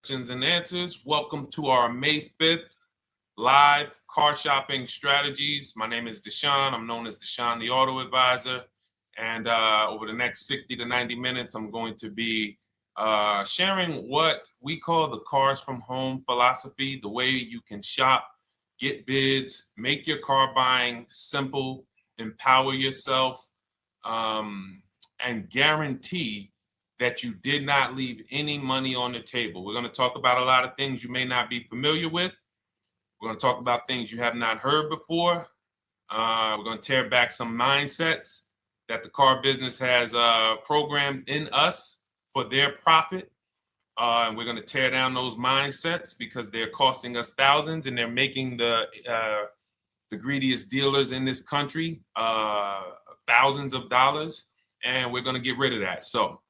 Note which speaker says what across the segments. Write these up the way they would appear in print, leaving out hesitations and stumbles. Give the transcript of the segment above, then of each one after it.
Speaker 1: questions and answers. Welcome to our May 5th live car shopping strategies. My name is Deshone. I'm known as Deshone the Auto Advisor. And over the next 60 to 90 minutes, I'm going to be sharing what we call the cars from home philosophy, the way you can shop, get bids, make your car buying simple, empower yourself, and guarantee that you did not leave any money on the table. We're going to talk about a lot of things you may not be familiar with. We're going to talk about things you have not heard before. We're going to tear back some mindsets that the car business has programmed in us for their profit. And we're going to tear down those mindsets because they're costing us thousands and they're making the greediest dealers in this country thousands of dollars. And we're going to get rid of that. So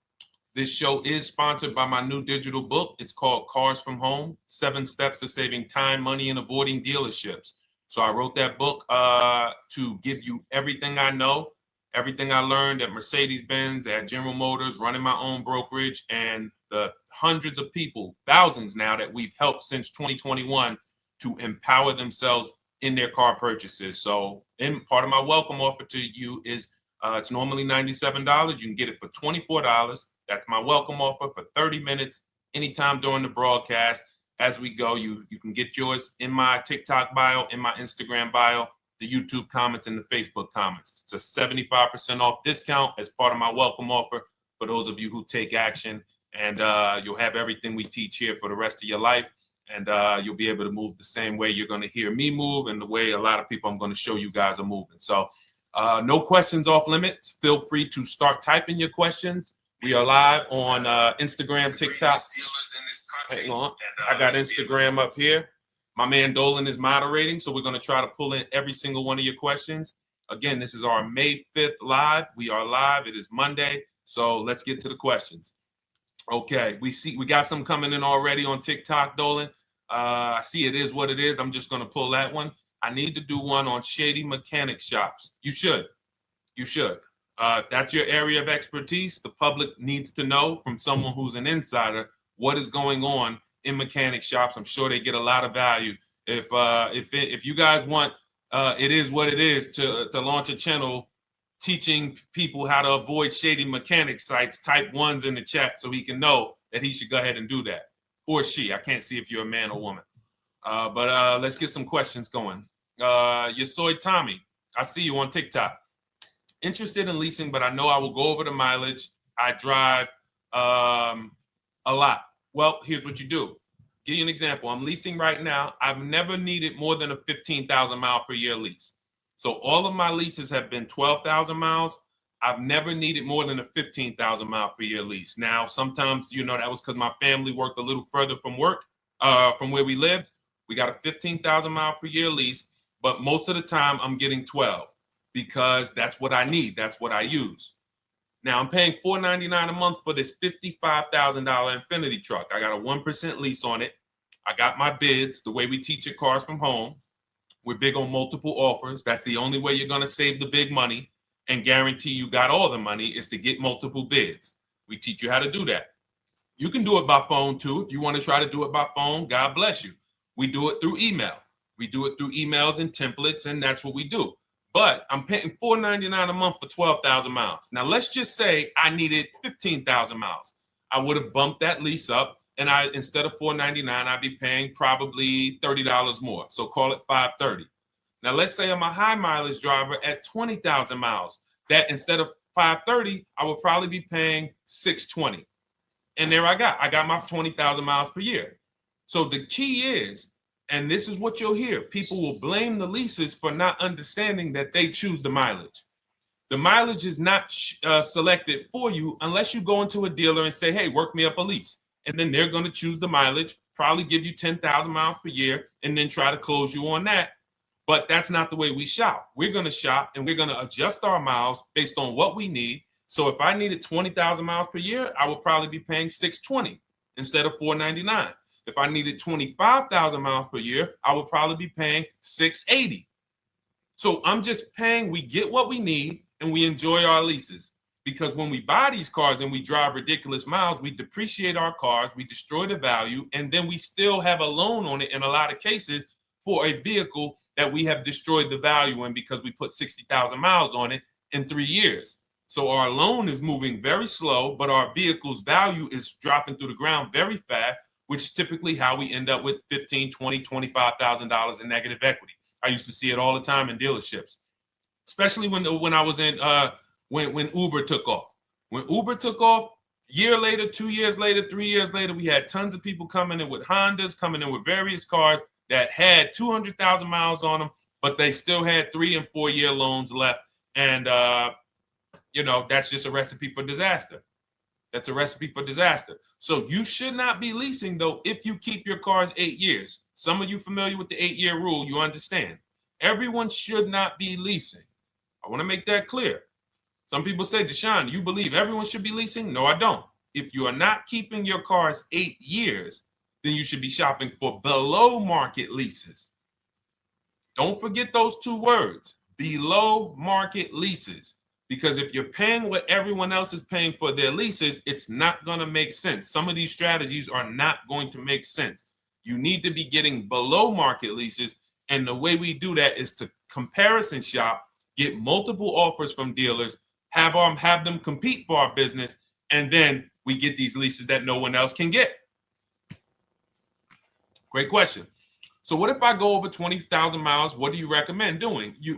Speaker 1: this show is sponsored by my new digital book. It's called Cars from Home, 7 Steps to Saving Time, Money, and Avoiding Dealerships. So I wrote that book to give you everything I know, everything I learned at Mercedes-Benz, at General Motors, running my own brokerage, and the hundreds of people, thousands now, that we've helped since 2021 to empower themselves in their car purchases. So part of my welcome offer to you is it's normally $97. You can get it for $24. That's my welcome offer for 30 minutes, anytime during the broadcast. As we go, you can get yours in my TikTok bio, in my Instagram bio, the YouTube comments, and the Facebook comments. It's a 75% off discount as part of my welcome offer for those of you who take action. And you'll have everything we teach here for the rest of your life. And you'll be able to move the same way you're going to hear me move and the way a lot of people I'm going to show you guys are moving. So no questions off limits. Feel free to start typing your questions. We are live on Instagram, TikTok. Hang on. I got Instagram up here. My man Dolan is moderating, so we're going to try to pull in every single one of your questions. Again, this is our May 5th live. We are live. It is Monday, so let's get to the questions. Okay, we got some coming in already on TikTok, Dolan. I see it is what it is. I'm just going to pull that one. I need to do one on shady mechanic shops. You should. If that's your area of expertise, the public needs to know from someone who's an insider what is going on in mechanic shops. I'm sure they get a lot of value. If you guys want, it is what it is to launch a channel teaching people how to avoid shady mechanic sites, type ones in the chat so he can know that he should go ahead and do that. Or she. I can't see if you're a man or woman. But let's get some questions going. Yasoy Tommy, I see you on TikTok. Interested in leasing, but I know I will go over the mileage. I drive a lot. Well, here's what you do. Give you an example. I'm leasing right now. I've never needed more than a 15,000 mile per year lease. So all of my leases have been 12,000 miles. I've never needed more than a 15,000 mile per year lease. Now, sometimes, that was because my family worked a little further from where we lived. We got a 15,000 mile per year lease, but most of the time I'm getting 12 because that's what I need. That's what I use. Now I'm paying $499 a month for this $55,000 Infinity truck. I got a 1% lease on it. I got my bids, the way we teach at Cars from Home. We're big on multiple offers. That's the only way you're going to save the big money and guarantee you got all the money is to get multiple bids. We teach you how to do that. You can do it by phone too. If you want to try to do it by phone, God bless you. We do it through email. We do it through emails and templates, and that's what we do. But I'm paying $499 a month for 12,000 miles. Now, let's just say I needed 15,000 miles. I would have bumped that lease up, and instead of $499, I'd be paying probably $30 more. So call it $530. Now, let's say I'm a high mileage driver at 20,000 miles. That instead of $530, I would probably be paying $620. And there I got my 20,000 miles per year. So the key is, and this is what you'll hear, people will blame the leases for not understanding that they choose the mileage. The mileage is not selected for you unless you go into a dealer and say, hey, work me up a lease. And then they're going to choose the mileage, probably give you 10,000 miles per year, and then try to close you on that. But that's not the way we shop. We're going to shop and we're going to adjust our miles based on what we need. So if I needed 20,000 miles per year, I would probably be paying $620 instead of $499. If I needed 25,000 miles per year, I would probably be paying $680. So I'm just paying, we get what we need and we enjoy our leases. because when we buy these cars and we drive ridiculous miles, we depreciate our cars, we destroy the value, and then we still have a loan on it in a lot of cases for a vehicle that we have destroyed the value in because we put 60,000 miles on it in 3 years. So our loan is moving very slow, but our vehicle's value is dropping through the ground very fast, which is typically how we end up with $15,000, $20,000, $25,000 in negative equity. I used to see it all the time in dealerships, especially when I was in when Uber took off. When Uber took off, year later, 2 years later, 3 years later, we had tons of people coming in with Hondas, coming in with various cars that had 200,000 miles on them, but they still had 3 and 4 year loans left. And, that's just a recipe for disaster. That's a recipe for disaster. So you should not be leasing, though, if you keep your cars 8 years. Some of you familiar with the 8-year rule, you understand. Everyone should not be leasing. I want to make that clear. Some people say, Deshone, you believe everyone should be leasing? No, I don't. If you are not keeping your cars 8 years, then you should be shopping for below market leases. Don't forget those 2 words, below market leases. Because if you're paying what everyone else is paying for their leases, it's not going to make sense. Some of these strategies are not going to make sense. You need to be getting below market leases. And the way we do that is to comparison shop, get multiple offers from dealers, have them compete for our business, and then we get these leases that no one else can get. Great question. So what if I go over 20,000 miles? What do you recommend doing? You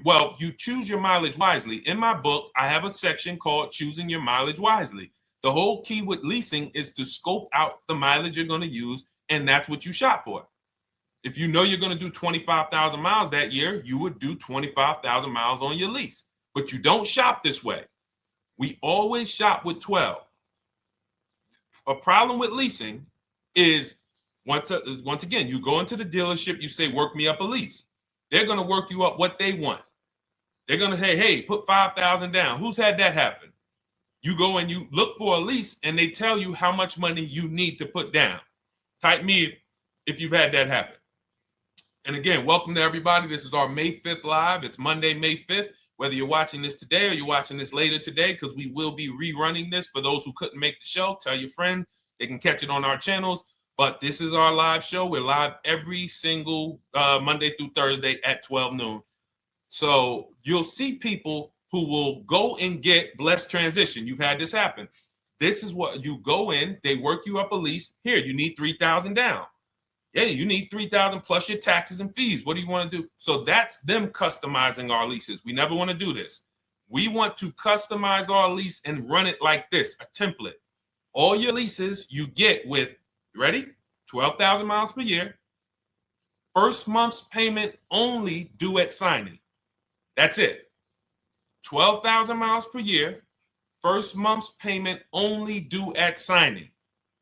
Speaker 1: choose your mileage wisely. In my book, I have a section called Choosing Your Mileage Wisely. The whole key with leasing is to scope out the mileage you're going to use, and that's what you shop for. If you know you're going to do 25,000 miles that year, you would do 25,000 miles on your lease. But you don't shop this way. We always shop with 12. A problem with leasing is once again, you go into the dealership, you say, work me up a lease. They're going to work you up what they want. They're going to say, hey, put 5,000 down. Who's had that happen? You go and you look for a lease and they tell you how much money you need to put down. Type me if you've had that happen. And again, welcome to everybody. This is our May 5th live. It's Monday, May 5th. Whether you're watching this today or you're watching this later today, because we will be rerunning this for those who couldn't make the show. Tell your friend they can catch it on our channels. But this is our live show. We're live every single Monday through Thursday at 12 noon. So you'll see people who will go and get blessed transition. You've had this happen. This is what you go in. They work you up a lease. Here, you need 3,000 down. Yeah, you need 3,000 plus your taxes and fees. What do you want to do? So that's them customizing our leases. We never want to do this. We want to customize our lease and run it like this, a template. All your leases you get with, ready? 12,000 miles per year. First month's payment only due at signing. That's it. 12,000 miles per year. First month's payment only due at signing.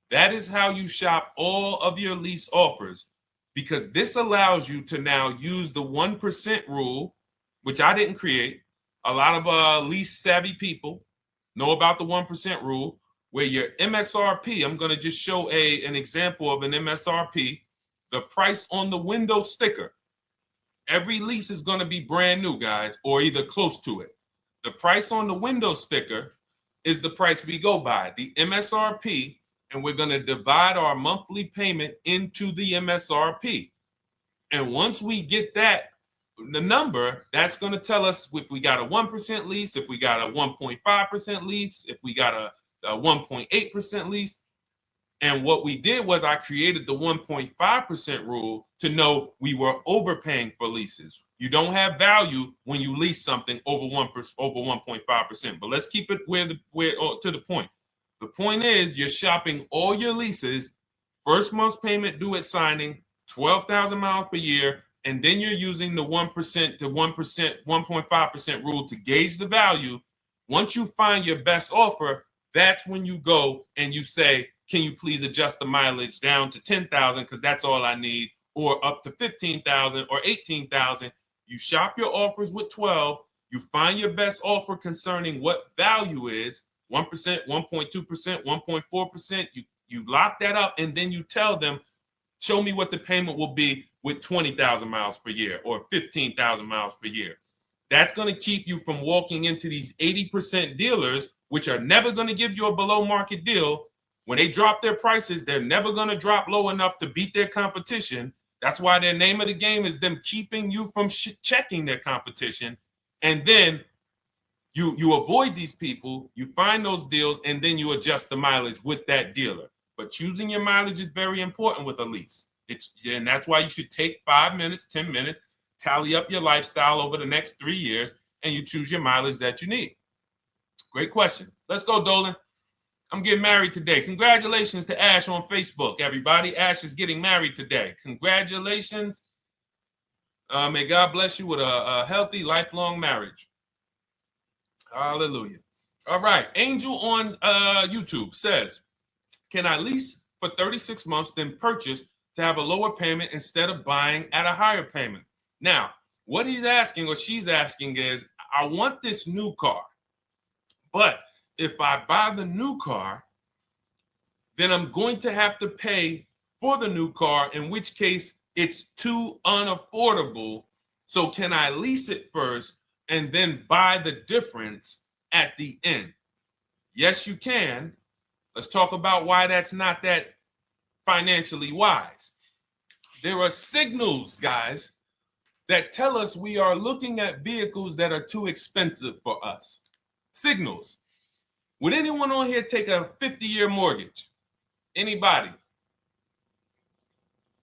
Speaker 1: That is how you shop all of your lease offers, because this allows you to now use the 1% rule, which I didn't create. A lot of lease savvy people know about the 1% rule, where your MSRP, I'm going to just show an example of an MSRP, the price on the window sticker. Every lease is going to be brand new, guys, or either close to it. The price on the window sticker is the price we go by, the MSRP, and we're going to divide our monthly payment into the MSRP. And once we get that, the number, that's going to tell us if we got a 1% lease, if we got a 1.5% lease, if we got a 1.8% lease. And what we did was I created the 1.5% rule to know we were overpaying for leases. You don't have value when you lease something over 1.5%. But let's keep it to the point. The point is you're shopping all your leases, first month's payment due at signing, 12,000 miles per year, and then you're using the 1% to 1.5% rule to gauge the value. Once you find your best offer, that's when you go and you say, can you please adjust the mileage down to 10,000 because that's all I need, or up to 15,000 or 18,000. You shop your offers with 12. You find your best offer concerning what value is, 1%, 1.2%, 1.4%. You lock that up, and then you tell them, show me what the payment will be with 20,000 miles per year or 15,000 miles per year. That's going to keep you from walking into these 80% dealers which are never going to give you a below market deal. When they drop their prices, they're never going to drop low enough to beat their competition. That's why their name of the game is them keeping you from checking their competition. And then you avoid these people, you find those deals, and then you adjust the mileage with that dealer. But choosing your mileage is very important with a lease. And that's why you should take 5 minutes, 10 minutes, tally up your lifestyle over the next 3 years, and you choose your mileage that you need. Great question. Let's go, Dolan. I'm getting married today. Congratulations to Ash on Facebook, everybody. Ash is getting married today. Congratulations. May God bless you with a healthy, lifelong marriage. Hallelujah. All right. Angel on YouTube says, can I lease for 36 months, then purchase to have a lower payment instead of buying at a higher payment? Now, what he's asking or she's asking is, I want this new car, but if I buy the new car, then I'm going to have to pay for the new car, in which case it's too unaffordable. So can I lease it first and then buy the difference at the end? Yes, you can. Let's talk about why that's not that financially wise. There are signals, guys, that tell us we are looking at vehicles that are too expensive for us. Signals. Would anyone on here take a 50-year mortgage? Anybody?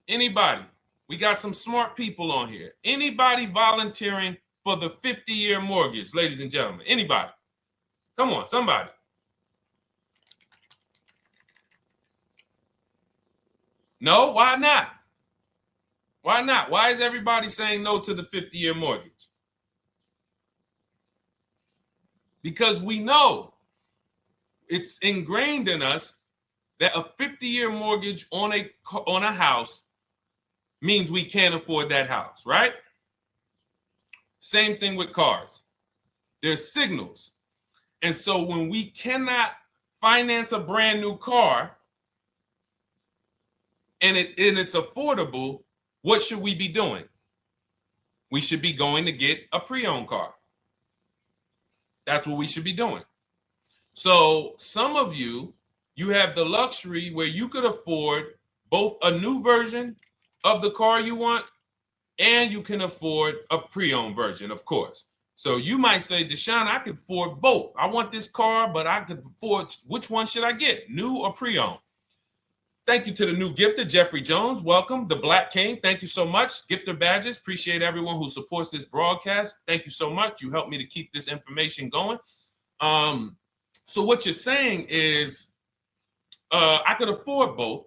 Speaker 1: Anybody? We got some smart people on here. Anybody volunteering for the 50-year mortgage, ladies and gentlemen? Anybody? Come on, somebody. No, why not? Why not? Why is everybody saying no to the 50-year mortgage? Because we know it's ingrained in us that a 50-year mortgage on a house means we can't afford that house, right? Same thing with cars. There's signals. And so when we cannot finance a brand new car and it's affordable, what should we be doing? We should be going to get a pre-owned car. That's what we should be doing. So some of you have the luxury where you could afford both a new version of the car you want, and you can afford a pre-owned version, of course. So you might say, Deshone, I could afford both. I want this car, but I could afford, which one should I get, new or pre-owned? Thank you to the new gifter, Jeffrey Jones. Welcome. The Black King. Thank you so much. Gifter badges. Appreciate everyone who supports this broadcast. Thank you so much. You helped me to keep this information going. So what you're saying is, I could afford both.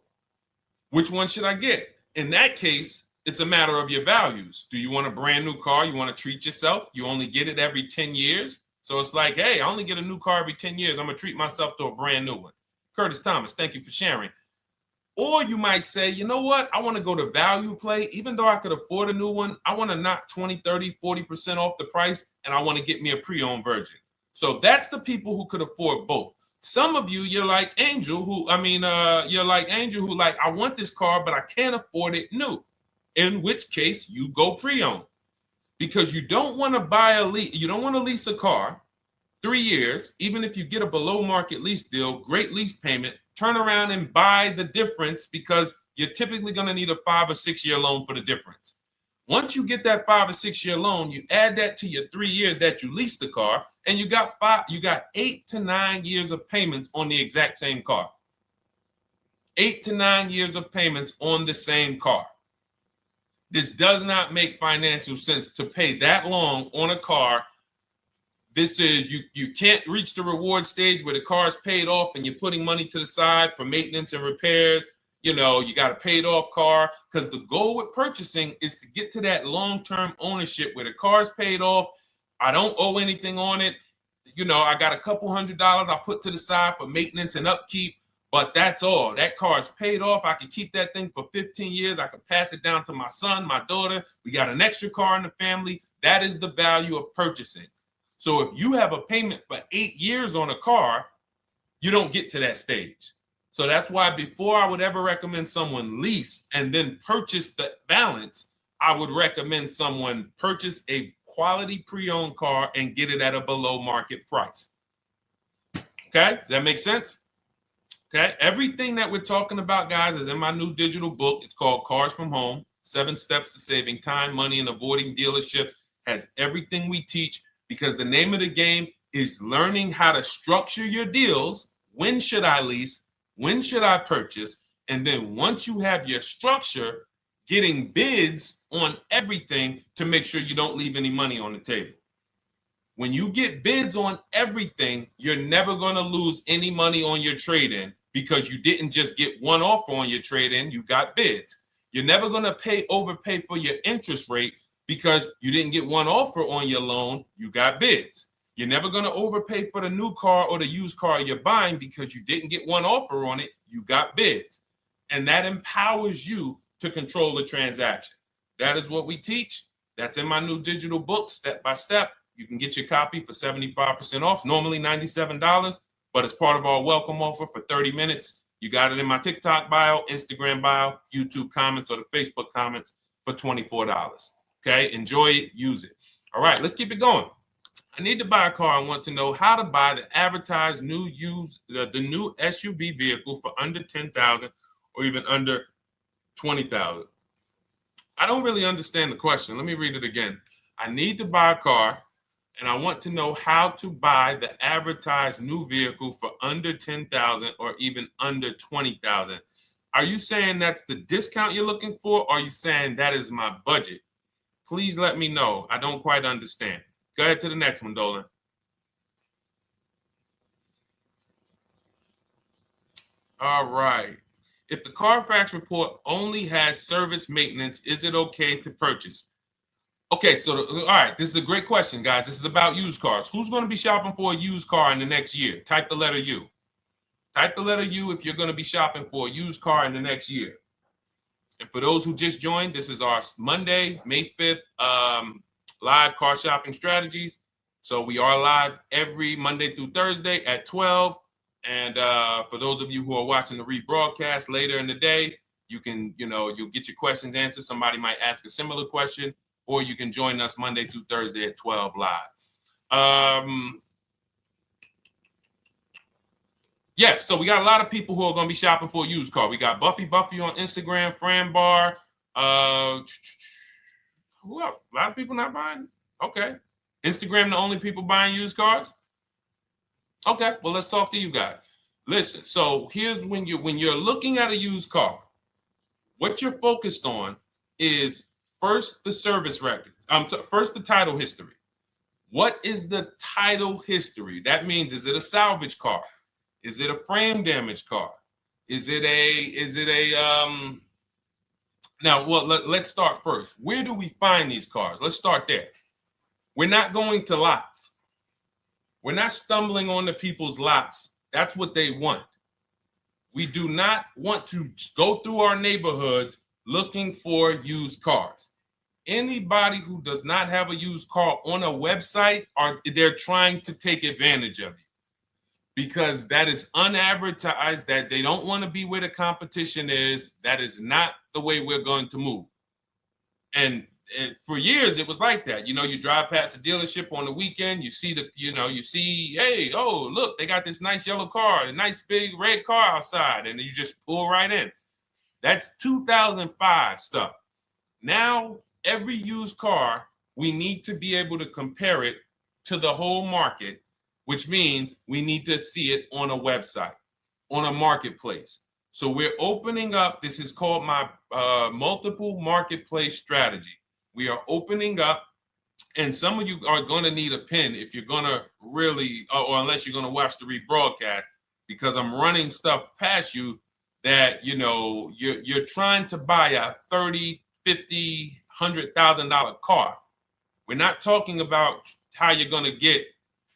Speaker 1: Which one should I get? In that case, it's a matter of your values. Do you want a brand new car? You want to treat yourself? You only get it every 10 years. So it's like, hey, I only get a new car every 10 years. I'm going to treat myself to a brand new one. Curtis Thomas, thank you for sharing. Or you might say, you know what? I want to go to value play. Even though I could afford a new one, I want to knock 20, 30, 40% off the price, and I want to get me a pre-owned version. So that's the people who could afford both. Some of you, you're like Angel, who like, I want this car, but I can't afford it new. In which case you go pre-owned, because you don't want to you don't want to lease a car 3 years, even if you get a below market lease deal, great lease payment, turn around and buy the difference, because you're typically going to need a 5 or 6 year loan for the difference. Once you get that 5 or 6 year loan, you add that to your 3 years that you leased the car, and you got 8 to 9 years of payments on the exact same car. 8 to 9 years of payments on the same car. This does not make financial sense to pay that long on a car. This is, you can't reach the reward stage where the car is paid off and you're putting money to the side for maintenance and repairs. You know, you got a paid off car, because the goal with purchasing is to get to that long-term ownership where the car is paid off. I don't owe anything on it. You know, I got a couple $100 I put to the side for maintenance and upkeep, but that's all. That car is paid off. I can keep that thing for 15 years. I can pass it down to my son, my daughter. We got an extra car in the family. That is the value of purchasing. So if you have a payment for 8 years on a car, you don't get to that stage. So that's why before I would ever recommend someone lease and then purchase the balance, I would recommend someone purchase a quality pre-owned car and get it at a below market price. Okay, does that make sense? Okay, everything that we're talking about, guys, is in my new digital book. It's called Cars from Home, 7 Steps to Saving Time, Money, and Avoiding Dealerships. Has everything we teach, because the name of the game is learning how to structure your deals. When should I lease? When should I purchase? And then once you have your structure, getting bids on everything to make sure you don't leave any money on the table. When you get bids on everything, you're never going to lose any money on your trade-in, because you didn't just get one offer on your trade-in, you got bids. You're never going to overpay for your interest rate, because you didn't get one offer on your loan, you got bids. You're never going to overpay for the new car or the used car you're buying, because you didn't get one offer on it, you got bids. And that empowers you to control the transaction. That is what we teach. That's in my new digital book, step by step. You can get your copy for 75% off, normally $97, but it's part of our welcome offer for 30 minutes. You got it in my TikTok bio, Instagram bio, YouTube comments, or the Facebook comments for $24. Okay, enjoy it, use it. All right, let's keep it going. I need to buy a car. I want to know how to buy the advertised new the new SUV vehicle for under $10,000 or even under $20,000. I don't really understand the question. Let me read it again. I need to buy a car, and I want to know how to buy the advertised new vehicle for under $10,000 or even under $20,000. Are you saying that's the discount you're looking for, or are you saying that is my budget? Please let me know. I don't quite understand. Go ahead to the next one, Dolan. All right. If the Carfax report only has service maintenance, is it okay to purchase? Okay, so all right, this is a great question, guys. This is about used cars. Who's going to be shopping for a used car in the next year? Type the letter U. Type the letter U if you're going to be shopping for a used car in the next year. And for those who just joined, this is our Monday, May 5th, live car shopping strategies. So we are live every Monday through Thursday at 12. And for those of you who are watching the rebroadcast later in the day, you can, you'll get your questions answered. Somebody might ask a similar question, or you can join us Monday through Thursday at 12 live. Yes, so we got a lot of people who are going to be shopping for a used car. We got Buffy on Instagram, Fran Bar. Who else? A lot of people not buying? Okay. Instagram, the only people buying used cars? Okay, well, let's talk to you guys. Listen, so here's when you're looking at a used car, what you're focused on is first the service record. First the title history. What is the title history? That means, is it a salvage car? Is it a frame damage car? Is it a now, well, let's start first. Where do we find these cars? Let's start there. We're not going to lots. We're not stumbling onto people's lots. That's what they want. We do not want to go through our neighborhoods looking for used cars. Anybody who does not have a used car on a website, they're trying to take advantage of you, because that is unadvertised, that they don't want to be where the competition is. That is not the way we're going to move. And for years, it was like that. You drive past a dealership on the weekend, you see hey, oh, look, they got this nice yellow car, a nice big red car outside, and you just pull right in. That's 2005 stuff. Now, every used car, we need to be able to compare it to the whole market, which means we need to see it on a website, on a marketplace. So we're opening up, this is called my multiple marketplace strategy. We are opening up, and some of you are going to need a pen if you're going to really, or unless you're going to watch the rebroadcast, because I'm running stuff past you that, you're trying to buy a $30,000, $50,000, $100,000 car. We're not talking about how you're going to get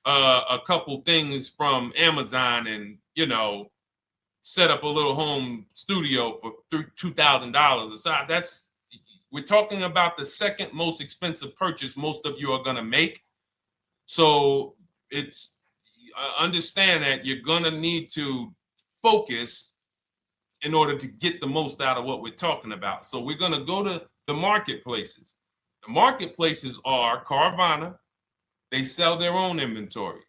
Speaker 1: a couple things from Amazon and, set up a little home studio for $2,000. We're talking about the second most expensive purchase most of you are going to make. So it's understand that you're going to need to focus in order to get the most out of what we're talking about. So we're going to go to the marketplaces. The marketplaces are Carvana. They sell their own inventory.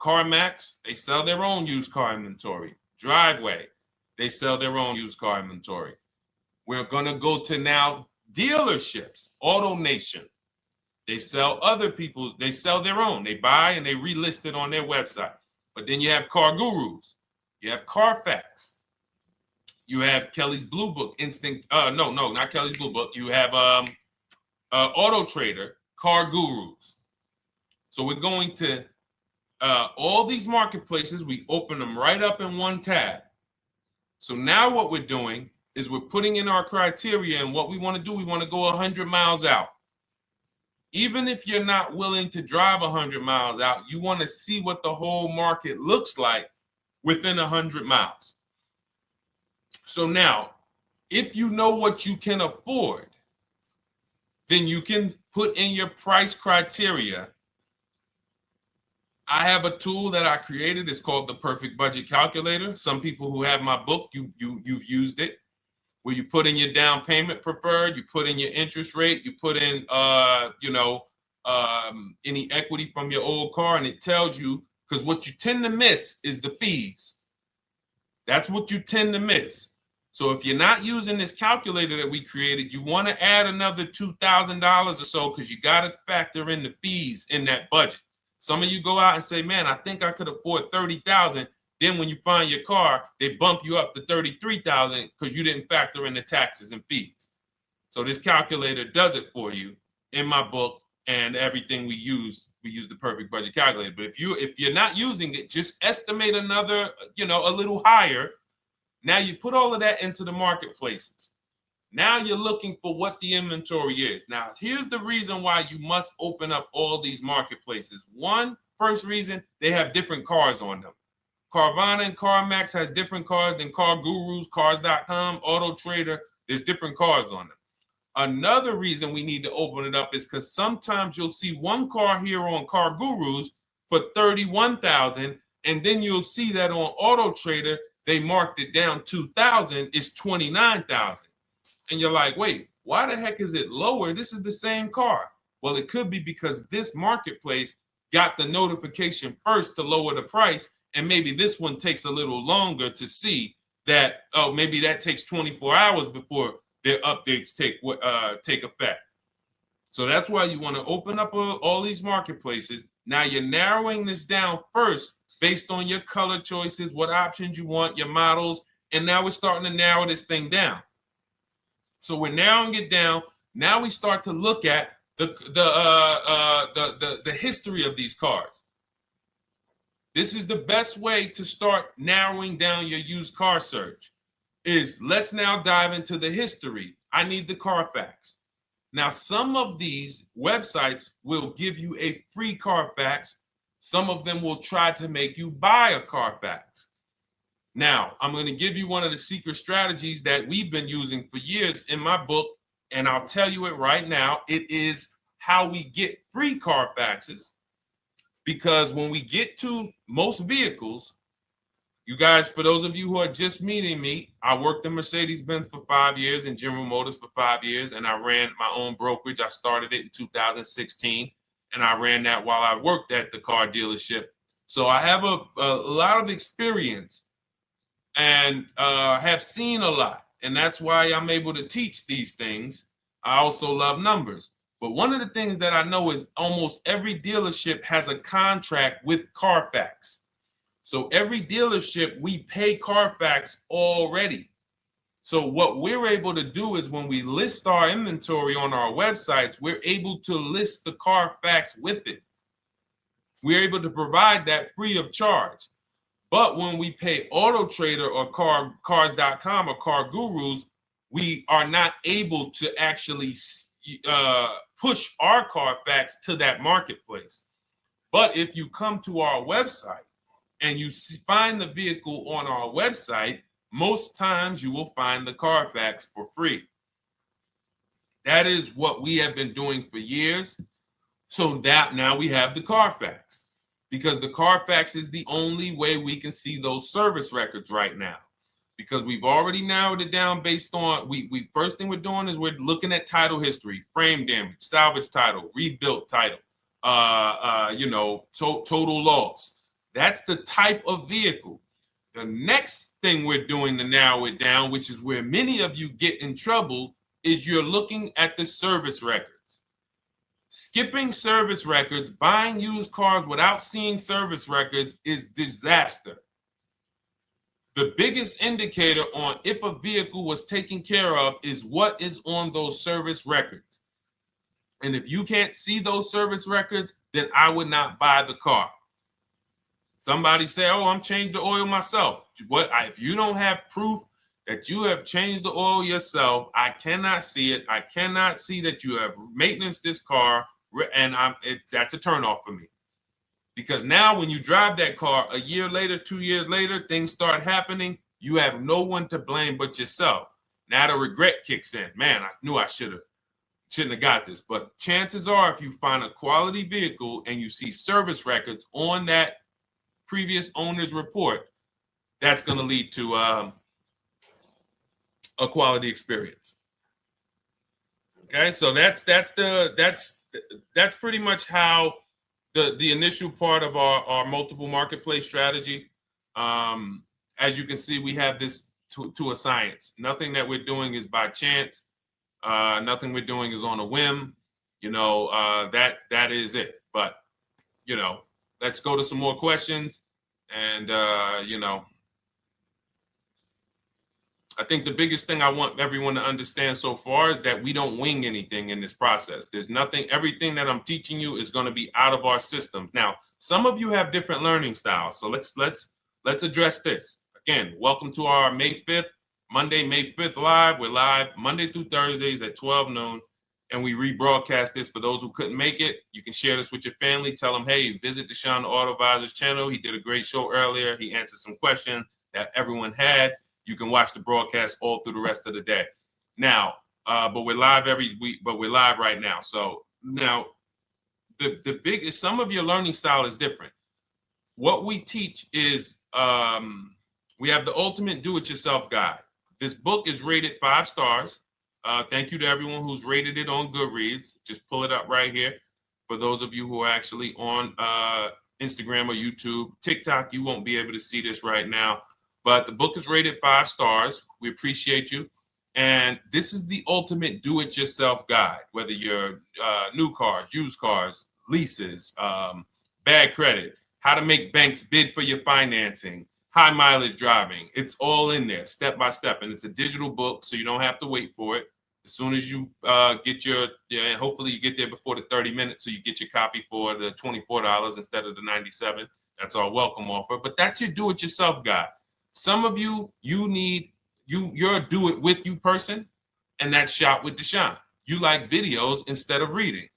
Speaker 1: CarMax, they sell their own used car inventory. Driveway, they sell their own used car inventory. We're going to go to now dealerships. AutoNation, they sell other people's, they sell their own. They buy and they relist it on their website. But then you have Car Gurus, you have Carfax, you have Kelly's Blue Book, no, not Kelly's Blue Book. You have Auto Trader, Car Gurus. So we're going to all these marketplaces, we open them right up in one tab. So now what we're doing is we're putting in our criteria, and what we want to do, we want to go 100 miles out. Even if you're not willing to drive 100 miles out, you want to see what the whole market looks like within 100 miles. So now, if you know what you can afford, then you can put in your price criteria. I have a tool that I created. It's called the Perfect Budget Calculator. Some people who have my book, you've used it, where you put in your down payment preferred, you put in your interest rate, you put in any equity from your old car, and it tells you, because what you tend to miss is the fees. That's what you tend to miss. So if you're not using this calculator that we created, you want to add another $2,000 or so, because you got to factor in the fees in that budget. Some of you go out and say, man, I think I could afford $30,000. Then when you find your car, they bump you up to $33,000 because you didn't factor in the taxes and fees. So this calculator does it for you in my book, and everything we use the Perfect Budget Calculator. But if you're not using it, just estimate another, a little higher. Now you put all of that into the marketplaces. Now you're looking for what the inventory is. Now, here's the reason why you must open up all these marketplaces. First reason, they have different cars on them. Carvana and CarMax has different cars than Car Gurus, Cars.com, Auto Trader. There's different cars on them. Another reason we need to open it up is because sometimes you'll see one car here on Car Gurus for $31,000, and then you'll see that on Auto Trader they marked it down $2,000. It's $29,000. And you're like, wait, why the heck is it lower? This is the same car. Well, it could be because this marketplace got the notification first to lower the price, and maybe this one takes a little longer to see that, oh, maybe that takes 24 hours before their updates take effect. So that's why you want to open up all these marketplaces. Now you're narrowing this down first based on your color choices, what options you want, your models, and now we're starting to narrow this thing down. So we're narrowing it down. Now we start to look at the history of these cars. This is the best way to start narrowing down your used car search. Let's now dive into the history. I need the Carfax. Now, some of these websites will give you a free Carfax. Some of them will try to make you buy a Carfax. Now, I'm going to give you one of the secret strategies that we've been using for years in my book, and I'll tell you it right now. It is how we get free Carfaxes, because when we get to most vehicles, you guys, for those of you who are just meeting me, I worked in Mercedes-Benz for 5 years and General Motors for 5 years, and I ran my own brokerage. I started it in 2016, and I ran that while I worked at the car dealership. So I have a lot of experience and have seen a lot, and that's why I'm able to teach these things. I also love numbers. But one of the things that I know is almost every dealership has a contract with Carfax. So every dealership, we pay Carfax already. So what we're able to do is when we list our inventory on our websites, we're able to list the Carfax with it. We're able to provide that free of charge. But when we pay Auto Trader or Cars.com or Car Gurus, we are not able to actually push our Carfax to that marketplace. But if you come to our website and you find the vehicle on our website, most times you will find the Carfax for free. That is what we have been doing for years. So that now we have the Carfax, because the Carfax is the only way we can see those service records right now, because we've already narrowed it down based on, first thing we're doing is we're looking at title history, frame damage, salvage title, rebuilt title, total loss. That's the type of vehicle. The next thing we're doing to narrow it down, which is where many of you get in trouble, is you're looking at the service records. Skipping service records, buying used cars without seeing service records is disaster. The biggest indicator on if a vehicle was taken care of is what is on those service records. And if you can't see those service records, then I would not buy the car. Somebody say, oh, I'm changed the oil myself. If you don't have proof that you have changed the oil yourself, I cannot see it. I cannot see that you have maintenance this car, and that's a turnoff for me. Because now when you drive that car a year later, 2 years later, things start happening. You have no one to blame but yourself. Now the regret kicks in. Man, I knew I shouldn't have got this. But chances are, if you find a quality vehicle and you see service records on that previous owner's report, that's going to lead to a quality experience. Okay, so that's pretty much how the initial part of our multiple marketplace strategy. As you can see, we have this to a science. Nothing that we're doing is by chance. Nothing we're doing is on a whim. That is it. But let's go to some more questions. And I think the biggest thing I want everyone to understand so far is that we don't wing anything in this process. There's nothing, everything that I'm teaching you is going to be out of our systems. Now, some of you have different learning styles. So let's address this. Again, welcome to our May 5th, Monday, May 5th live. We're live Monday through Thursdays at 12 noon. And we rebroadcast this for those who couldn't make it. You can share this with your family. Tell them, hey, visit Deshone the Auto Advisor's channel. He did a great show earlier. He answered some questions that everyone had. You can watch the broadcast all through the rest of the day. Now, but we're live every week, but we're live right now. So now the biggest, some of your learning style is different. What we teach is we have the ultimate do-it-yourself guide. This book is rated 5 stars. Thank you to everyone who's rated it on Goodreads. Just pull it up right here. For those of you who are actually on Instagram or YouTube, TikTok, you won't be able to see this right now. But the book is rated 5 stars. We appreciate you. And this is the ultimate do-it-yourself guide, whether you're new cars, used cars, leases, bad credit, how to make banks bid for your financing, high mileage driving. It's all in there, step by step. And it's a digital book, so you don't have to wait for it. As soon as you get and hopefully you get there before the 30 minutes, so you get your copy for the $24 instead of the $97. That's our welcome offer. But that's your do-it-yourself guide. Some of you, you're a do-it-with-you person, and that's Shop with Deshone. You like videos instead of reading.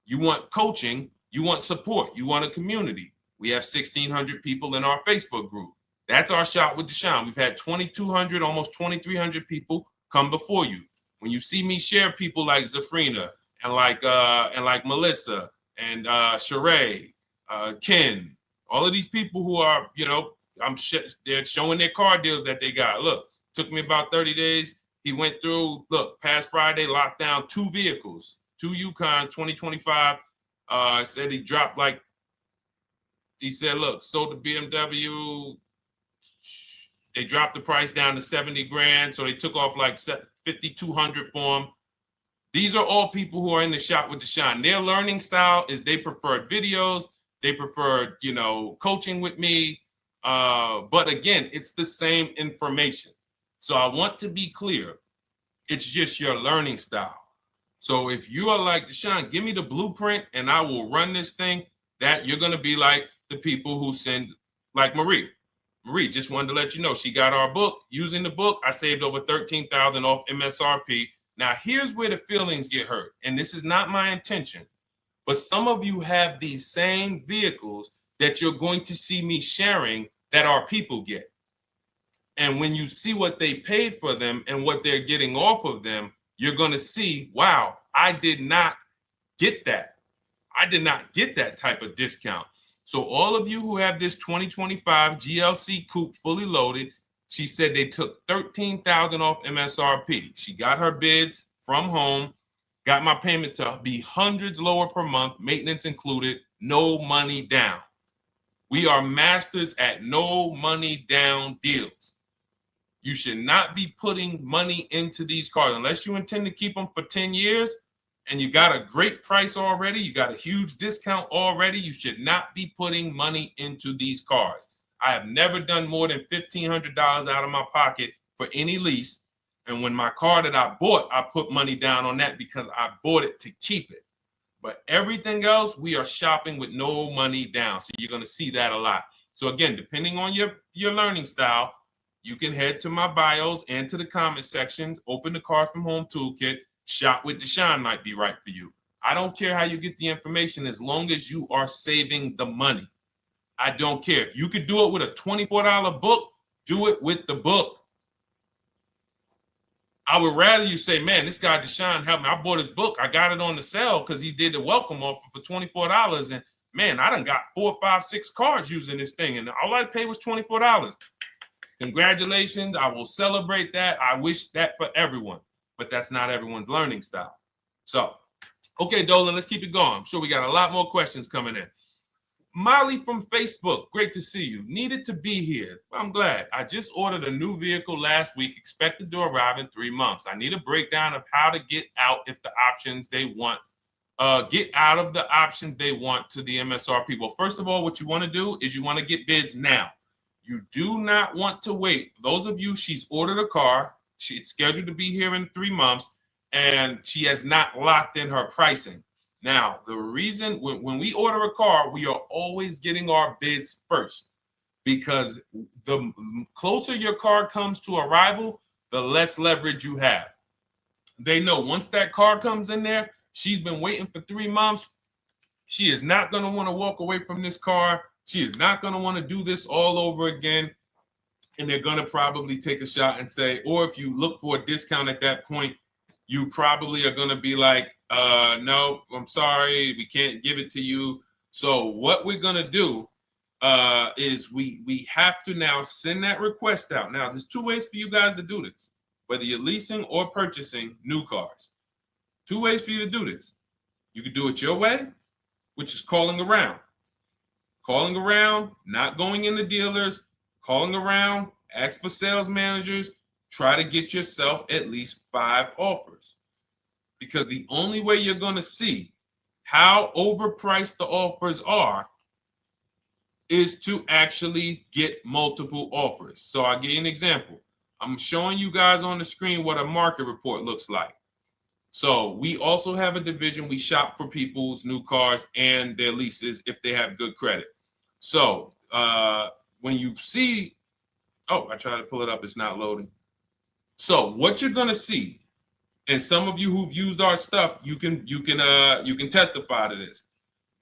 Speaker 1: You want coaching. You want support. You want a community. We have 1,600 people in our Facebook group. That's our Shop with Deshone. We've had 2,200, almost 2,300 people come before you. When you see me share people like Zafrina and like Melissa and Sheree, Ken, all of these people who are, they're showing their car deals that they got. Look, took me about 30 days. He went through, past Friday, locked down 2 vehicles, 2 Yukon 2025. Said he dropped sold the BMW. They dropped the price down to 70 grand. So they took off like 5,200 for him. These are all people who are in the Shop with Deshone. Their learning style is they prefer videos. They prefer, coaching with me. But again, it's the same information. So I want to be clear. It's just your learning style. So if you are like Deshone, give me the blueprint and I will run this thing. That you're going to be like the people who send, like Marie. Marie just wanted to let you know she got our book. Using the book, I saved over $13,000 off MSRP. Now, here's where the feelings get hurt. And this is not my intention. But some of you have these same vehicles that you're going to see me sharing that our people get. And when you see what they paid for them and what they're getting off of them, you're going to see, wow, I did not get that. I did not get that type of discount. So all of you who have this 2025 GLC coupe fully loaded, she said they took $13,000 off MSRP. She got her bids from home, got my payment to be hundreds lower per month, maintenance included, no money down. We are masters at no money down deals. You should not be putting money into these cars unless you intend to keep them for 10 years and you got a great price already. You got a huge discount already. You should not be putting money into these cars. I have never done more than $1,500 out of my pocket for any lease. And when my car that I bought, I put money down on that because I bought it to keep it. But everything else, we are shopping with no money down. So you're going to see that a lot. So again, depending on your learning style, you can head to my bios and to the comment sections, open the Cars from Home Toolkit, Shop with Deshone might be right for you. I don't care how you get the information as long as you are saving the money. I don't care. If you could do it with a $24 book, do it with the book. I would rather you say, man, this guy Deshone helped me. I bought his book. I got it on the sale because he did the welcome offer for $24. And man, I done got 4, 5, 6 cars using this thing. And all I paid was $24. Congratulations. I will celebrate that. I wish that for everyone, but that's not everyone's learning style. So, okay, Dolan, let's keep it going. I'm sure we got a lot more questions coming in. Molly from Facebook, great to see you. Needed to be here. Well, I'm glad. I just ordered a new vehicle last week, expected to arrive in 3 months. I need a breakdown of how to get out if the options they want, get out of the options they want to the MSRP. Well, first of all, what you want to do is you want to get bids now. You do not want to wait. Those of you, she's ordered a car. She's scheduled to be here in 3 months, and she has not locked in her pricing. Now, the reason when we order a car, we are always getting our bids first because the closer your car comes to arrival, the less leverage you have. They know once that car comes in there, she's been waiting for 3 months. She is not going to want to walk away from this car. She is not going to want to do this all over again. And they're going to probably take a shot and say, or if you look for a discount at that point, you probably are going to be like, no, I'm sorry, we can't give it to you. So what we're going to do is we have to now send that request out. Now, there's 2 ways for you guys to do this, whether you're leasing or purchasing new cars. 2 ways for you to do this. You can do it your way, which is calling around. Calling around, not going into dealers, calling around, ask for sales managers, try to get yourself at least 5 offers. Because the only way you're going to see how overpriced the offers are is to actually get multiple offers. So I'll give you an example. I'm showing you guys on the screen what a market report looks like. So we also have a division. We shop for people's new cars and their leases if they have good credit. So when you see, oh, I tried to pull it up. It's not loading. So what you're going to see, and some of you who've used our stuff, you can testify to this.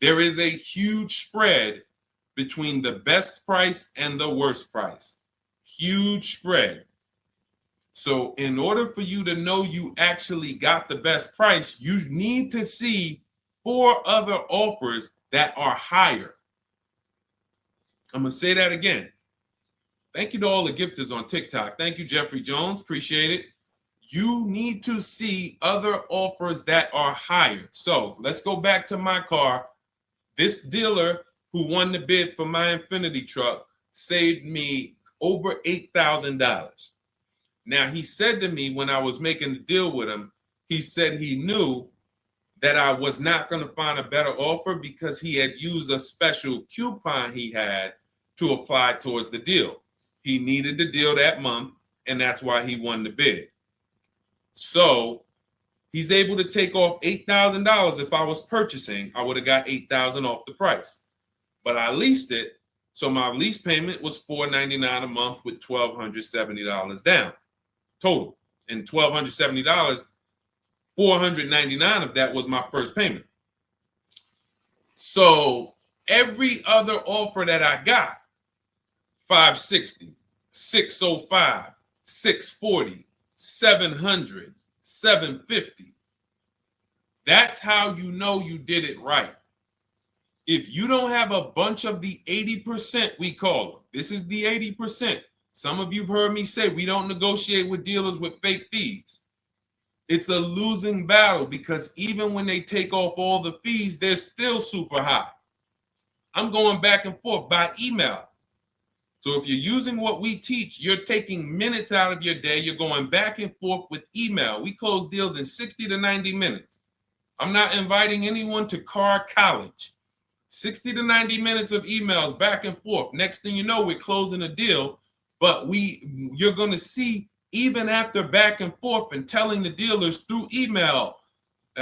Speaker 1: There is a huge spread between the best price and the worst price. Huge spread. So in order for you to know you actually got the best price, you need to see 4 other offers that are higher. I'm going to say that again. Thank you to all the gifters on TikTok. Thank you, Jeffrey Jones. Appreciate it. You need to see other offers that are higher. So let's go back to my car. This dealer who won the bid for my Infinity truck saved me over $8,000. Now, he said to me when I was making the deal with him, he said he knew that I was not going to find a better offer because he had used a special coupon he had to apply towards the deal. He needed the deal that month, and that's why he won the bid. So he's able to take off $8,000. If I was purchasing, I would have got $8,000 off the price. But I leased it, so my lease payment was $499 a month with $1,270 down total. And $1,270, $499 of that was my first payment. So every other offer that I got, $560, $605, $640, $700, $750. That's how you know you did it right. If you don't have a bunch of the 80%, we call them. This is the 80%. Some of you have heard me say we don't negotiate with dealers with fake fees. It's a losing battle because even when they take off all the fees, they're still super high. I'm going back and forth by email. So if you're using what we teach, you're taking minutes out of your day. You're going back and forth with email. We close deals in 60 to 90 minutes. I'm not inviting anyone to car college. 60 to 90 minutes of emails back and forth. Next thing you know, we're closing a deal. But you're going to see, even after back and forth and telling the dealers through email,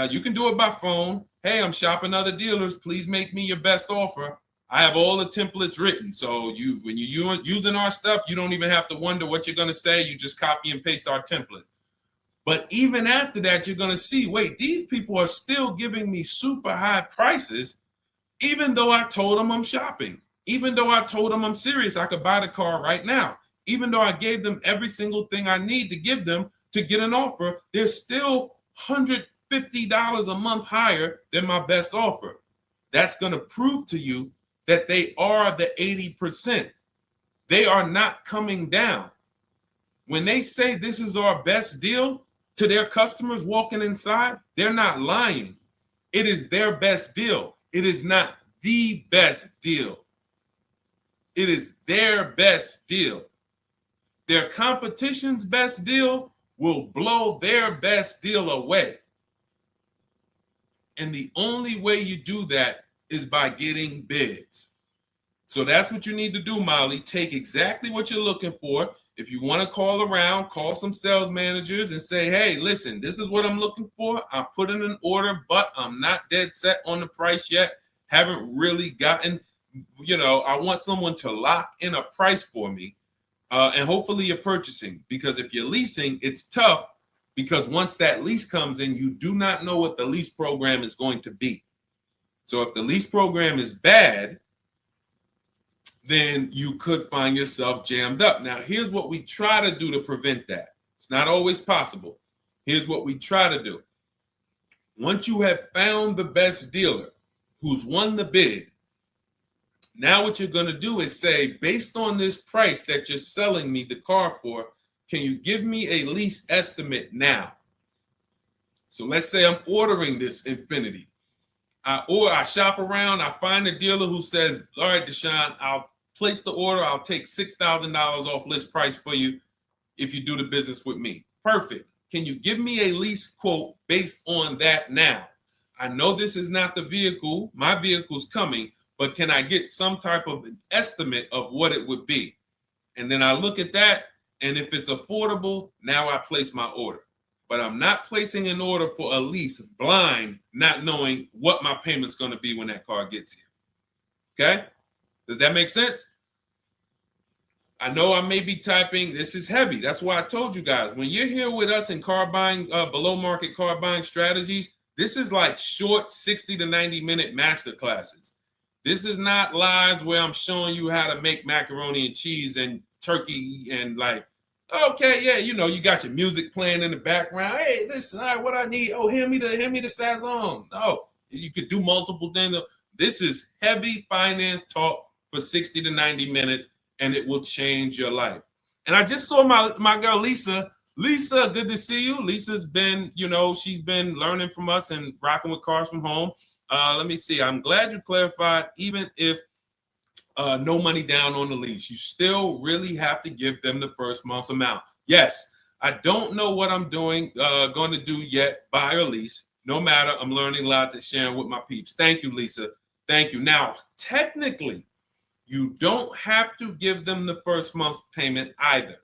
Speaker 1: you can do it by phone. Hey, I'm shopping other dealers. Please make me your best offer. I have all the templates written. So when you're using our stuff, you don't even have to wonder what you're going to say. You just copy and paste our template. But even after that, you're going to see, wait, these people are still giving me super high prices, even though I told them I'm shopping, even though I told them I'm serious, I could buy the car right now, even though I gave them every single thing I need to give them to get an offer, they're still $150 a month higher than my best offer. That's going to prove to you that they are the 80%. They are not coming down. When they say this is our best deal to their customers walking inside, they're not lying. It is their best deal. It is not the best deal. It is their best deal. Their competition's best deal will blow their best deal away. And the only way you do that is by getting bids. So that's what you need to do, Molly. Take exactly what you're looking for. If you want to call around, call some sales managers and say, hey, listen, this is what I'm looking for. I put in an order, but I'm not dead set on the price yet. Haven't really gotten, I want someone to lock in a price for me. And hopefully you're purchasing, because if you're leasing, it's tough, because once that lease comes in, you do not know what the lease program is going to be. So if the lease program is bad, then you could find yourself jammed up. Now, here's what we try to do to prevent that. It's not always possible. Here's what we try to do. Once you have found the best dealer who's won the bid, now what you're going to do is say, based on this price that you're selling me the car for, can you give me a lease estimate now? So let's say I'm ordering this Infiniti. I shop around, I find a dealer who says, all right, Deshone, I'll place the order. I'll take $6,000 off list price for you if you do the business with me. Perfect. Can you give me a lease quote based on that now? I know this is not the vehicle. My vehicle's coming, but can I get some type of an estimate of what it would be? And then I look at that, and if it's affordable, now I place my order. But I'm not placing an order for a lease blind, not knowing what my payment's going to be when that car gets here. Okay? Does that make sense? I know I may be typing, this is heavy. That's why I told you guys, when you're here with us in car buying, below market car buying strategies, this is like short 60 to 90 minute master classes. This is not lives where I'm showing you how to make macaroni and cheese and turkey and like, okay, yeah, you got your music playing in the background. Hey, listen, all right, what I need? Oh, hand me the Sazon. No, you could do multiple things. This is heavy finance talk for 60 to 90 minutes, and it will change your life. And I just saw my girl, Lisa. Lisa, good to see you. Lisa's been, she's been learning from us and rocking with Cars from Home. Let me see. I'm glad you clarified, even if no money down on the lease, you still really have to give them the first month's amount. Yes, I don't know what I'm going to do yet, buy or lease. No matter, I'm learning lots and sharing with my peeps. Thank you, Lisa. Thank you. Now, technically, you don't have to give them the first month's payment either.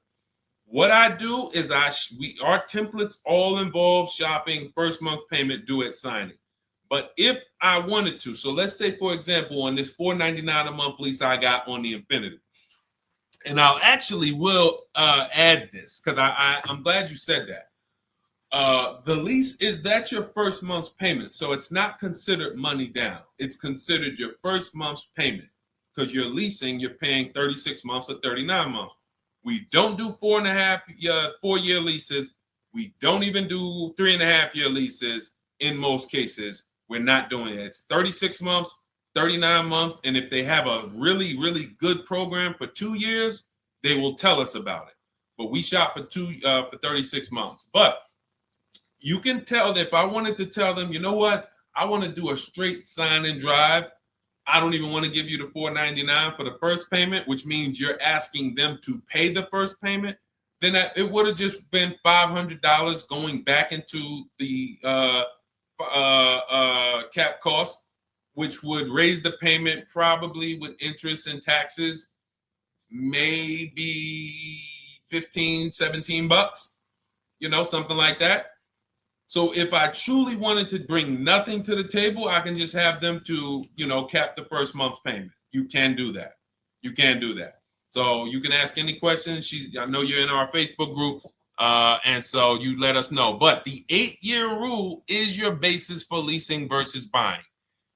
Speaker 1: What I do is our templates all involve shopping, first month payment due at signing. But if I wanted to, so let's say, for example, on this $499 a month lease I got on the Infiniti, and I'll actually will add this because I'm glad you said that. The lease that's your first month's payment, so it's not considered money down. It's considered your first month's payment because you're leasing, you're paying 36 months or 39 months. We don't do 4-year leases. We don't even do 3.5-year leases in most cases. We're not doing it. It's 36 months, 39 months. And if they have a really, really good program for 2 years, they will tell us about it. But we shop for 36 months. But you can tell that if I wanted to tell them, you know what, I want to do a straight sign and drive, I don't even want to give you the $499 for the first payment, which means you're asking them to pay the first payment, then it would have just been $500 going back into the cap cost, which would raise the payment probably with interest and taxes, maybe 15, 17 bucks, something like that. So if I truly wanted to bring nothing to the table, I can just have them to, cap the first month's payment. You can do that. You can do that. So you can ask any questions. I know you're in our Facebook group, and so you let us know. But the 8-year rule is your basis for leasing versus buying.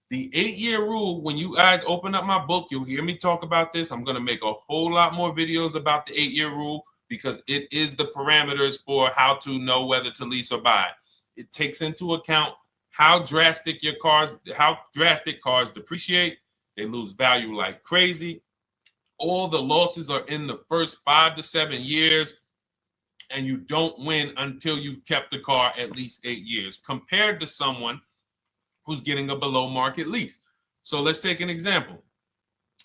Speaker 1: The 8-year rule, when you guys open up my book, you'll hear me talk about this. I'm going to make a whole lot more videos about the 8-year rule because it is the parameters for how to know whether to lease or buy. It takes into account how drastic cars depreciate. They lose value like crazy. All the losses are in the first 5 to 7 years, and you don't win until you've kept the car at least 8 years, compared to someone who's getting a below market lease. So let's take an example.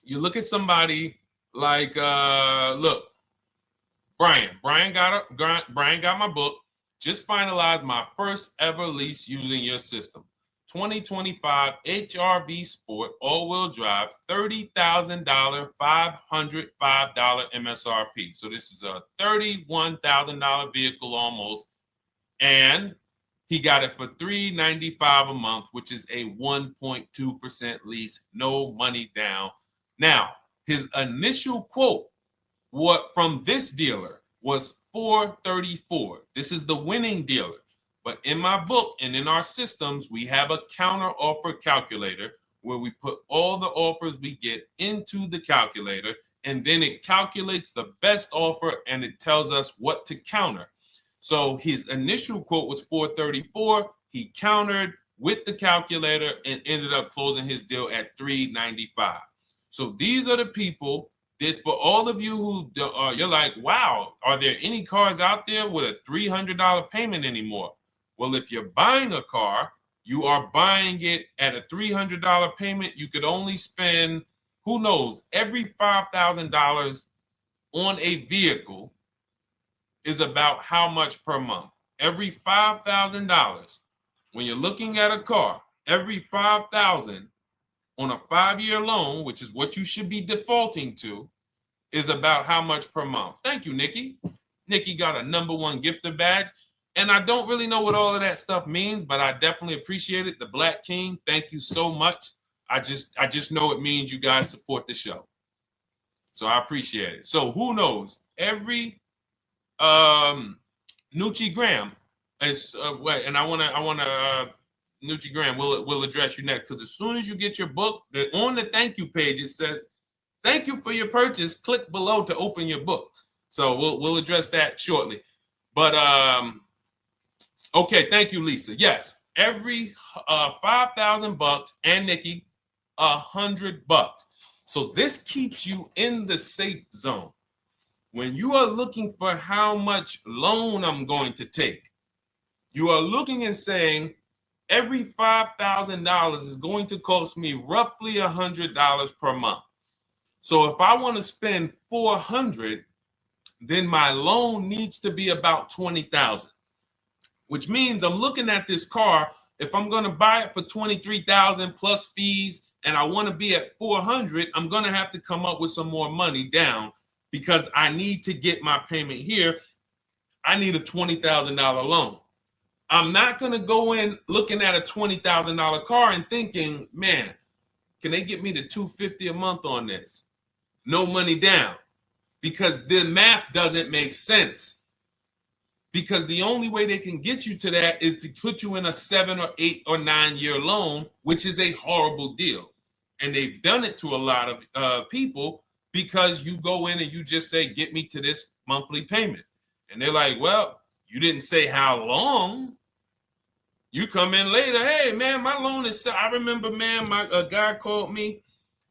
Speaker 1: You look at somebody like, look, Brian. Brian got my book. Just finalized my first ever lease using your system. 2025 HRV Sport all-wheel drive, $30,000, $505 MSRP. So this is a $31,000 vehicle almost, and he got it for $395 a month, which is a 1.2% lease, no money down. Now, his initial quote from this dealer was $434. This is the winning dealer. But in my book and in our systems, we have a counter offer calculator where we put all the offers we get into the calculator, and then it calculates the best offer and it tells us what to counter. So his initial quote was $434. He countered with the calculator and ended up closing his deal at $395. So these are the people that, for all of you who you're like, wow, are there any cars out there with a $300 payment anymore? Well, if you're buying a car, you are buying it at a $300 payment. You could only spend, who knows, every $5,000 on a vehicle is about how much per month? Every $5,000. When you're looking at a car, every $5,000 on a 5-year loan, which is what you should be defaulting to, is about how much per month. Thank you, Nikki. Nikki got a #1 gifter badge. And I don't really know what all of that stuff means, but I definitely appreciate it. The Black King, thank you so much. I just know it means you guys support the show. So I appreciate it. So who knows? Every Nucci Graham is and I wanna Nucci Graham will address you next, because as soon as you get your book, on the thank you page it says, "Thank you for your purchase. Click below to open your book." So we'll address that shortly. But okay, thank you, Lisa. Yes, every $5,000, and Nikki, $100. So this keeps you in the safe zone. When you are looking for how much loan I'm going to take, you are looking and saying, every $5,000 is going to cost me roughly $100 per month. So if I want to spend $400, then my loan needs to be about $20,000, which means I'm looking at this car. If I'm going to buy it for $23,000 plus fees, and I want to be at $400, I'm going to have to come up with some more money down, because I need to get my payment here. I need a $20,000 loan. I'm not going to go in looking at a $20,000 car and thinking, man, can they get me to $250 a month on this? No money down, because the math doesn't make sense. Because the only way they can get you to that is to put you in a 7 or 8 or 9 year loan, which is a horrible deal. And they've done it to a lot of people, because you go in and you just say, get me to this monthly payment. And they're like, well, you didn't say how long. You come in later, hey, man, my loan is, I remember, man, a guy called me,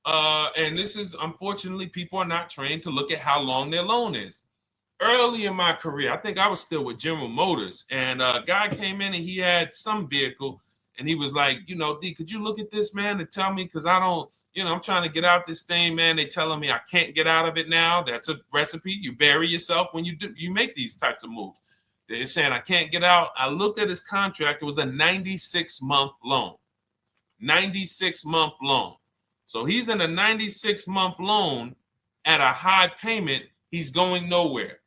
Speaker 1: and this is, unfortunately, people are not trained to look at how long their loan is. Early in my career, I think I was still with General Motors, and a guy came in and he had some vehicle, And he was like, you know, D, could you look at this, man, and tell me, because I don't, you know, I'm trying to get out this thing, man. They telling me I can't get out of it now. That's a recipe. You bury yourself when you make these types of moves. They're saying I can't get out. I looked at his contract. It was a 96-month loan. 96-month loan. So he's in a 96-month loan at a high payment. He's going nowhere.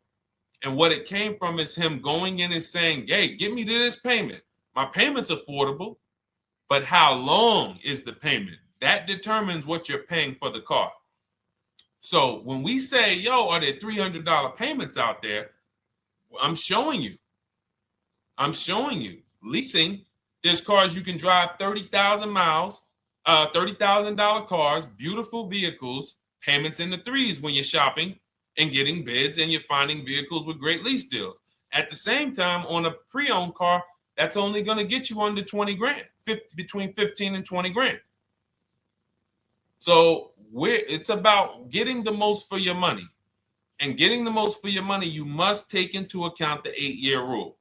Speaker 1: And what it came from is him going in and saying, hey, get me to this payment. My payment's affordable, but how long is the payment? That determines what you're paying for the car. So when we say, yo, are there $300 payments out there? I'm showing you. Leasing, there's cars you can drive 30,000 miles, $30,000 cars, beautiful vehicles, payments in the threes when you're shopping and getting bids, and you're finding vehicles with great lease deals. At the same time, on a pre-owned car, that's only going to get you under 20 grand, between 15 and 20 grand. So it's about getting the most for your money. And getting the most for your money, you must take into account the 8-year rule.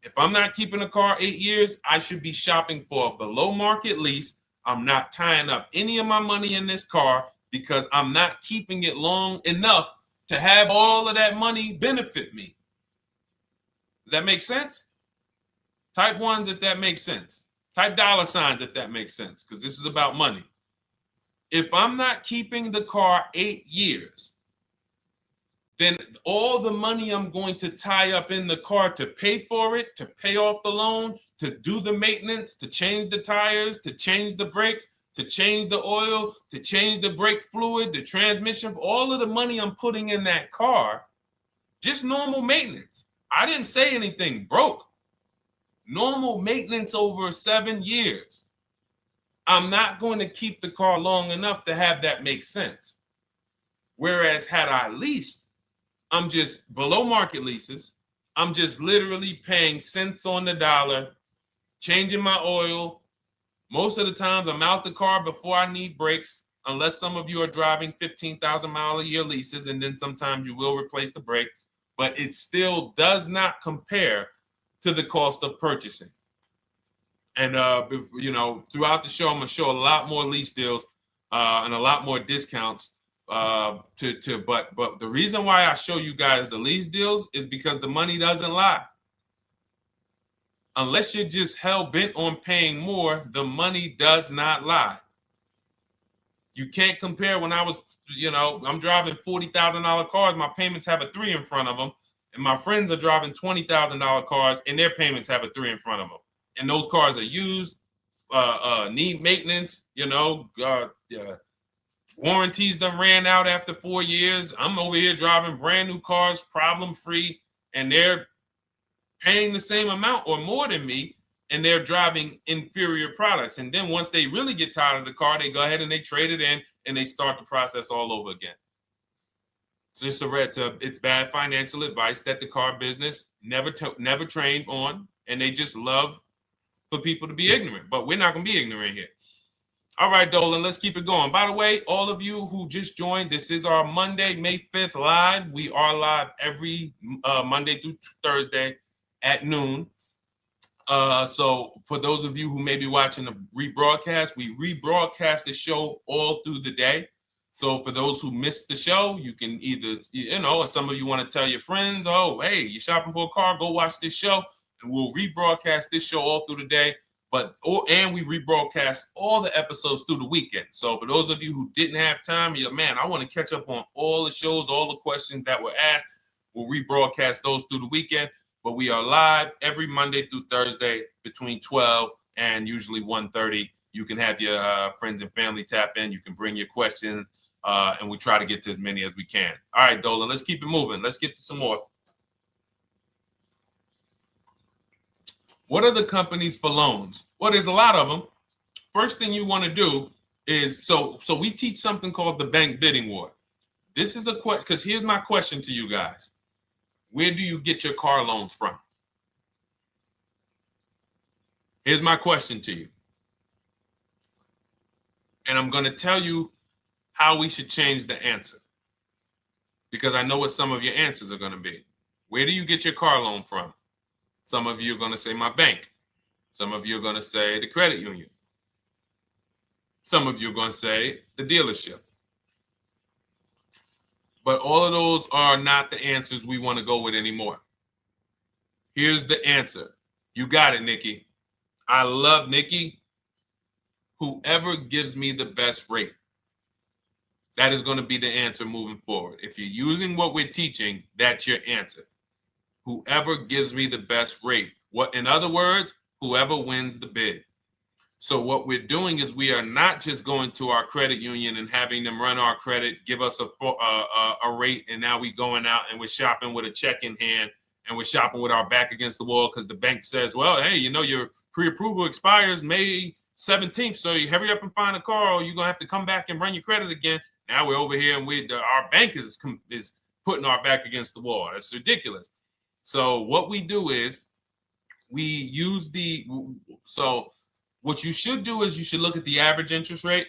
Speaker 1: If I'm not keeping a car 8 years, I should be shopping for a below market lease. I'm not tying up any of my money in this car because I'm not keeping it long enough to have all of that money benefit me. Does that make sense? Type ones if that makes sense. Type dollar signs if that makes sense, because this is about money. If I'm not keeping the car 8 years, then all the money I'm going to tie up in the car to pay for it, to pay off the loan, to do the maintenance, to change the tires, to change the brakes, to change the oil, to change the brake fluid, the transmission, all of the money I'm putting in that car, just normal maintenance. I didn't say anything broke. Normal maintenance over 7 years. I'm not going to keep the car long enough to have that make sense. Whereas had I leased, I'm just below market leases. I'm just literally paying cents on the dollar, changing my oil. Most of the times I'm out the car before I need brakes, unless some of you are driving 15,000 mile a year leases, and then sometimes you will replace the brake, but it still does not compare to the cost of purchasing. And you know, throughout the show, I'm gonna show a lot more lease deals and a lot more discounts. But the reason why I show you guys the lease deals is because the money doesn't lie. Unless you're just hell bent on paying more, the money does not lie. You can't compare when I was, you know, I'm driving $40,000 cars, my payments have a 3 in front of them, and my friends are driving $20,000 cars and their payments have a 3 in front of them. And those cars are used, need maintenance, you know, warranties done ran out after 4 years. I'm over here driving brand new cars, problem free, and they're paying the same amount or more than me, and they're driving inferior products. And then once they really get tired of the car, they go ahead and they trade it in and they start the process all over again. So it's bad financial advice that the car business never trained on, and they just love for people to be ignorant. But we're not going to be ignorant here. All right, Dolan, let's keep it going. By the way, all of you who just joined, this is our Monday, May 5th live. We are live every Monday through Thursday at noon. So for those of you who may be watching the rebroadcast, we rebroadcast the show all through the day. So for those who missed the show, you can either, you know, or some of you want to tell your friends, oh, hey, you're shopping for a car, go watch this show. And we'll rebroadcast this show all through the day. And we rebroadcast all the episodes through the weekend. So for those of you who didn't have time, you're like, man, I want to catch up on all the shows, all the questions that were asked. We'll rebroadcast those through the weekend. But we are live every Monday through Thursday between 12 and usually 1:30. You can have your friends and family tap in. You can bring your questions, and we try to get to as many as we can. All right, Dolan, let's keep it moving. Let's get to some more. What are the companies for loans? Well, there's a lot of them. First thing you want to do is, so we teach something called the bank bidding war. This is a question, because here's my question to you guys. Where do you get your car loans from? Here's my question to you. And I'm going to tell you how we should change the answer, because I know what some of your answers are going to be. Where do you get your car loan from? Some of you are going to say my bank. Some of you are going to say the credit union. Some of you are going to say the dealership. But all of those are not the answers we want to go with anymore. Here's the answer. You got it, Nikki. I love Nikki. Whoever gives me the best rate. That is going to be the answer moving forward. If you're using what we're teaching, that's your answer. Whoever gives me the best rate. What, in other words, whoever wins the bid. So what we're doing is we are not just going to our credit union and having them run our credit, give us a rate, and now we going out and we're shopping with a check in hand and we're shopping with our back against the wall because the bank says, well, hey, you know, your pre-approval expires May 17th, so you hurry up and find a car or you're going to have to come back and run your credit again. Now we're over here and our bank is putting our back against the wall. That's ridiculous. So what we do is we use what you should do is you should look at the average interest rate.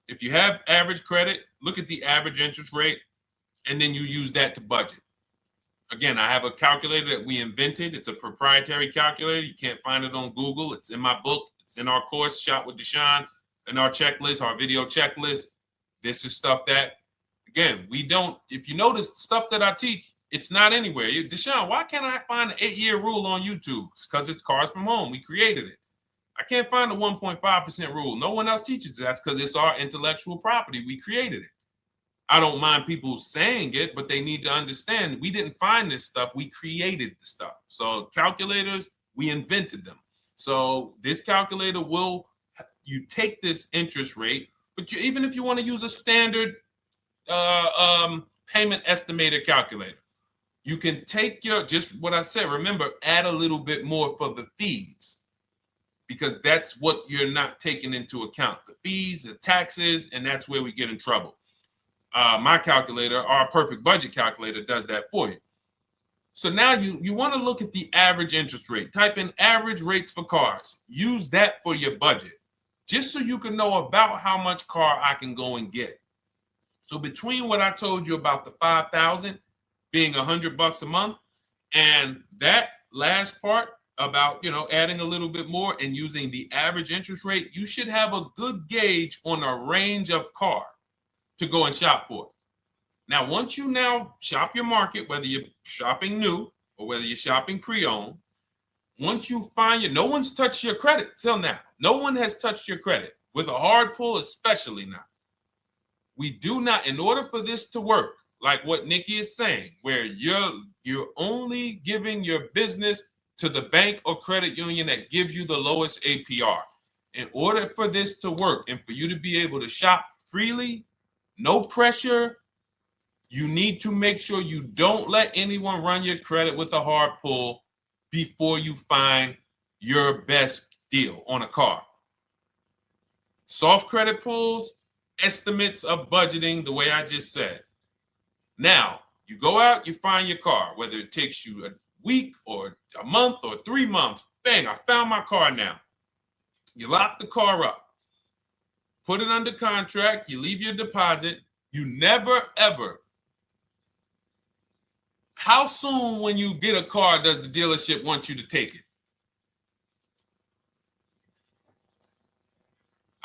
Speaker 1: If you have average credit, look at the average interest rate, and then you use that to budget. Again, I have a calculator that we invented. It's a proprietary calculator. You can't find it on Google. It's in my book. It's in our course, Shop with Deshone, in our checklist, our video checklist. This is stuff that, again, we don't, if you notice stuff that I teach, it's not anywhere. Deshone, why can't I find an 8-year rule on YouTube? It's because it's Cars from Home. We created it. I can't find the 1.5% rule. No one else teaches that because it's our intellectual property. We created it. I don't mind people saying it, but they need to understand we didn't find this stuff. We created the stuff. So calculators, we invented them. So this calculator you take this interest rate, but even if you want to use a standard payment estimator calculator, you can take just what I said. Remember, add a little bit more for the fees, because that's what you're not taking into account. The fees, the taxes, and that's where we get in trouble. My calculator, our perfect budget calculator, does that for you. So now you want to look at the average interest rate. Type in average rates for cars. Use that for your budget, just so you can know about how much car I can go and get. So between what I told you about the $5,000 being $100 a month, and that last part about, adding a little bit more and using the average interest rate, you should have a good gauge on a range of car to go and shop for. Now, once you now shop your market, whether you're shopping new or whether you're shopping pre-owned, once you find no one's touched your credit till now. No one has touched your credit with a hard pull, especially not. We do not, in order for this to work, like what Nikki is saying, where you're only giving your business to the bank or credit union that gives you the lowest APR. In order for this to work and for you to be able to shop freely, no pressure, you need to make sure you don't let anyone run your credit with a hard pull before you find your best deal on a car. Soft credit pulls, estimates of budgeting, the way I just said. Now, you go out, you find your car, whether it takes you a week or a month or 3 months. Bang, I found my car now. You lock the car up, put it under contract, you leave your deposit. You never, ever. How soon when you get a car does the dealership want you to take it?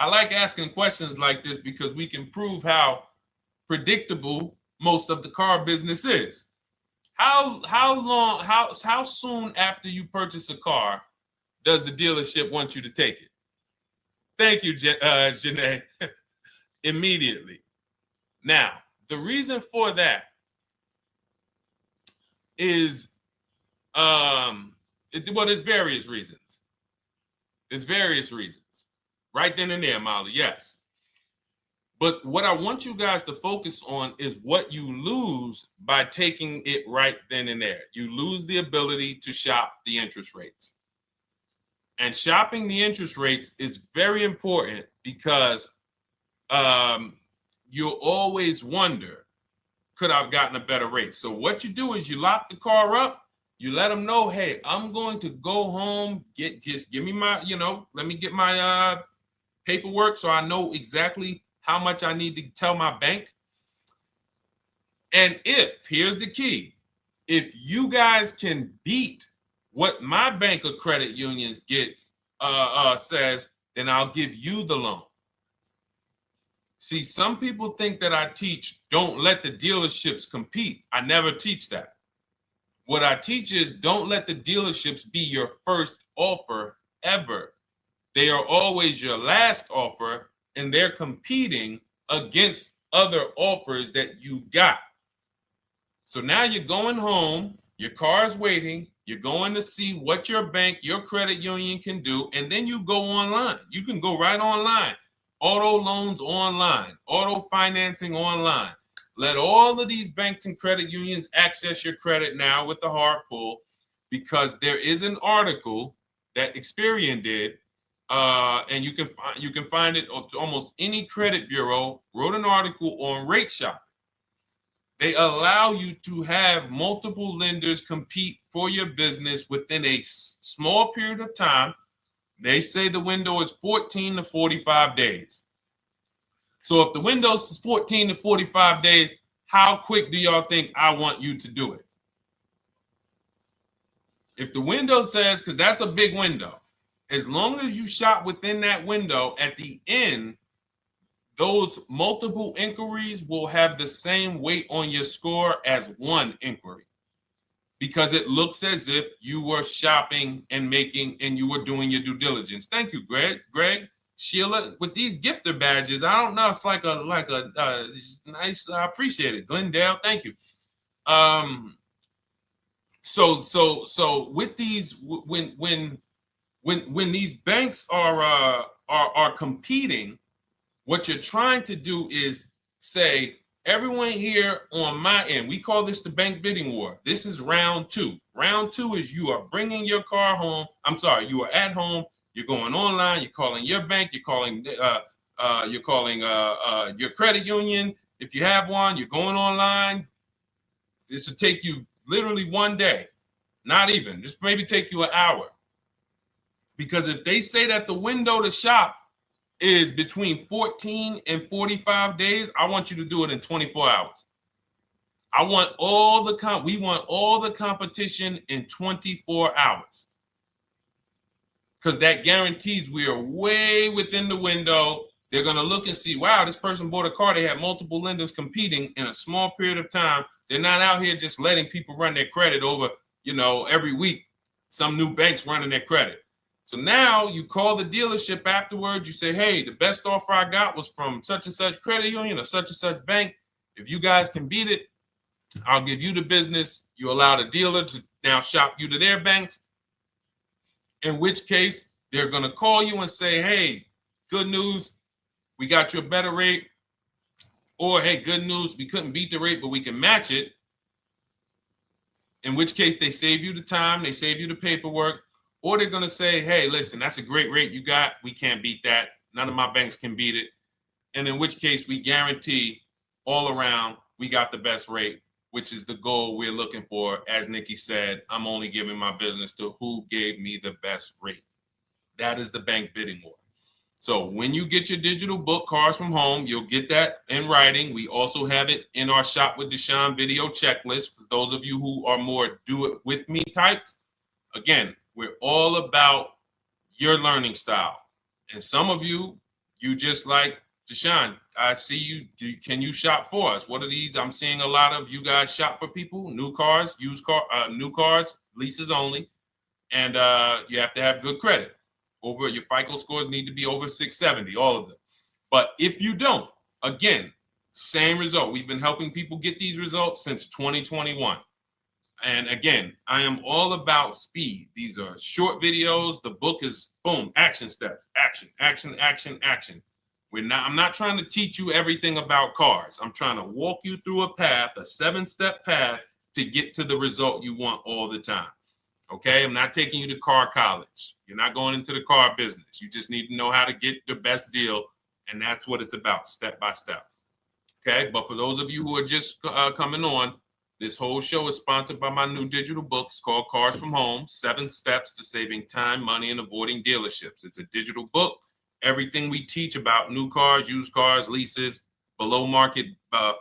Speaker 1: I like asking questions like this because we can prove how predictable most of the car business is. How soon after you purchase a car does the dealership want you to take it? Thank you, Janae. Immediately. Now, the reason for that is, there's various reasons. There's various reasons. Right then and there, Molly, yes. But what I want you guys to focus on is what you lose by taking it right then and there. You lose the ability to shop the interest rates. And shopping the interest rates is very important because you'll always wonder, could I have gotten a better rate? So what you do is you lock the car up, you let them know, hey, I'm going to go home, just give me my, let me get my paperwork so I know exactly how much I need to tell my bank. And here's the key, if you guys can beat what my bank or credit union gets says, then I'll give you the loan. See, some people think that I teach don't let the dealerships compete. I never teach that. What I teach is don't let the dealerships be your first offer ever. They are always your last offer, and they're competing against other offers that you got. So now you're going home, your car's waiting, you're going to see what your bank, your credit union can do, and then you go online. You can go right online. Auto loans online, auto financing online. Let all of these banks and credit unions access your credit now with the hard pull, because there is an article that Experian did, and you can find it on almost any credit bureau, wrote an article on rate shopping. They allow you to have multiple lenders compete for your business within a small period of time. They say the window is 14 to 45 days. So if the window is 14 to 45 days, how quick do y'all think I want you to do it? If the window says, because that's a big window, as long as you shop within that window, at the end, those multiple inquiries will have the same weight on your score as one inquiry, because it looks as if you were shopping and you were doing your due diligence. Thank you, Greg, Sheila, with these gifter badges. I don't know. It's like a nice. I appreciate it, Glendale. Thank you. So with these, when these banks are competing, what you're trying to do is say, everyone here on my end, we call this the bank bidding war. This is round two. Round two is you are bringing your car home. I'm sorry, you are at home. You're going online. You're calling your bank. You're calling your credit union. If you have one, you're going online. This will take you literally one day, not even. This maybe take you an hour. Because if they say that the window to shop is between 14 and 45 days, I want you to do it in 24 hours. We want all the competition in 24 hours. Because that guarantees we are way within the window. They're going to look and see, wow, this person bought a car. They had multiple lenders competing in a small period of time. They're not out here just letting people run their credit over, every week. Some new banks running their credit. So now you call the dealership afterwards. You say, hey, the best offer I got was from such and such credit union or such and such bank. If you guys can beat it, I'll give you the business. You allow the dealer to now shop you to their banks. In which case, they're going to call you and say, hey, good news, we got you a better rate. Or, hey, good news, we couldn't beat the rate, but we can match it. In which case, they save you the time, they save you the paperwork. Or they're going to say, hey, listen, that's a great rate you got. We can't beat that. None of my banks can beat it. And in which case, we guarantee all around we got the best rate, which is the goal we're looking for. As Nikki said, I'm only giving my business to who gave me the best rate. That is the bank bidding war. So when you get your digital book, Cars from Home, you'll get that in writing. We also have it in our Shop with Deshone video checklist for those of you who are more do-it-with-me types. Again, we're all about your learning style. And some of you just like, Deshone, I see you. Can you shop for us? What are these? I'm seeing a lot of you guys shop for people, new cars, new cars, leases only. And you have to have good credit. Your FICO scores need to be over 670, all of them. But if you don't, again, same result. We've been helping people get these results since 2021. And again, I am all about speed. These are short videos. The book is boom, action steps, action, action, action, action. I'm not trying to teach you everything about cars. I'm trying to walk you through a path, a 7-step path to get to the result you want all the time. Okay, I'm not taking you to car college. You're not going into the car business. You just need to know how to get the best deal. And that's what it's about, step by step. Okay, but for those of you who are just coming on, this whole show is sponsored by my new digital book. It's called Cars from Home, 7 Steps to Saving Time, Money, and Avoiding Dealerships. It's a digital book. Everything we teach about new cars, used cars, leases, below market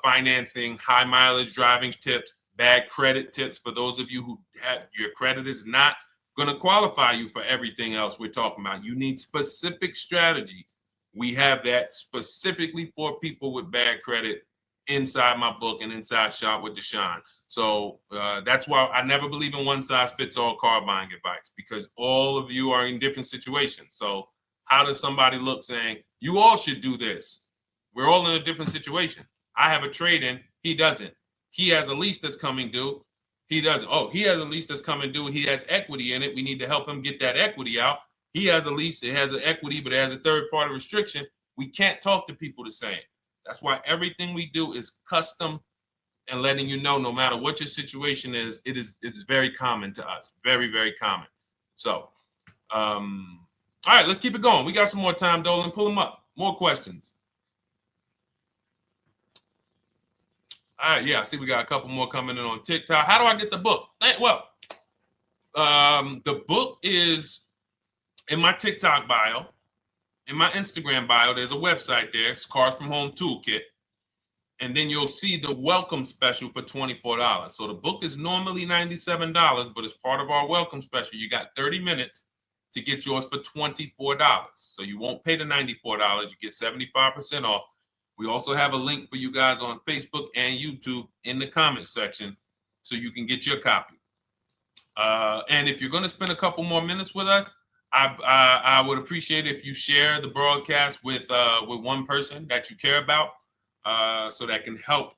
Speaker 1: financing, high mileage driving tips, bad credit tips for those of you who have your credit is not going to qualify you for everything else we're talking about. You need specific strategy. We have that specifically for people with bad credit inside my book and inside Shop with Deshone. So that's why I never believe in one size fits all car buying advice, because all of you are in different situations. So how does somebody look saying, you all should do this? We're all in a different situation. I have a trade-in. He doesn't. He has a lease that's coming due. He doesn't. Oh, he has a lease that's coming due. He has equity in it. We need to help him get that equity out. He has a lease. It has an equity, but it has a third-party restriction. We can't talk to people the same. That's why everything we do is custom and letting you know, no matter what your situation is, it's very common to us. Very, very common. So, all right, let's keep it going. We got some more time, Dolan. Pull them up. More questions. All right, yeah, I see we got a couple more coming in on TikTok. How do I get the book? Well, the book is in my TikTok bio. In my Instagram bio, there's a website there. It's Cars from Home Toolkit. And then you'll see the welcome special for $24. So the book is normally $97, but as part of our welcome special, you got 30 minutes to get yours for $24. So you won't pay the $94. You get 75% off. We also have a link for you guys on Facebook and YouTube in the comment section so you can get your copy. And if you're going to spend a couple more minutes with us, I would appreciate if you share the broadcast with one person that you care about, so that can help.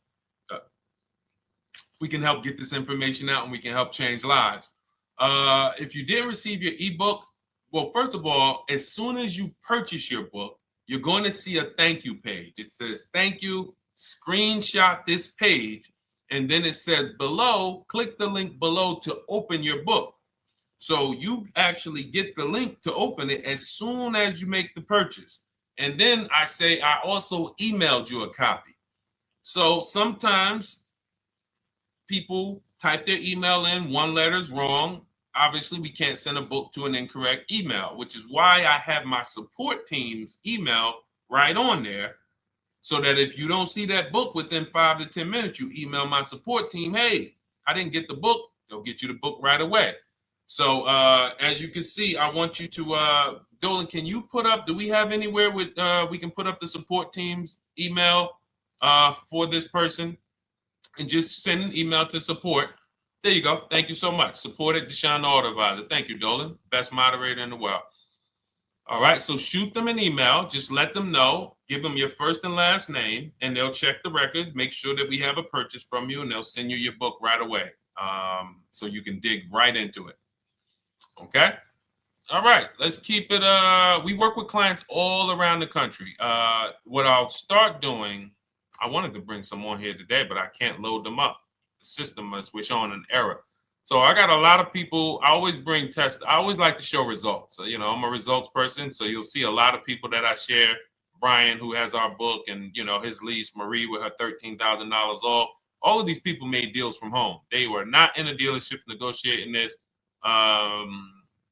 Speaker 1: We can help get this information out, and we can help change lives. If you didn't receive your ebook, well, first of all, as soon as you purchase your book, you're going to see a thank you page. It says thank you. Screenshot this page, and then it says below, click the link below to open your book. So you actually get the link to open it as soon as you make the purchase. And then I say I also emailed you a copy. So sometimes people type their email in, one letter's wrong. Obviously, we can't send a book to an incorrect email, which is why I have my support team's email right on there, so that if you don't see that book within 5 to 10 minutes, you email my support team, hey, I didn't get the book. They'll get you the book right away. So as you can see, I want you to, Dolan, can you put up, do we have anywhere with, we can put up the support team's email for this person, and just send an email to support. There you go. Thank you so much. Support at Deshone the Auto Advisor. Thank you, Dolan. Best moderator in the world. All right, so shoot them an email. Just let them know. Give them your first and last name, and they'll check the record, make sure that we have a purchase from you, and they'll send you your book right away, so you can dig right into it. Okay? All right, let's keep it. We work with clients all around the country. What I'll start doing, I wanted to bring some on here today, but I can't load them up. The system is showing an error. So I got a lot of people. I always bring tests. I always like to show results. So, you know, I'm a results person. So you'll see a lot of people that I share. Brian, who has our book, and, you know, his lease, Marie with her $13,000 off. All of these people made deals from home. They were not in a dealership negotiating this.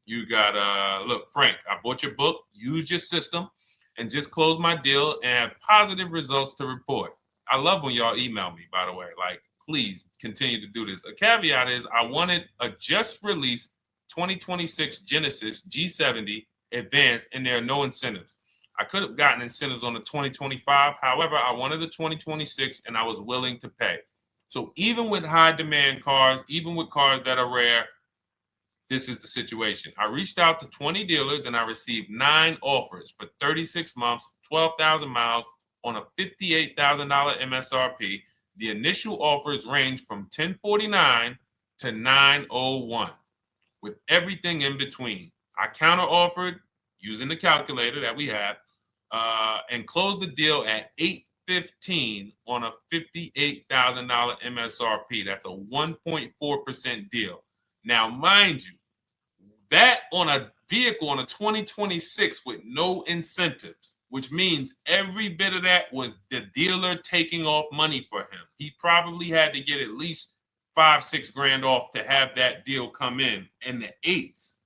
Speaker 1: You got, look, Frank, I bought your book, used your system, and just closed my deal and have positive results to report. I love when y'all email me, by the way. Like, please continue to do this. A caveat is I wanted a just released 2026 Genesis G70 Advanced, and there are no incentives. I could have gotten incentives on the 2025. However, I wanted the 2026, and I was willing to pay. So even with high demand cars, even with cars that are rare, this is the situation. I reached out to 20 dealers, and I received 9 offers for 36 months, 12,000 miles on a $58,000 MSRP. The initial offers range from $1049 to $901, with everything in between. I counter offered using the calculator that we have, and closed the deal at $815 on a $58,000 MSRP. That's a 1.4% deal. Now, mind you, that on a vehicle on a 2026 with no incentives, which means every bit of that was the dealer taking off money for him. He probably had to get at least $5-6 grand off to have that deal come in the 8s,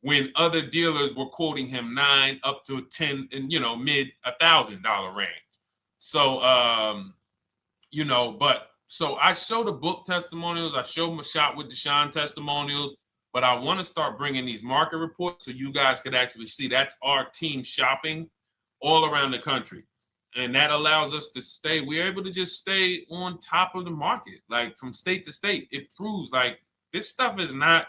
Speaker 1: when other dealers were quoting him 9 up to 10 and, you know, mid $1,000 range. So, you know, but so I show the book testimonials. I show my Shop with Deshone testimonials. But I want to start bringing these market reports so you guys could actually see that's our team shopping all around the country. And that allows us to stay, we're able to just stay on top of the market, like from state to state. It proves like this stuff is not,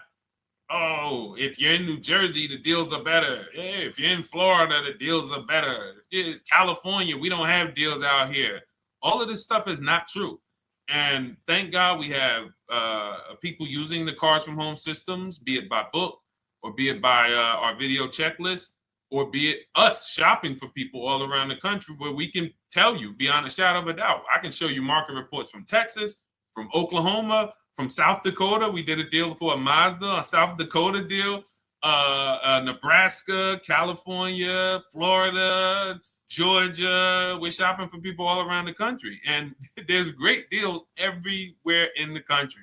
Speaker 1: oh, if you're in New Jersey, the deals are better. Hey, if you're in Florida, the deals are better. If it's California, we don't have deals out here. All of this stuff is not true. And thank God we have people using the Cars from Home systems, be it by book or be it by our video checklist, or be it us shopping for people all around the country where we can tell you beyond a shadow of a doubt. I can show you market reports from Texas, from Oklahoma, from South Dakota. We did a deal for a Mazda, a South Dakota deal, Nebraska, California, Florida, Georgia. We're shopping for people all around the country. And there's great deals everywhere in the country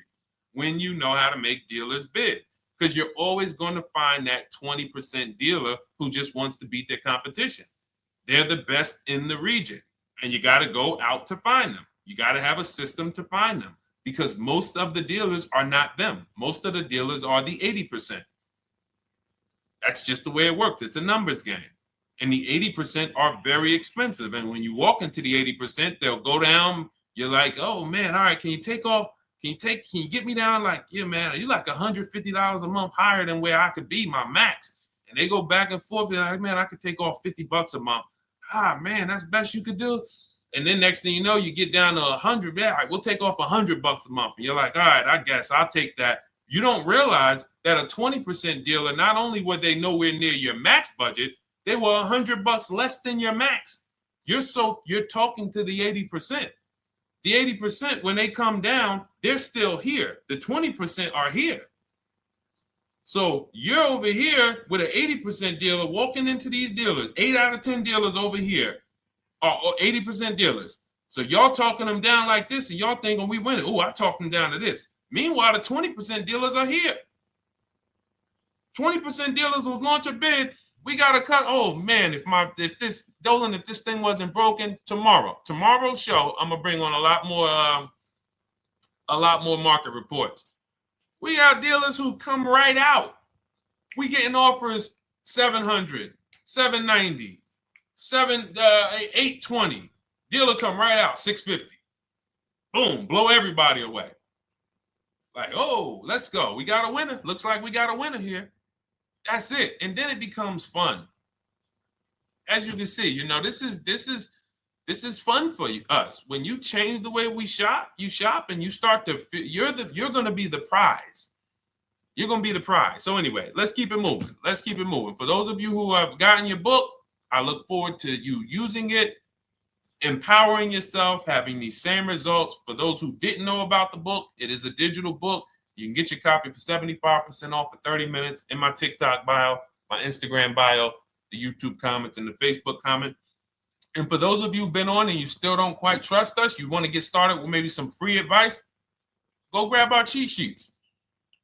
Speaker 1: when you know how to make dealers bid. Because you're always going to find that 20% dealer who just wants to beat their competition. They're the best in the region. And you got to go out to find them. You got to have a system to find them. Because most of the dealers are not them. Most of the dealers are the 80%. That's just the way it works. It's a numbers game. And the 80% are very expensive. And when you walk into the 80%, they'll go down. You're like, oh man, all right, can you take off? Can you get me down? Like, yeah, man, you're like $150 a month higher than where I could be, my max. And they go back and forth. They're like, man, I could take off $50 a month. Ah, man, that's the best you could do. And then next thing you know, you get down to 100. Yeah, all right, we'll take off $100 a month. And you're like, all right, I guess I'll take that. You don't realize that a 20% dealer, not only were they nowhere near your max budget, they were $100 less than your max. You're talking to the 80%. The 80%, when they come down, they're still here. The 20% are here. So you're over here with an 80% dealer walking into these dealers. 8 out of 10 dealers over here are 80% dealers. So y'all talking them down like this, and y'all thinking we winning. Oh, I talked them down to this. Meanwhile, the 20% dealers are here. 20% dealers will launch a bid. We gotta cut. Oh man, if this thing wasn't broken, tomorrow's show, I'm gonna bring on a lot more market reports. We got dealers who come right out. We getting offers 700, 790, 820. Dealer come right out 650. Boom, blow everybody away. Like, oh, let's go. We got a winner. Looks like we got a winner here. That's it. And then it becomes fun. As you can see, this is fun for us. When you change the way we shop, you shop and you start to you're going to be the prize. You're going to be the prize. So anyway, let's keep it moving. For those of you who have gotten your book, I look forward to you using it, empowering yourself, having these same results. For those who didn't know about the book, it is a digital book. You can get your copy for 75% off for 30 minutes in my TikTok bio, my Instagram bio, the YouTube comments, and the Facebook comment. And for those of you who've been on and you still don't quite trust us, you want to get started with maybe some free advice, go grab our cheat sheets.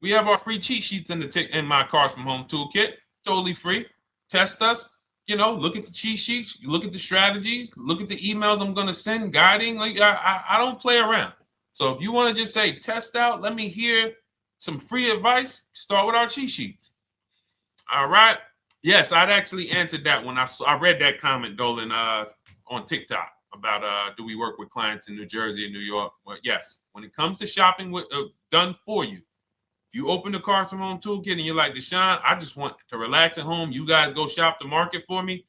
Speaker 1: We have our free cheat sheets in my Cars from Home toolkit, totally free. Test us. Look at the cheat sheets, look at the strategies, look at the emails I'm going to send, guiding. Like I don't play around. So if you want to just say, test out, let me hear some free advice, start with our cheat sheets. All right. Yes, I'd actually answered that when I read that comment, Dolan, on TikTok about do we work with clients in New Jersey and New York? Well, yes. When it comes to shopping done for you, if you open the Cars from Home toolkit and you're like, Deshone, I just want to relax at home. You guys go shop the market for me.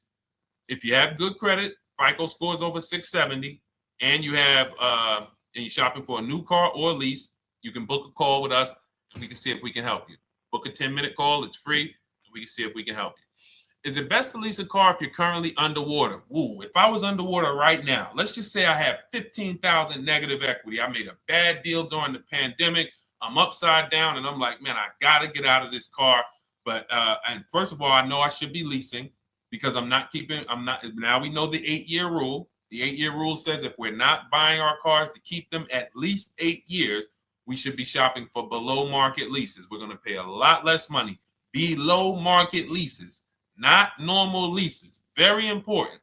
Speaker 1: If you have good credit, FICO scores over 670, and you have and you're shopping for a new car or a lease, you can book a call with us and we can see if we can help you. Book a 10-minute call. It's free. And we can see if we can help you. Is it best to lease a car if you're currently underwater? Ooh, if I was underwater right now, let's just say I have 15,000 negative equity. I made a bad deal during the pandemic. I'm upside down and I'm like, man, I got to get out of this car. But and first of all, I know I should be leasing because now we know the 8-year rule. The 8-year rule says if we're not buying our cars to keep them at least 8 years, we should be shopping for below market leases. We're going to pay a lot less money. Below market leases, not normal leases. Very important.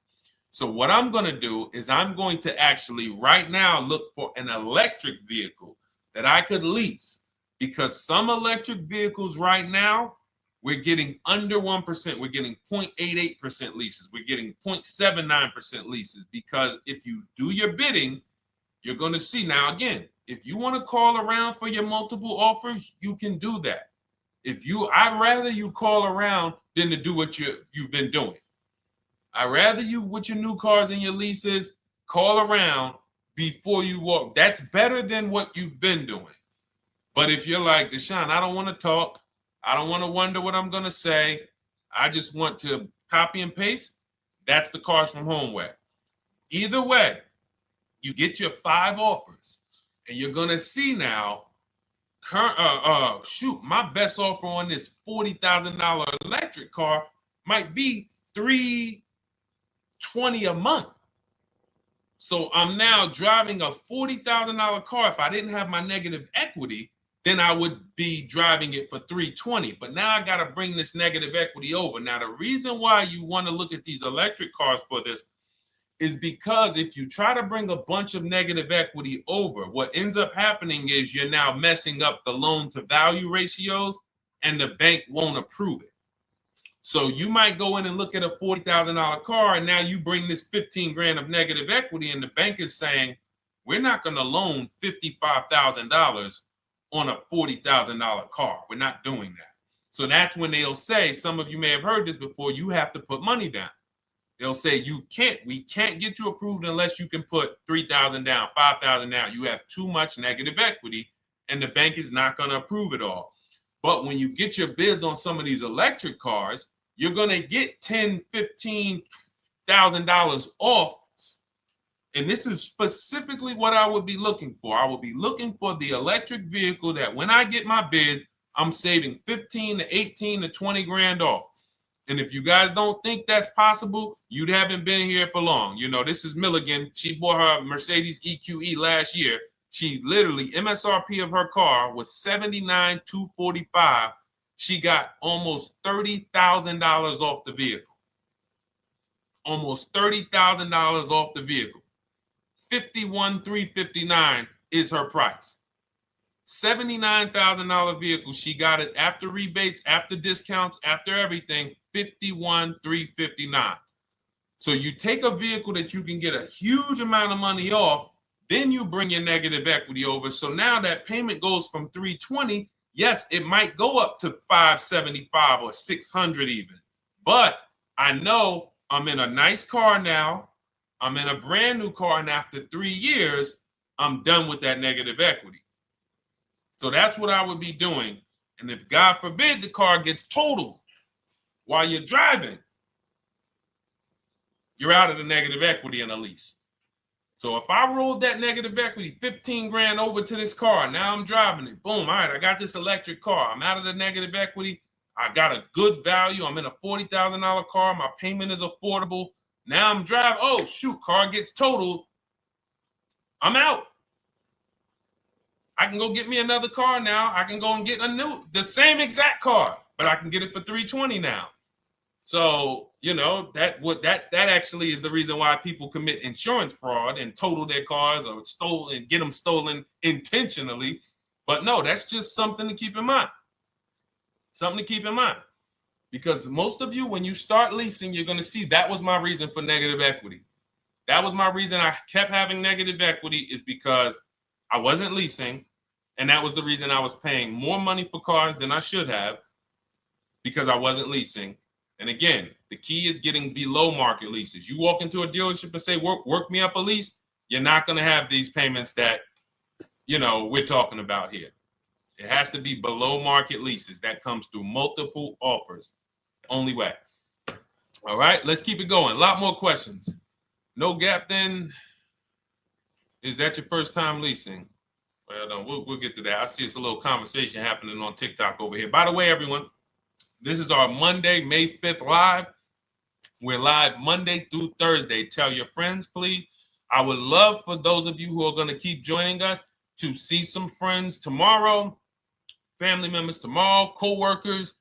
Speaker 1: So what I'm going to do is I'm going to actually right now look for an electric vehicle that I could lease because some electric vehicles right now, we're getting under 1%. We're getting 0.88% leases. We're getting 0.79% leases, because if you do your bidding, you're going to see. Now, again, if you want to call around for your multiple offers, you can do that. I'd rather you call around than to do what you've been doing. I'd rather you, with your new cars and your leases, call around before you walk. That's better than what you've been doing. But if you're like, Deshone, I don't want to talk. I don't want to wonder what I'm going to say. I just want to copy and paste. That's the Cars from Home way. Either way, you get your 5 offers, and you're going to see now, my best offer on this $40,000 electric car might be $320 a month. So I'm now driving a $40,000 car. If I didn't have my negative equity, then I would be driving it for $320. But now I got to bring this negative equity over. Now, the reason why you want to look at these electric cars for this is because if you try to bring a bunch of negative equity over, what ends up happening is you're now messing up the loan to value ratios, and the bank won't approve it. So you might go in and look at a $40,000 car, and now you bring this 15 grand of negative equity, and the bank is saying, we're not going to loan $55,000 on a $40,000 car. We're not doing that. So that's when they'll say, some of you may have heard this before, you have to put money down. They'll say, we can't get you approved unless you can put $3,000 down, $5,000 down. You have too much negative equity, and the bank is not going to approve it all. But when you get your bids on some of these electric cars, you're going to get $10,000, $15,000 off. And this is specifically what I would be looking for. I would be looking for the electric vehicle that when I get my bids, I'm saving 15 to 18 to 20 grand off. And if you guys don't think that's possible, you haven't been here for long. You know, this is Milligan. She bought her Mercedes EQE last year. She literally, MSRP of her car was $79,245. She got almost $30,000 off the vehicle. Almost $30,000 off the vehicle. $51,359 is her price. $79,000 vehicle. She got it after rebates, after discounts, after everything. $51,359. So you take a vehicle that you can get a huge amount of money off, then you bring your negative equity over. So now that payment goes from $320. Yes, it might go up to $575 or $600 even. But I know I'm in a nice car now. I'm in a brand new car, and after 3 years, I'm done with that negative equity. So that's what I would be doing. And if God forbid the car gets totaled while you're driving, you're out of the negative equity in a lease. So if I rolled that negative equity, 15 grand over to this car, now I'm driving it. Boom. All right, I got this electric car. I'm out of the negative equity. I got a good value. I'm in a $40,000 car. My payment is affordable. Now I'm driving. Oh, shoot, car gets totaled. I'm out. I can go get me another car now. I can go and get the same exact car, but I can get it for $320 now. So, you know, that actually is the reason why people commit insurance fraud and total their cars or get them stolen intentionally. But no, that's just something to keep in mind. Something to keep in mind. Because most of you, when you start leasing, you're going to see that was my reason for negative equity. That was my reason I kept having negative equity, is because I wasn't leasing. And that was the reason I was paying more money for cars than I should have, because I wasn't leasing. And again, the key is getting below market leases. You walk into a dealership and say, work me up a lease, you're not going to have these payments that, you know, we're talking about here. It has to be below market leases. That comes through multiple offers. Only way. All right, let's keep it going. A lot more questions. No gap then. Is that your first time leasing? Well, no, we'll get to that. I see it's a little conversation happening on TikTok over here. By the way, everyone, this is our Monday, May 5th live. We're live Monday through Thursday. Tell your friends, please. I would love for those of you who are going to keep joining us to see some friends tomorrow, family members tomorrow, co-workers.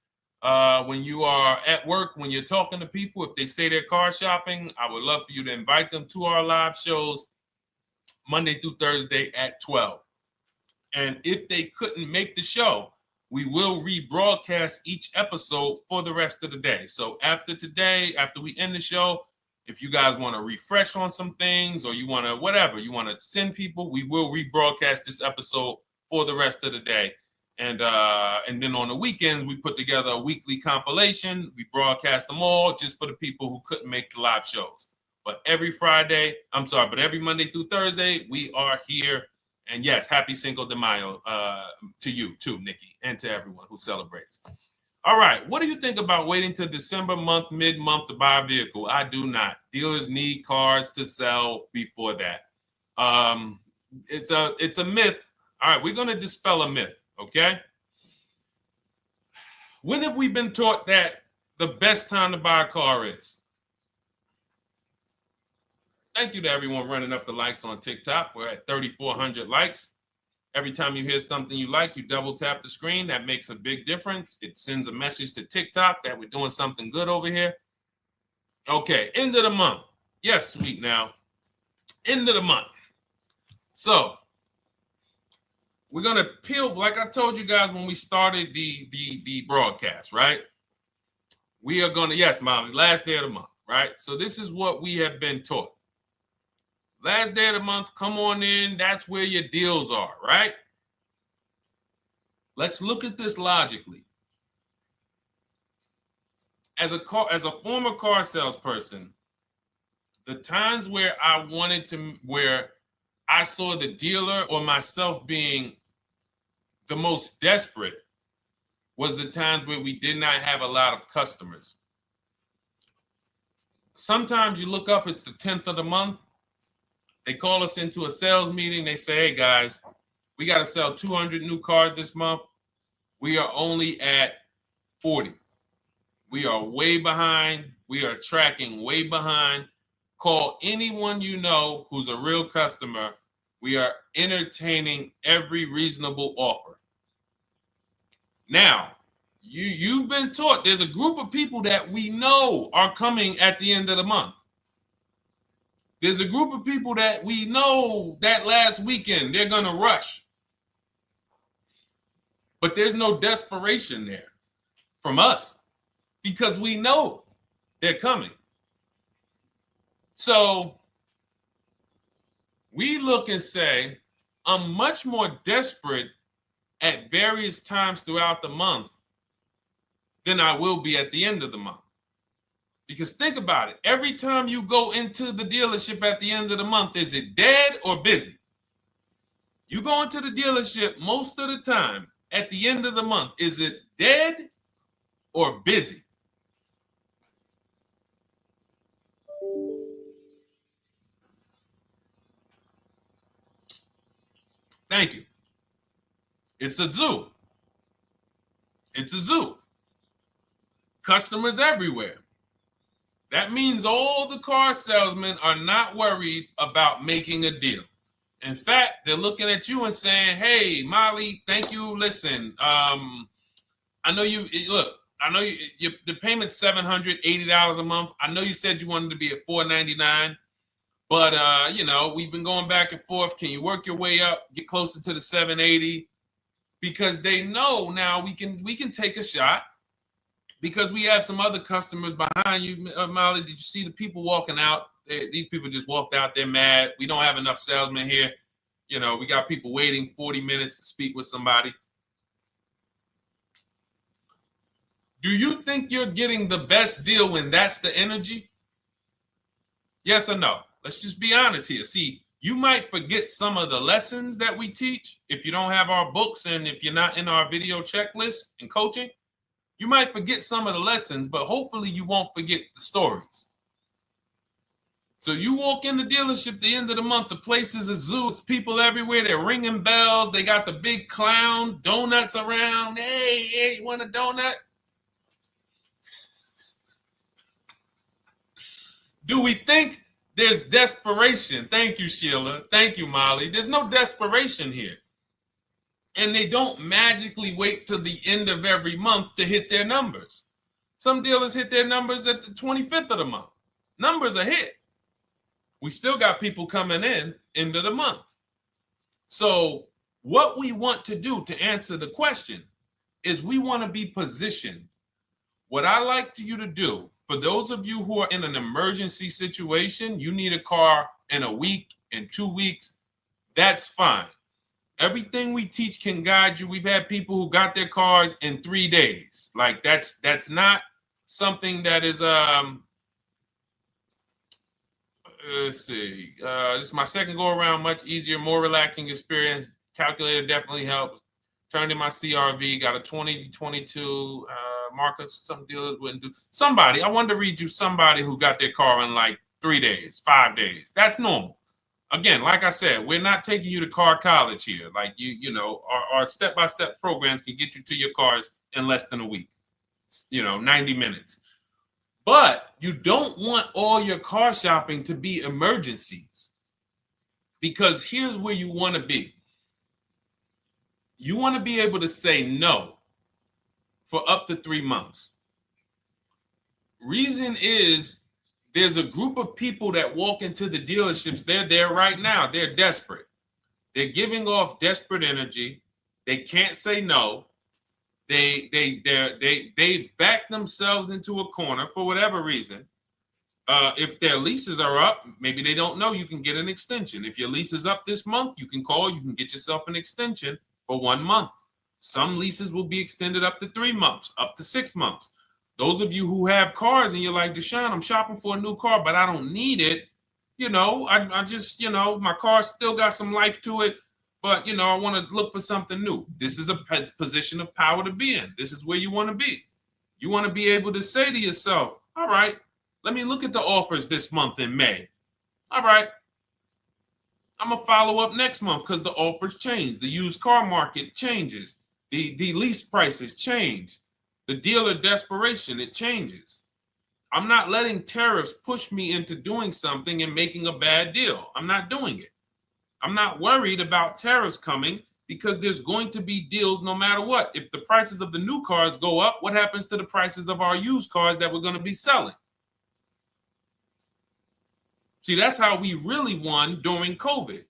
Speaker 1: When you are at work, when you're talking to people, if they say they're car shopping, I would love for you to invite them to our live shows Monday through Thursday at 12. And if they couldn't make the show, we will rebroadcast each episode for the rest of the day. So after today, after we end the show, if you guys want to refresh on some things or you want to whatever, you want to send people, we will rebroadcast this episode for the rest of the day. And then on the weekends, we put together a weekly compilation. We broadcast them all just for the people who couldn't make the live shows. But every Monday through Thursday, we are here. And yes, happy Cinco de Mayo to you too, Nikki, and to everyone who celebrates. All right, what do you think about waiting till December month, mid-month to buy a vehicle? I do not. Dealers need cars to sell before that. It's a myth. All right, we're going to dispel a myth, okay? When have we been taught that the best time to buy a car is? Thank you to everyone running up the likes on TikTok. We're at 3,400 likes. Every time you hear something you like, you double tap the screen. That makes a big difference. It sends a message to TikTok that we're doing something good over here. Okay, end of the month. Yes, sweet now. End of the month. So we're gonna peel, like I told you guys when we started the broadcast, right? We are gonna, yes, Molly, last day of the month, right? So this is what we have been taught. Last day of the month, come on in. That's where your deals are, right? Let's look at this logically. As a former car salesperson, the times where where I saw the dealer or myself being the most desperate was the times where we did not have a lot of customers. Sometimes you look up, it's the 10th of the month. They call us into a sales meeting. They say, hey, guys, we got to sell 200 new cars this month. We are only at 40. We are way behind. We are tracking way behind. Call anyone you know who's a real customer. We are entertaining every reasonable offer. Now, you've been taught there's a group of people that we know are coming at the end of the month. There's a group of people that we know that last weekend they're going to rush. But there's no desperation there from us because we know they're coming. So we look and say, I'm much more desperate at various times throughout the month than I will be at the end of the month. Because think about it. Every time you go into the dealership at the end of the month, is it dead or busy? You go into the dealership most of the time at the end of the month, is it dead or busy? Thank you. It's a zoo. It's a zoo. Customers everywhere. That means all the car salesmen are not worried about making a deal. In fact, they're looking at you and saying, hey, Molly, thank you. Listen, I know you, look, I know the payment's $780 a month. I know you said you wanted to be at $499, but, we've been going back and forth. Can you work your way up, get closer to the $780? Because they know now we can take a shot. Because we have some other customers behind you, Molly. Did you see the people walking out? These people just walked out. They're mad. We don't have enough salesmen here. We got people waiting 40 minutes to speak with somebody. Do you think you're getting the best deal when that's the energy? Yes or no? Let's just be honest here. See, you might forget some of the lessons that we teach if you don't have our books and if you're not in our video checklist and coaching. You might forget some of the lessons, but hopefully you won't forget the stories. So you walk in the dealership at the end of the month, the place is a zoo. It's people everywhere. They're ringing bells. They got the big clown, donuts around. Hey, you want a donut? Do we think there's desperation? Thank you, Sheila. Thank you, Molly. There's no desperation here. And they don't magically wait till the end of every month to hit their numbers. Some dealers hit their numbers at the 25th of the month. Numbers are hit. We still got people coming in end of the month. So What we want to do to answer the question is we want to be positioned. What I like you to do, for those of you who are in an emergency situation, you need a car in a week, in 2 weeks, that's fine. Everything we teach can guide you. We've had people who got their cars in 3 days. Like that's not something that is let's see. This is my second go around, much easier, more relaxing experience. Calculator definitely helps. Turned in my CRV, got a 2022 Marcus, some dealers wouldn't do. Somebody, I wanted to read you somebody who got their car in like 3 days, 5 days. That's normal. Again, like I said, we're not taking you to car college here. Like you know, our step-by-step programs can get you to your cars in less than a week, 90 minutes. But you don't want all your car shopping to be emergencies, because here's where you want to be. You want to be able to say no for up to 3 months. Reason is, there's a group of people that walk into the dealerships. They're there right now. They're desperate. They're giving off desperate energy. They can't say no. They back themselves into a corner for whatever reason. If their leases are up, maybe they don't know you can get an extension. If your lease is up this month, you can call. You can get yourself an extension for 1 month. Some leases will be extended up to 3 months, up to 6 months. Those of you who have cars and you're like, Deshone, I'm shopping for a new car, but I don't need it. I just, my car still got some life to it, but, I want to look for something new. This is a position of power to be in. This is where you want to be. You want to be able to say to yourself, all right, let me look at the offers this month in May. All right, I'm going to follow up next month because the offers change. The used car market changes. The lease prices change. The dealer desperation, it changes. I'm not letting tariffs push me into doing something and making a bad deal. I'm not doing it. I'm not worried about tariffs coming, because there's going to be deals no matter what. If the prices of the new cars go up, what happens to the prices of our used cars that we're going to be selling? See, that's how we really won during COVID.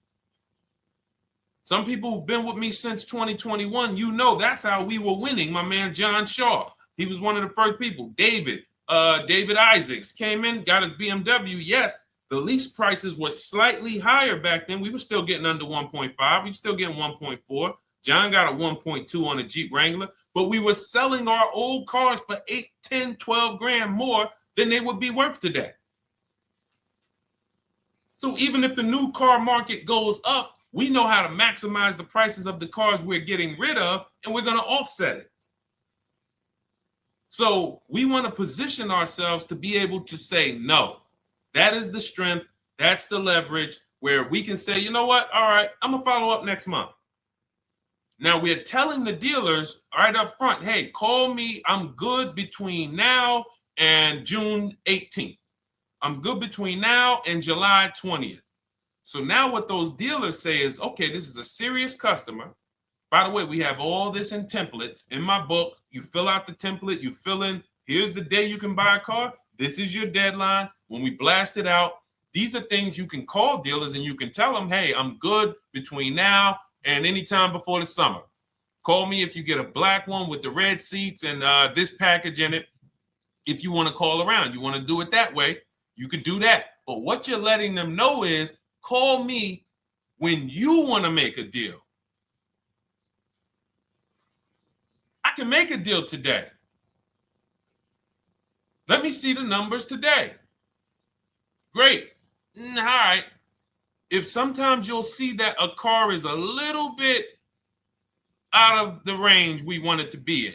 Speaker 1: Some people who've been with me since 2021, that's how we were winning. My man John Shaw, he was one of the first people. David Isaacs came in, got his BMW. Yes, the lease prices were slightly higher back then. We were still getting under 1.5. We were still getting 1.4. John got a 1.2 on a Jeep Wrangler, but we were selling our old cars for 8, 10, 12 grand more than they would be worth today. So even if the new car market goes up, we know how to maximize the prices of the cars we're getting rid of, and we're going to offset it. So we want to position ourselves to be able to say no. That is the strength. That's the leverage where we can say, you know what? All right, I'm going to follow up next month. Now we're telling the dealers right up front, hey, call me. I'm good between now and June 18th. I'm good between now and July 20th. So now what those dealers say is, okay, this is a serious customer. By the way, we have all this in templates. In my book, you fill out the template, you fill in, here's the day you can buy a car. This is your deadline. When we blast it out, these are things you can call dealers and you can tell them, hey, I'm good between now and anytime before the summer. Call me if you get a black one with the red seats and this package in it. If you want to call around, you want to do it that way, you could do that. But what you're letting them know is, call me when you want to make a deal. I can make a deal today. Let me see the numbers today. Great. All right. If sometimes you'll see that a car is a little bit out of the range we want it to be in,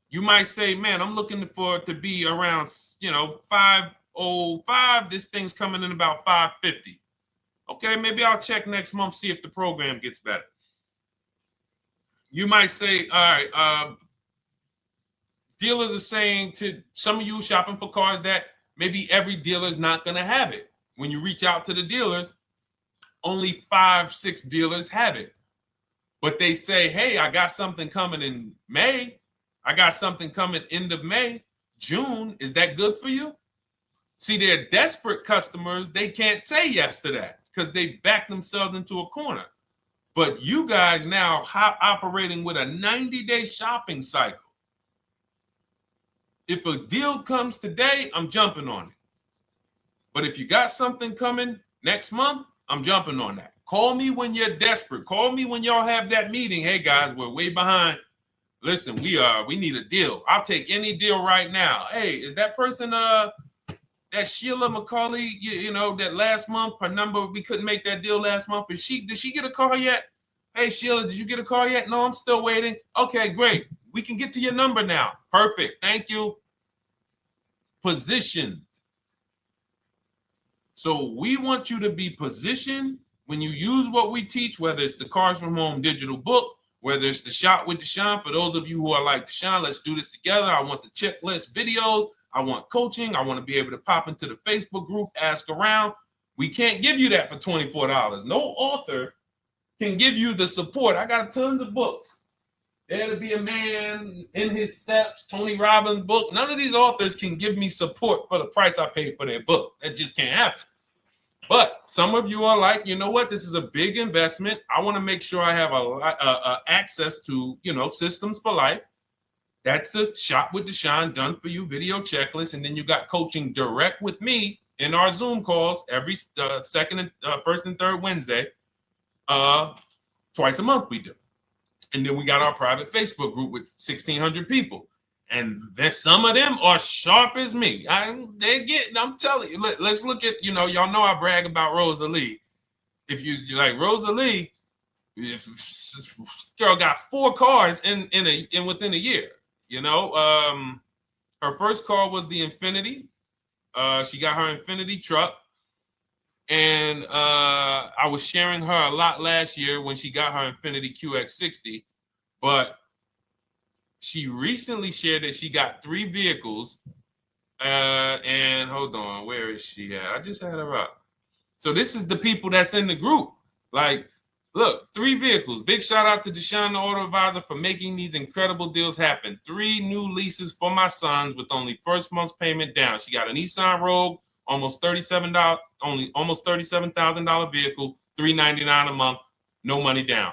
Speaker 1: you might say, man, I'm looking for it to be around, 505. This thing's coming in about 550. Okay, maybe I'll check next month, see if the program gets better. You might say, all right, dealers are saying to some of you shopping for cars that maybe every dealer is not going to have it. When you reach out to the dealers, only 5, 6 dealers have it. But they say, hey, I got something coming in May. I got something coming end of May, June. Is that good for you? See, they're desperate customers. They can't say yes to that because they back themselves into a corner. But you guys now operating with a 90-day shopping cycle. If a deal comes today, I'm jumping on it. But if you got something coming next month, I'm jumping on that. Call me when you're desperate. Call me when y'all have that meeting. Hey guys, we're way behind. Listen, we need a deal. I'll take any deal right now. Hey, is that person that Sheila McCauley, you know, that last month, her number, we couldn't make that deal last month. Did she get a call yet? Hey Sheila, did you get a call yet? No, I'm still waiting. Okay, great. We can get to your number now. Perfect. Thank you. Positioned. So we want you to be positioned when you use what we teach, whether it's the Cars from Home digital book, whether it's the Shop with Deshone. For those of you who are like, Deshone, let's do this together. I want the checklist videos. I want coaching. I want to be able to pop into the Facebook group, ask around. We can't give you that for $24. No author can give you the support. I got tons of books. There to Be a Man, In His Steps, Tony Robbins' book. None of these authors can give me support for the price I paid for their book. That just can't happen. But some of you are like, you know what? This is a big investment. I want to make sure I have access to, you know, systems for life. That's the Shop with Deshone done for you video checklist. And then you got coaching direct with me in our Zoom calls every first and third Wednesday. Twice a month we do. And then we got our private Facebook group with 1,600 people. And then some of them are sharp as me. I'm telling you, let's look at, you know, y'all know I brag about Rosalie. If you like Rosalie, if girl got 4 cars in within a year, you know. Her first car was the Infinity. She got her Infinity truck. And I was sharing her a lot last year when she got her Infinity QX60, but she recently shared that she got 3 vehicles. And hold on, where is she at? I just had her up. So this is the people that's in the group. Like, look, 3 vehicles. Big shout out to Deshone the Auto Advisor for making these incredible deals happen. 3 new leases for my sons with only first month's payment down. She got a Nissan Rogue, almost $37,000 vehicle, $399 a month, no money down.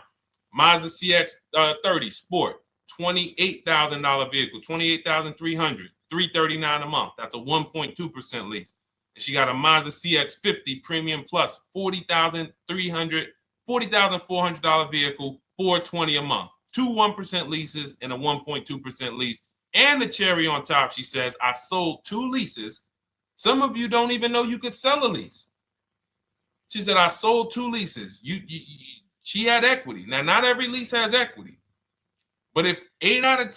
Speaker 1: Mazda CX-30 Sport, $28,000 vehicle, $28,300, $339 a month. That's a 1.2% lease. And she got a Mazda CX-50 Premium Plus, $40,400 vehicle, $420 a month. 2 1% leases and a 1.2% lease. And the cherry on top, she says, I sold 2 leases. Some of you don't even know you could sell a lease. She said, I sold 2 leases. She had equity. Now, not every lease has equity. But if 8 out of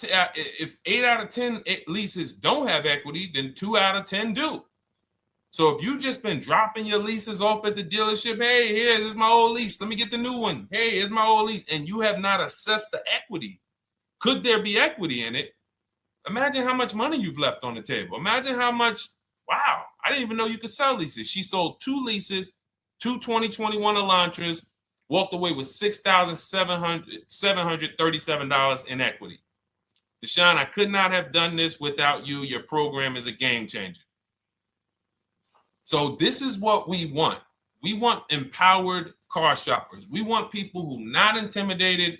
Speaker 1: 10 leases don't have equity, then 2 out of 10 do. So if you've just been dropping your leases off at the dealership, hey, here's my old lease. Let me get the new one. Hey, here's my old lease. And you have not assessed the equity. Could there be equity in it? Imagine how much money you've left on the table. Imagine how much, wow, I didn't even know you could sell leases. She sold 2 leases, 2 2021 Elantras, walked away with $6,737 in equity. Deshone, I could not have done this without you. Your program is a game changer. So this is what we want. We want empowered car shoppers. We want people who are not intimidated.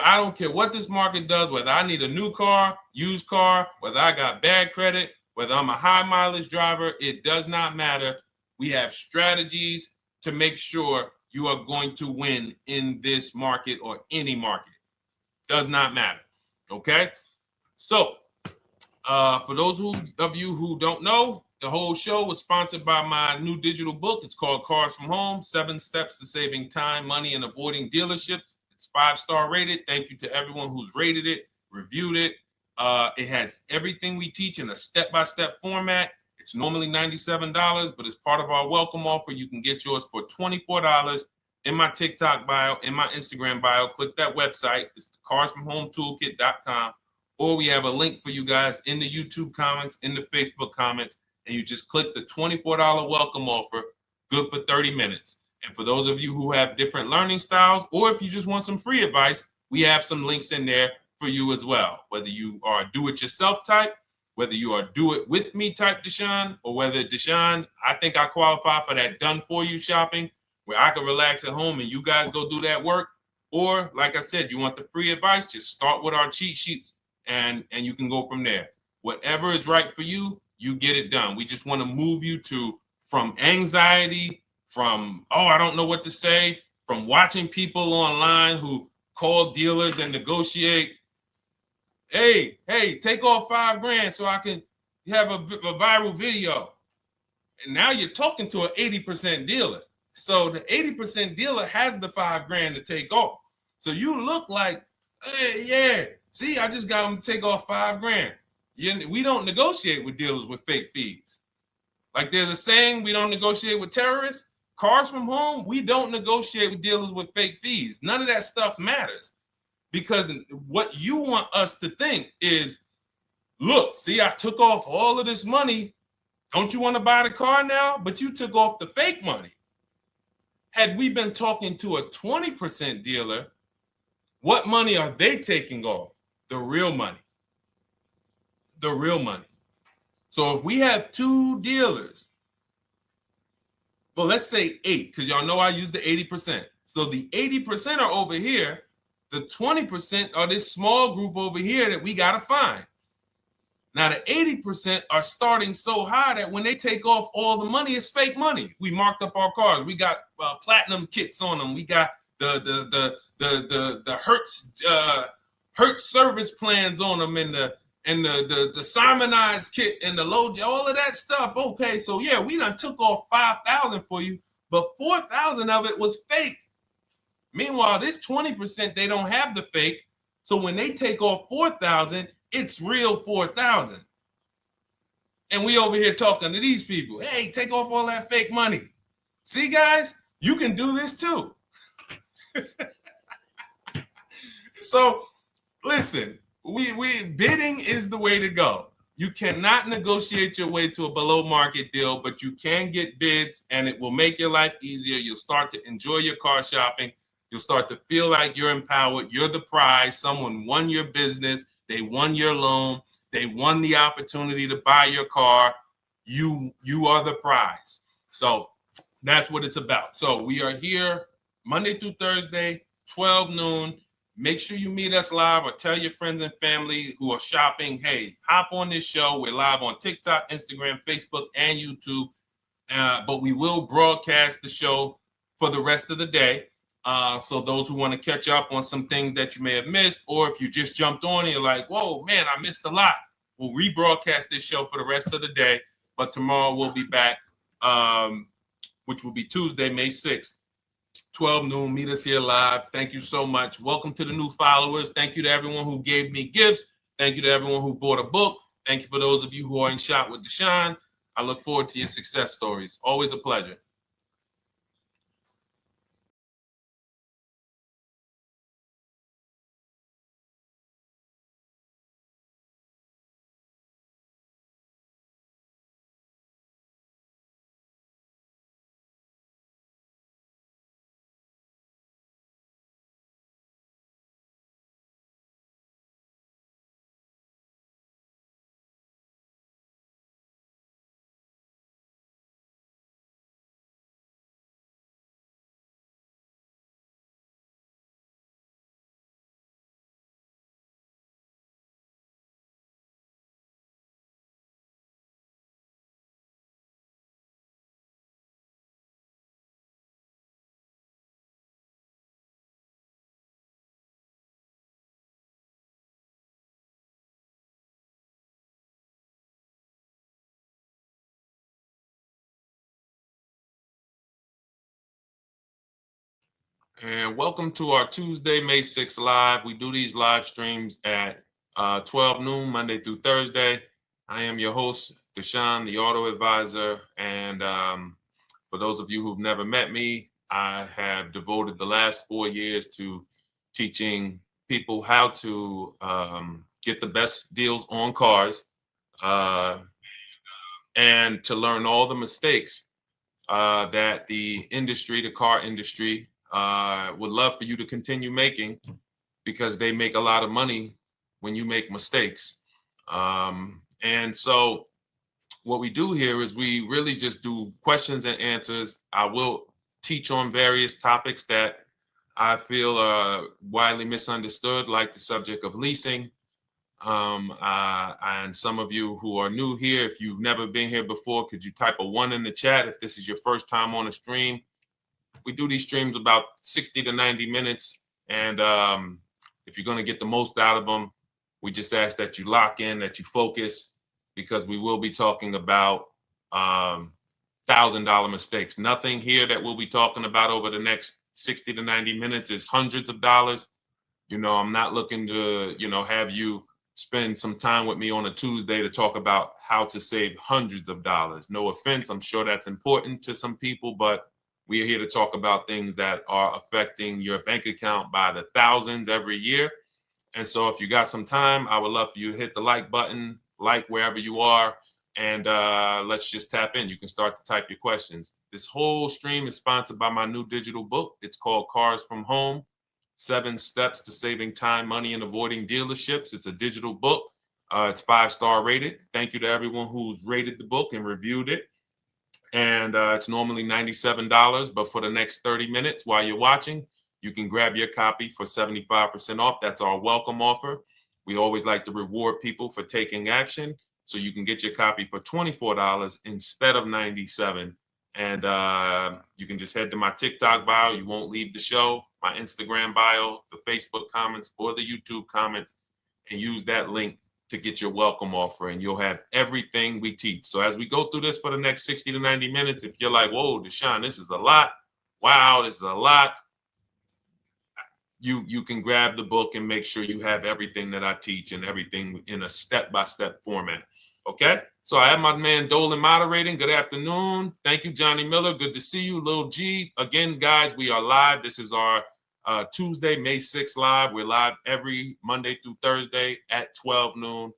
Speaker 1: I don't care what this market does, whether I need a new car, used car, whether I got bad credit, whether I'm a high mileage driver, it does not matter. We have strategies to make sure you are going to win in this market or any market. Does not matter. Okay? So, for those of you who don't know, the whole show was sponsored by my new digital book. It's called Cars from Home, 7 Steps to Saving Time, Money, and Avoiding Dealerships. It's 5-star rated. Thank you to everyone who's rated it, reviewed it. It has everything we teach in a step-by-step format. It's normally $97, but as part of our welcome offer, you can get yours for $24 in my TikTok bio, in my Instagram bio. Click that website. It's the carsfromhometoolkit.com. Or we have a link for you guys in the YouTube comments, in the Facebook comments, and you just click the $24 welcome offer, good for 30 minutes. And for those of you who have different learning styles, or if you just want some free advice, we have some links in there for you as well. Whether you are a do-it-yourself type, whether you are do-it-with-me type Deshone, or whether Deshone, I think I qualify for that done-for-you shopping, where I can relax at home and you guys go do that work. Or like I said, you want the free advice, just start with our cheat sheets and you can go from there. Whatever is right for you, you get it done. We just want to move you from anxiety, from, oh, I don't know what to say, from watching people online who call dealers and negotiate. Hey, take off $5,000 so I can have a viral video. And now you're talking to an 80% dealer. So the 80% dealer has the $5,000 to take off. So you look like, hey, yeah, see, I just got them to take off $5,000. We don't negotiate with dealers with fake fees. Like there's a saying, we don't negotiate with terrorists. Cars from home, we don't negotiate with dealers with fake fees. None of that stuff matters. Because what you want us to think is, look, see, I took off all of this money. Don't you want to buy the car now? But you took off the fake money. Had we been talking to a 20% dealer, what money are they taking off? The real money. The real money. So if we have two dealers, well, let's say 8, because y'all know I use the 80%. So the 80% are over here. The 20% are this small group over here that we got to find. Now, the 80% are starting so high that when they take off all the money, it's fake money. We marked up our cars. We got platinum kits on them. We got the Hertz service plans on them, and the Simonized kit and the low, all of that stuff. Okay, so yeah, we done took off 5,000 for you, but 4,000 of it was fake. Meanwhile, this 20%, they don't have the fake. So when they take off 4,000, it's real 4,000. And we over here talking to these people. Hey, take off all that fake money. See, guys, you can do this too. So listen, we bidding is the way to go. You cannot negotiate your way to a below market deal, but you can get bids and it will make your life easier. You'll start to enjoy your car shopping. You'll start to feel like you're empowered. You're the prize. Someone won your business. They won your loan. They won the opportunity to buy your car. You are the prize. So that's what it's about. So we are here Monday through Thursday, 12 noon. Make sure you meet us live or tell your friends and family who are shopping, hey, hop on this show. We're live on TikTok, Instagram, Facebook, and YouTube. But we will broadcast the show for the rest of the day. So those who want to catch up on some things that you may have missed, or if you just jumped on and you're like, whoa, man, I missed a lot. We'll rebroadcast this show for the rest of the day. But tomorrow we'll be back, which will be Tuesday, May 6th, 12 noon. Meet us here live. Thank you so much. Welcome to the new followers. Thank you to everyone who gave me gifts. Thank you to everyone who bought a book. Thank you for those of you who are in Shop with Deshone. I look forward to your success stories. Always a pleasure. And welcome to our Tuesday, May 6th live. We do these live streams at 12 noon, Monday through Thursday. I am your host, Deshone the Auto Advisor. And for those of you who've never met me, I have devoted the last 4 years to teaching people how to get the best deals on cars and to learn all the mistakes that the industry, the car industry, would love for you to continue making, because they make a lot of money when you make mistakes. And so what we do here is we really just do questions and answers. I will teach on various topics that I feel are widely misunderstood, like the subject of leasing. And some of you who are new here, if you've never been here before, could you type a 1 in the chat if this is your first time on a stream? We do these streams about 60 to 90 minutes. And if you're going to get the most out of them, we just ask that you lock in, that you focus, because we will be talking about $1,000 mistakes. Nothing here that we'll be talking about over the next 60 to 90 minutes is hundreds of dollars. You know, I'm not looking to, have you spend some time with me on a Tuesday to talk about how to save hundreds of dollars. No offense, I'm sure that's important to some people, but we are here to talk about things that are affecting your bank account by the thousands every year. And so if you got some time, I would love for you to hit the like button, like wherever you are, and let's just tap in. You can start to type your questions. This whole stream is sponsored by my new digital book. It's called Cars from Home, 7 Steps to Saving Time, Money, and Avoiding Dealerships. It's a digital book. It's 5-star rated. Thank you to everyone who's rated the book and reviewed it. And it's normally $97, but for the next 30 minutes while you're watching, you can grab your copy for 75% off. That's our welcome offer. We always like to reward people for taking action. So you can get your copy for $24 instead of $97. And you can just head to my TikTok bio. You won't leave the show, my Instagram bio, the Facebook comments, or the YouTube comments, and use that link to get your welcome offer, and you'll have everything we teach. So as we go through this for the next 60 to 90 minutes, if you're like, whoa, Deshone, this is a lot. Wow, this is a lot. You can grab the book and make sure you have everything that I teach and everything in a step-by-step format. Okay? So I have my man Dolan moderating. Good afternoon. Thank you, Johnny Miller. Good to see you, Lil G. Again, guys, we are live. This is our Tuesday, May 6th live. We're live every Monday through Thursday at 12 noon.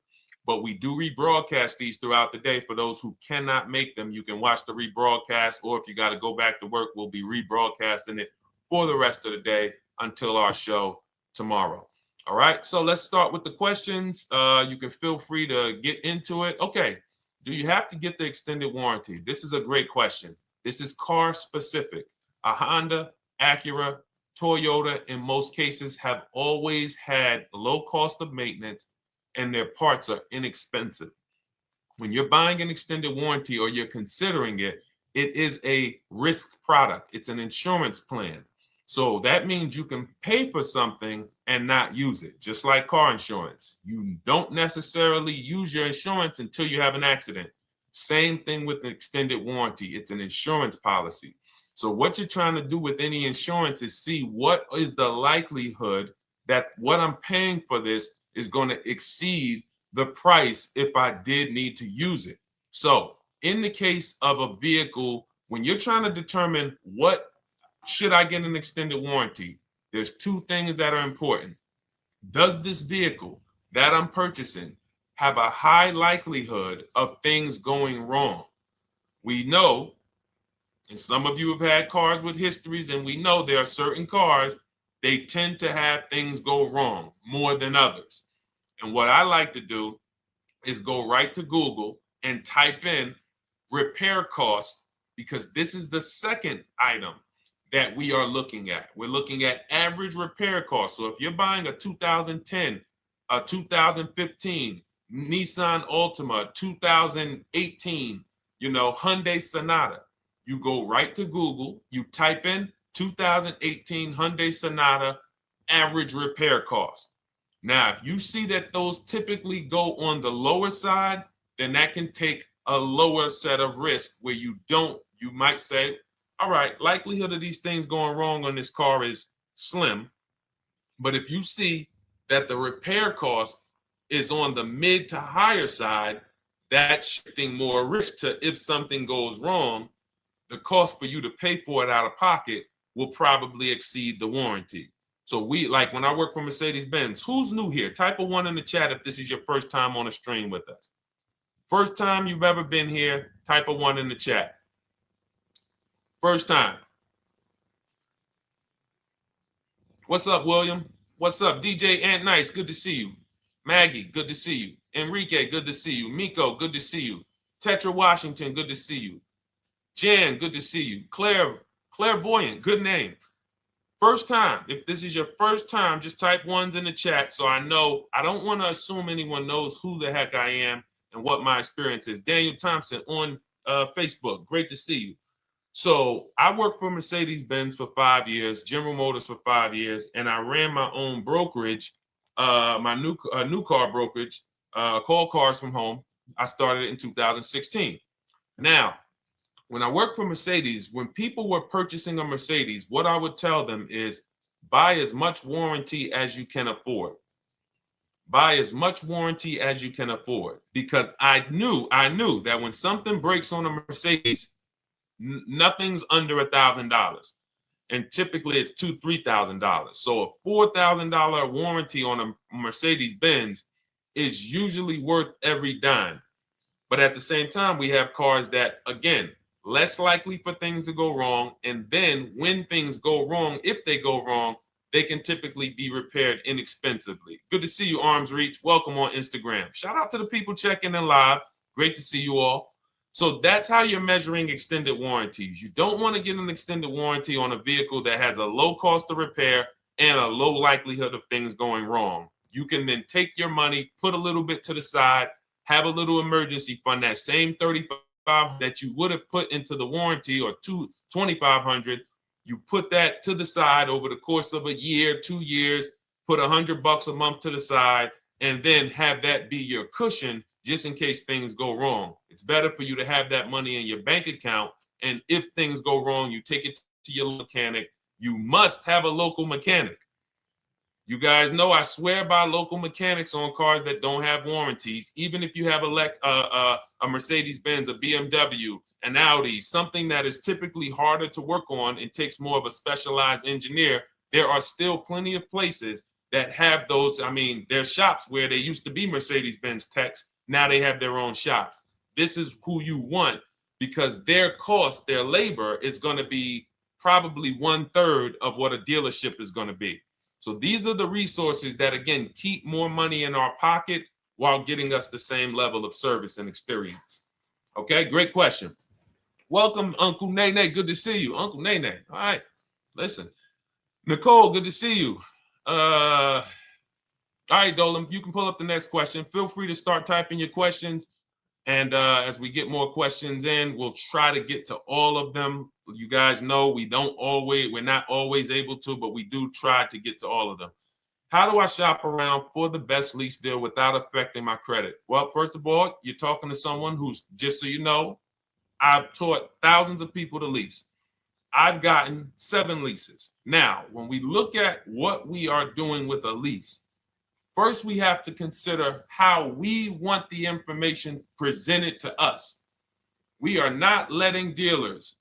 Speaker 1: But we do rebroadcast these throughout the day. For those who cannot make them, you can watch the rebroadcast, or if you got to go back to work, we'll be rebroadcasting it for the rest of the day until our show tomorrow. All right, so let's start with the questions. You can feel free to get into it. Okay, do you have to get the extended warranty? This is a great question. This is car specific. A Honda, Acura, Toyota, in most cases, have always had low cost of maintenance and their parts are inexpensive. When you're buying an extended warranty or you're considering it, it is a risk product. It's an insurance plan. So that means you can pay for something and not use it, just like car insurance. You don't necessarily use your insurance until you have an accident. Same thing with an extended warranty. It's an insurance policy. So what you're trying to do with any insurance is see what is the likelihood that what I'm paying for this is going to exceed the price if I did need to use it. So in the case of a vehicle, when you're trying to determine what should I get an extended warranty, there's 2 things that are important. Does this vehicle that I'm purchasing have a high likelihood of things going wrong? We know, and some of you have had cars with histories, and we know there are certain cars, they tend to have things go wrong more than others. And what I like to do is go right to Google and type in repair cost, because this is the second item that we are looking at. We're looking at average repair cost. So if you're buying a 2010, a 2015 Nissan Altima, 2018, Hyundai Sonata, you go right to Google, you type in 2018 Hyundai Sonata average repair cost. Now, if you see that those typically go on the lower side, then that can take a lower set of risk where you might say, all right, likelihood of these things going wrong on this car is slim. But if you see that the repair cost is on the mid to higher side, that's shifting more risk to if something goes wrong, the cost for you to pay for it out of pocket will probably exceed the warranty. So when I work for Mercedes-Benz, who's new here? Type a 1 in the chat if this is your first time on a stream with us. First time you've ever been here, type a 1 in the chat. First time. What's up, William? What's up, DJ Ant Nice? Good to see you. Maggie, good to see you. Enrique, good to see you. Miko, good to see you. Tetra Washington, good to see you. Jan, good to see you. Claire Clairvoyant, good name. First time, if this is your first time, just type ones in the chat so I know. I don't want to assume anyone knows who the heck I am and what my experience is. Daniel Thompson on Facebook, great to see you. So I worked for Mercedes-Benz for 5 years, General Motors for 5 years, and I ran my own brokerage, my new car brokerage, called Cars from Home. I started it in 2016. Now, when I worked for Mercedes, when people were purchasing a Mercedes, what I would tell them is buy as much warranty as you can afford. Buy as much warranty as you can afford, because I knew that when something breaks on a Mercedes, nothing's under $1,000, and typically it's $2,000-$3,000. So a $4,000 warranty on a Mercedes Benz is usually worth every dime. But at the same time, we have cars that, again, less likely for things to go wrong. And then when things go wrong, if they go wrong, they can typically be repaired inexpensively. Good to see you, Arms Reach. Welcome on Instagram. Shout out to the people checking in live. Great to see you all. So that's how you're measuring extended warranties. You don't want to get an extended warranty on a vehicle that has a low cost of repair and a low likelihood of things going wrong. You can then take your money, put a little bit to the side, have a little emergency fund, that same $3,500 that you would have put into the warranty, or $2,500, you put that to the side over the course of a year, 2 years, put $100 a month to the side, and then have that be your cushion just in case things go wrong. It's better for you to have that money in your bank account, and if things go wrong, you take it to your mechanic. You must have a local mechanic. You guys know I swear by local mechanics on cars that don't have warranties. Even if you have a Mercedes-Benz, a BMW, an Audi, something that is typically harder to work on and takes more of a specialized engineer, there are still plenty of places that have those. I mean, there's shops where they used to be Mercedes-Benz techs. Now they have their own shops. This is who you want, because their cost, their labor is going to be probably 1/3 of what a dealership is going to be. So these are the resources that, again, keep more money in our pocket while getting us the same level of service and experience. Okay, great question. Welcome, Uncle Nene. Good to see you. Uncle Nene. All right, listen. Nicole, good to see you. All right, Dolan, you can pull up the next question. Feel free to start typing your questions. And as we get more questions in, we'll try to get to all of them. You guys know we're not always able to, but we do try to get to all of them. How do I shop around for the best lease deal without affecting my credit? Well, first of all, you're talking to someone who's, just so you know, I've taught thousands of people to lease. I've gotten 7 leases. Now, when we look at what we are doing with a lease, first, we have to consider how we want the information presented to us. We are not letting dealers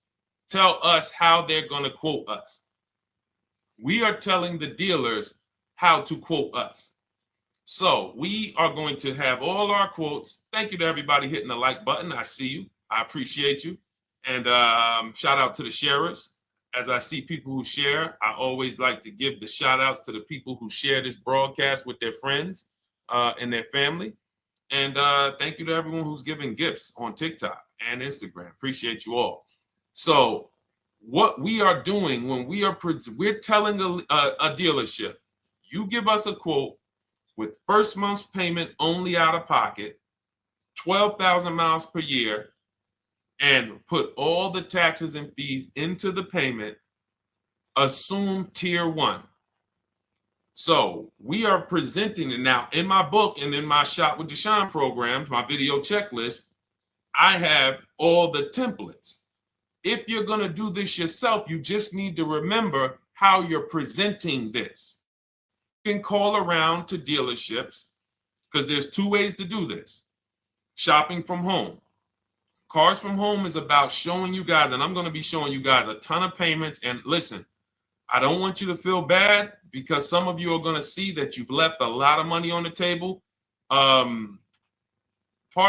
Speaker 1: tell us how they're going to quote us. We are telling the dealers how to quote us. So we are going to have all our quotes. Thank you to everybody hitting the like button. I see you. I appreciate you. And shout out to the sharers. As I see people who share, I always like to give the shout outs to the people who share this broadcast with their friends and their family. And thank you to everyone who's giving gifts on TikTok and Instagram. Appreciate you all. So what we are doing when we're telling a dealership, you give us a quote with first month's payment only out of pocket, 12,000 miles per year, and put all the taxes and fees into the payment, assume tier 1. So we are presenting it now in my book and in my Shop with Deshone programs, my video checklist. I have all the templates. If you're going to do this yourself, you just need to remember how you're presenting this. You can call around to dealerships, because there's 2 ways to do this. Shopping from home. Cars from Home is about showing you guys, and I'm going to be showing you guys a ton of payments. And listen, I don't want you to feel bad, because some of you are going to see that you've left a lot of money on the table. Part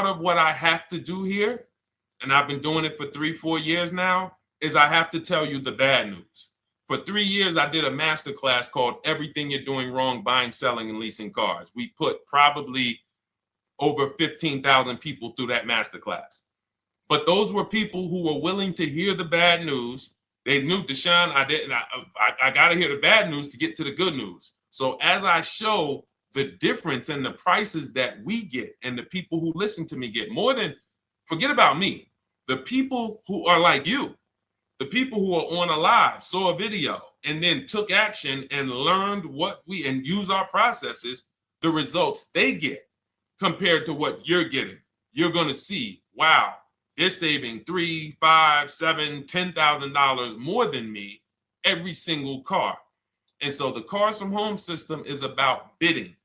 Speaker 1: of what I have to do here, and I've been doing it for 3-4 years now, is I have to tell you the bad news. For 3 years, I did a masterclass called Everything You're Doing Wrong Buying, Selling, and Leasing Cars. We put probably over 15,000 people through that masterclass. But those were people who were willing to hear the bad news They knew, Deshone, I got to hear the bad news to get to the good news. So as I show the difference in the prices that we get and the people who listen to me get, more than, forget about me, the people who are like you, the people who are on a live, saw a video, and then took action and learned and use our processes, the results they get compared to what you're getting. You're going to see, wow, they're saving $3, $5, $7, $10,000 more than me every single car. And so the Cars from Home system is about bidding.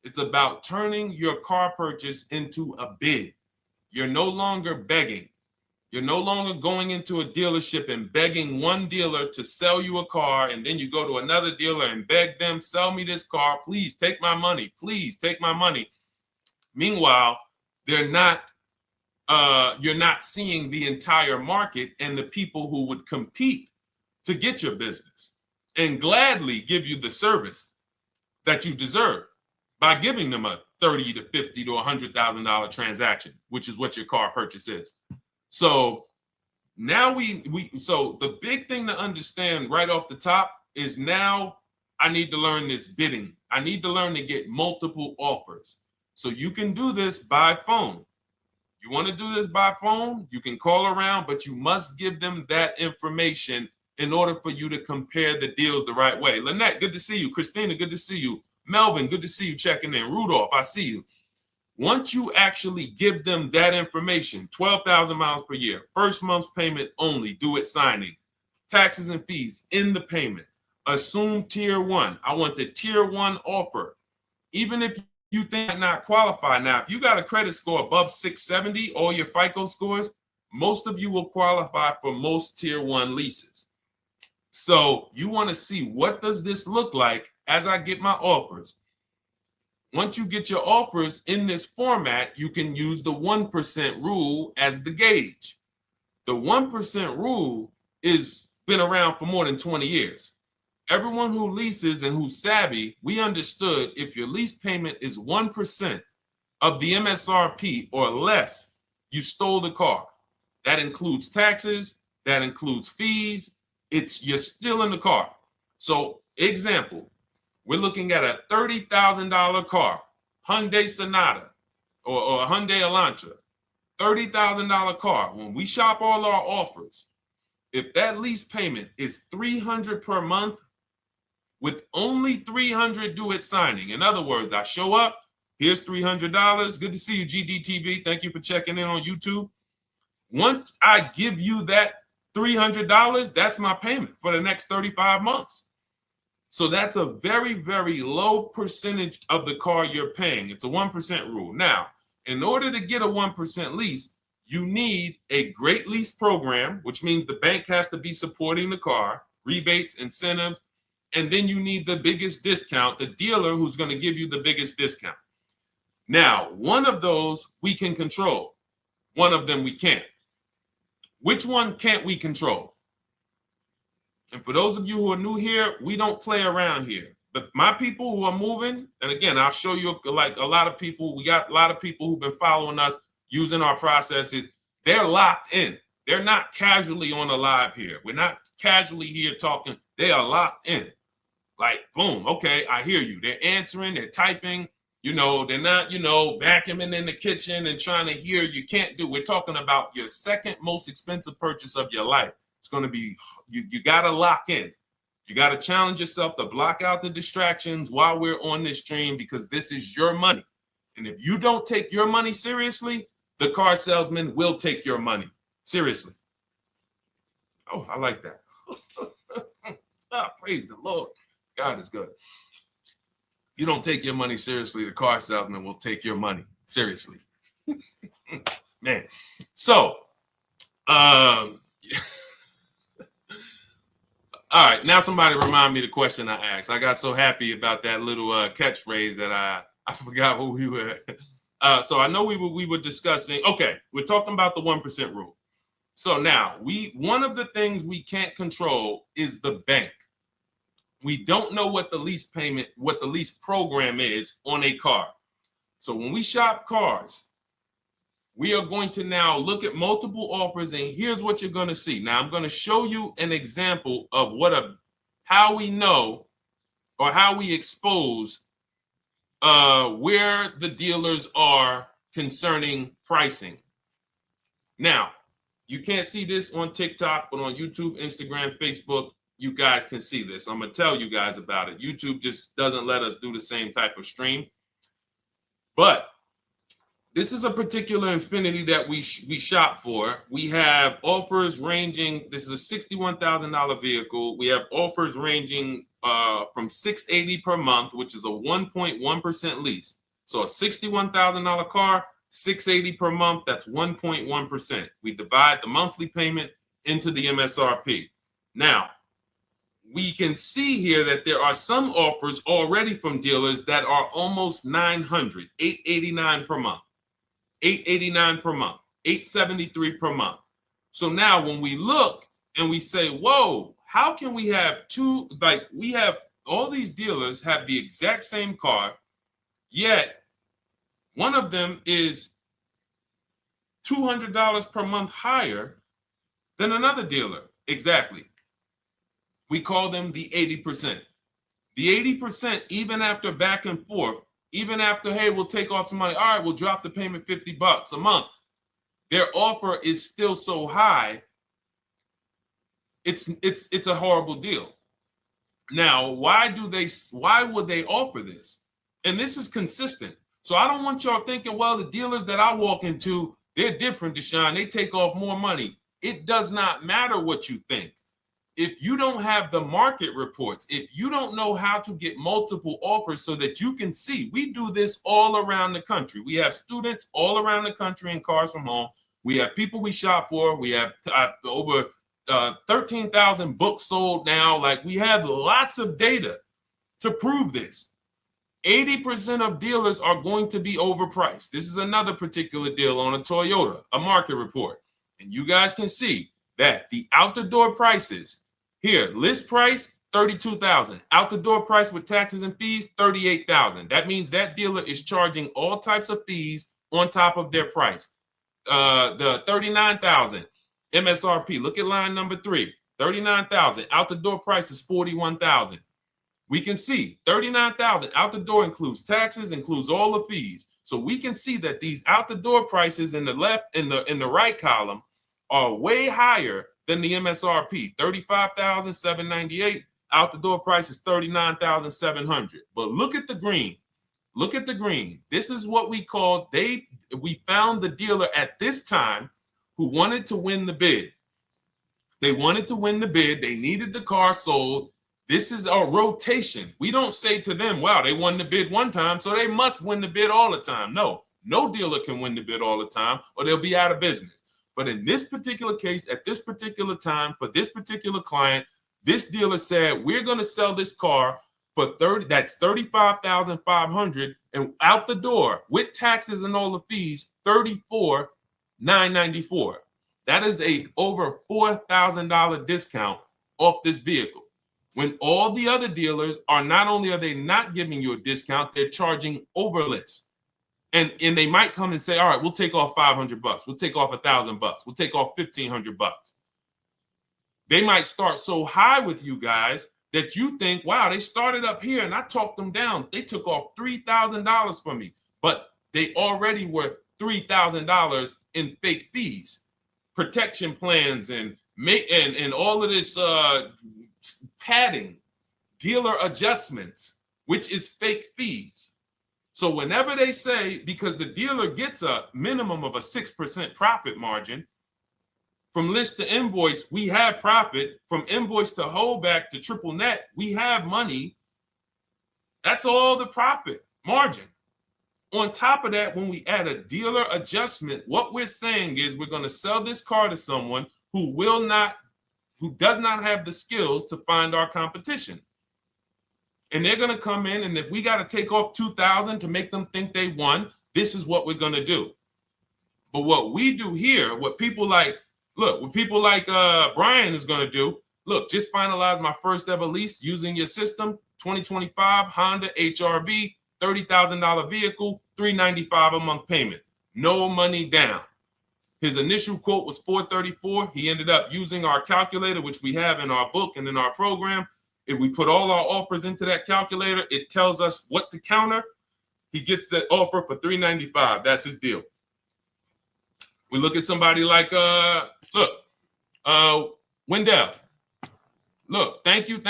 Speaker 1: It's about turning your car purchase into a bid. You're no longer begging. You're no longer going into a dealership and begging one dealer to sell you a car, and then you go to another dealer and beg them, sell me this car, please take my money, please take my money. Meanwhile, you're not seeing the entire market and the people who would compete to get your business and gladly give you the service that you deserve by giving them a $30 to $50 to $100,000 transaction, which is what your car purchase is. So now so the big thing to understand right off the top is, now I need to learn this bidding. I need to learn to get multiple offers. So you can do this by phone. You want to do this by phone, you can call around, but you must give them that information in order for you to compare the deals the right way. Lynette, good to see you. Christina, good to see you. Melvin, good to see you checking in. Rudolph, I see you. Once you actually give them that information, 12,000 miles per year, first month's payment only, due at signing, taxes and fees in the payment, assume tier one. I want the tier one offer. Even if you think I not qualify. Now, if you got a credit score above 670, all your FICO scores, most of you will qualify for most tier one leases. So you want to see, what does this look like as I get my offers? Once you get your offers in this format, you can use the 1% rule as the gauge. The 1% rule is been around for more than 20 years. Everyone who leases and who's savvy, we understood if your lease payment is 1% of the MSRP or less, you stole the car. That includes taxes, that includes fees. You're still in the car. So example, we're looking at a $30,000 car, Hyundai Sonata or a Hyundai Elantra, $30,000 car. When we shop all our offers, if that lease payment is $300 per month, with only $300 due at signing. In other words, I show up, here's $300. Good to see you, GDTV. Thank you for checking in on YouTube. Once I give you that $300, that's my payment for the next 35 months. So that's a very, very low percentage of the car you're paying. It's a 1% rule. Now, in order to get a 1% lease, you need a great lease program, which means the bank has to be supporting the car, rebates, incentives, and then you need the biggest discount, the dealer who's going to give you the biggest discount. Now, one of those we can control. One of them we can't. Which one can't we control? And for those of you who are new here, we don't play around here. But my people who are moving, and again, I'll show you, like a lot of people, we got a lot of people who've been following us, using our processes. They're locked in. They're not casually on a live here. We're not casually here talking. They are locked in. Like, boom, okay, I hear you. They're answering, they're typing, they're not, vacuuming in the kitchen and trying to hear. You can't do. We're talking about your second most expensive purchase of your life. It's going to be, you got to lock in. You got to challenge yourself to block out the distractions while we're on this stream, because this is your money. And if you don't take your money seriously, the car salesman will take your money seriously. Oh, I like that. Praise the Lord. God is good. You don't take your money seriously, the car salesman will take your money seriously. Man. So, all right, now somebody remind me the question I asked. I got so happy about that little catchphrase that I forgot who we were. So I know we were discussing, okay, we're talking about the 1% rule. So now, one of the things we can't control is the bank. We don't know what the lease payment, what the lease program is on a car. So when we shop cars, we are going to now look at multiple offers, and here's what you're going to see. Now, I'm going to show you an example of how we know or how we expose where the dealers are concerning pricing. Now, you can't see this on TikTok, but on YouTube, Instagram, Facebook, you guys can see this. I'm going to tell you guys about it. YouTube just doesn't let us do the same type of stream. But this is a particular Infiniti that we shop for. We have offers ranging, this is a $61,000 vehicle. We have offers ranging from $680 per month, which is a 1.1% lease. So a $61,000 car, $680 per month, that's 1.1%. We divide the monthly payment into the MSRP. Now, we can see here that there are some offers already from dealers that are almost $900, $889 per month. $889 per month, $873 per month. So now when we look and we say, whoa, how can we have two, like we have all these dealers have the exact same car, yet one of them is $200 per month higher than another dealer. Exactly. We call them the 80%. The 80%, even after back and forth, even after, hey, we'll take off some money. All right, we'll drop the payment $50 a month. Their offer is still so high. It's a horrible deal. Now, why would they offer this? And this is consistent. So I don't want y'all thinking, well, the dealers that I walk into, they're different, Deshone. They take off more money. It does not matter what you think. If you don't have the market reports, if you don't know how to get multiple offers so that you can see, we do this all around the country. We have students all around the country in Cars from Home. We have people we shop for. We have over 13,000 books sold now. Like, we have lots of data to prove this. 80% of dealers are going to be overpriced. This is another particular deal on a Toyota, a market report. And you guys can see that the out-the-door prices here, list price, $32,000. Out the door price with taxes and fees, $38,000. That means that dealer is charging all types of fees on top of their price. The $39,000 MSRP. Look at line number 3. $39,000. Out the door price is $41,000. We can see $39,000 out the door includes taxes, includes all the fees. So we can see that these out the door prices in the left, in the right column, are way higher than the MSRP, $35,798. Out the door price is $39,700. But look at the green. Look at the green. This is what we call, we found the dealer at this time who wanted to win the bid. They wanted to win the bid. They needed the car sold. This is a rotation. We don't say to them, wow, they won the bid one time, so they must win the bid all the time. No dealer can win the bid all the time, or they'll be out of business. But in this particular case, at this particular time, for this particular client, this dealer said, we're going to sell this car for that's $35,500, and out the door with taxes and all the fees, $34,994. That is a over $4,000 discount off this vehicle. When all the other dealers are, not only are they not giving you a discount, they're charging over list. And they might come and say, all right, we'll take off $500. We'll take off $1,000. We'll take off $1,500. They might start so high with you guys that you think, wow, they started up here and I talked them down. They took off $3,000 from me, but they already were $3,000 in fake fees, protection plans, and all of this padding, dealer adjustments, which is fake fees. So whenever they say, because the dealer gets a minimum of a 6% profit margin, from list to invoice, we have profit. From invoice to holdback to triple net, we have money. That's all the profit margin. On top of that, when we add a dealer adjustment, what we're saying is we're going to sell this car to someone who does not have the skills to find our competition. And they're going to come in, and if we got to take off $2,000 to make them think they won, this is what we're going to do. But what we do here, what people like Brian is going to do, look, just finalize my first ever lease using your system, 2025 Honda HRV, $30,000 vehicle, $395 a month payment. no money down. His initial quote was $434. He ended up using our calculator, which we have in our book and in our program. If we put all our offers into that calculator, it tells us what to counter. He gets that offer for $395. That's his deal. We look at somebody like Wendell. Look, thank you.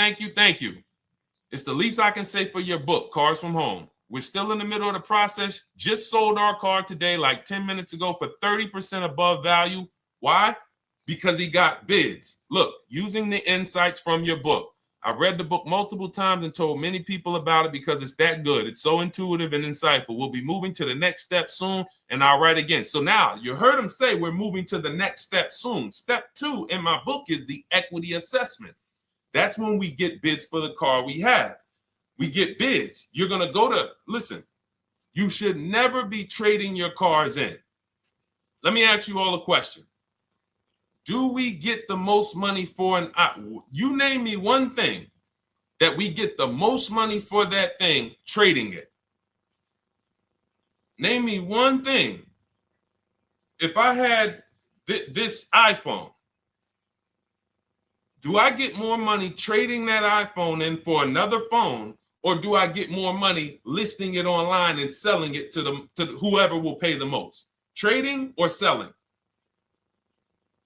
Speaker 1: It's the least I can say for your book, Cars from Home. We're still in the middle of the process. Just sold our car today, like 10 minutes ago, for 30% above value. Why? Because he got bids. Look, using the insights from your book. I've read the book multiple times and told many people about it because it's that good. It's so intuitive and insightful. We'll be moving to the next step soon, and I'll write again. So now you heard him say we're moving to the next step soon. Step 2 in my book is the equity assessment. That's when we get bids for the car we have. We get bids. You're going to go to, listen, you should never be trading your cars in. Let me ask you all a question. Do we get the most money for you name me one thing that we get the most money for that thing trading it. Name me one thing. If I had this iPhone, do I get more money trading that iPhone in for another phone, or do I get more money listing it online and selling it to whoever will pay the most? Trading or selling?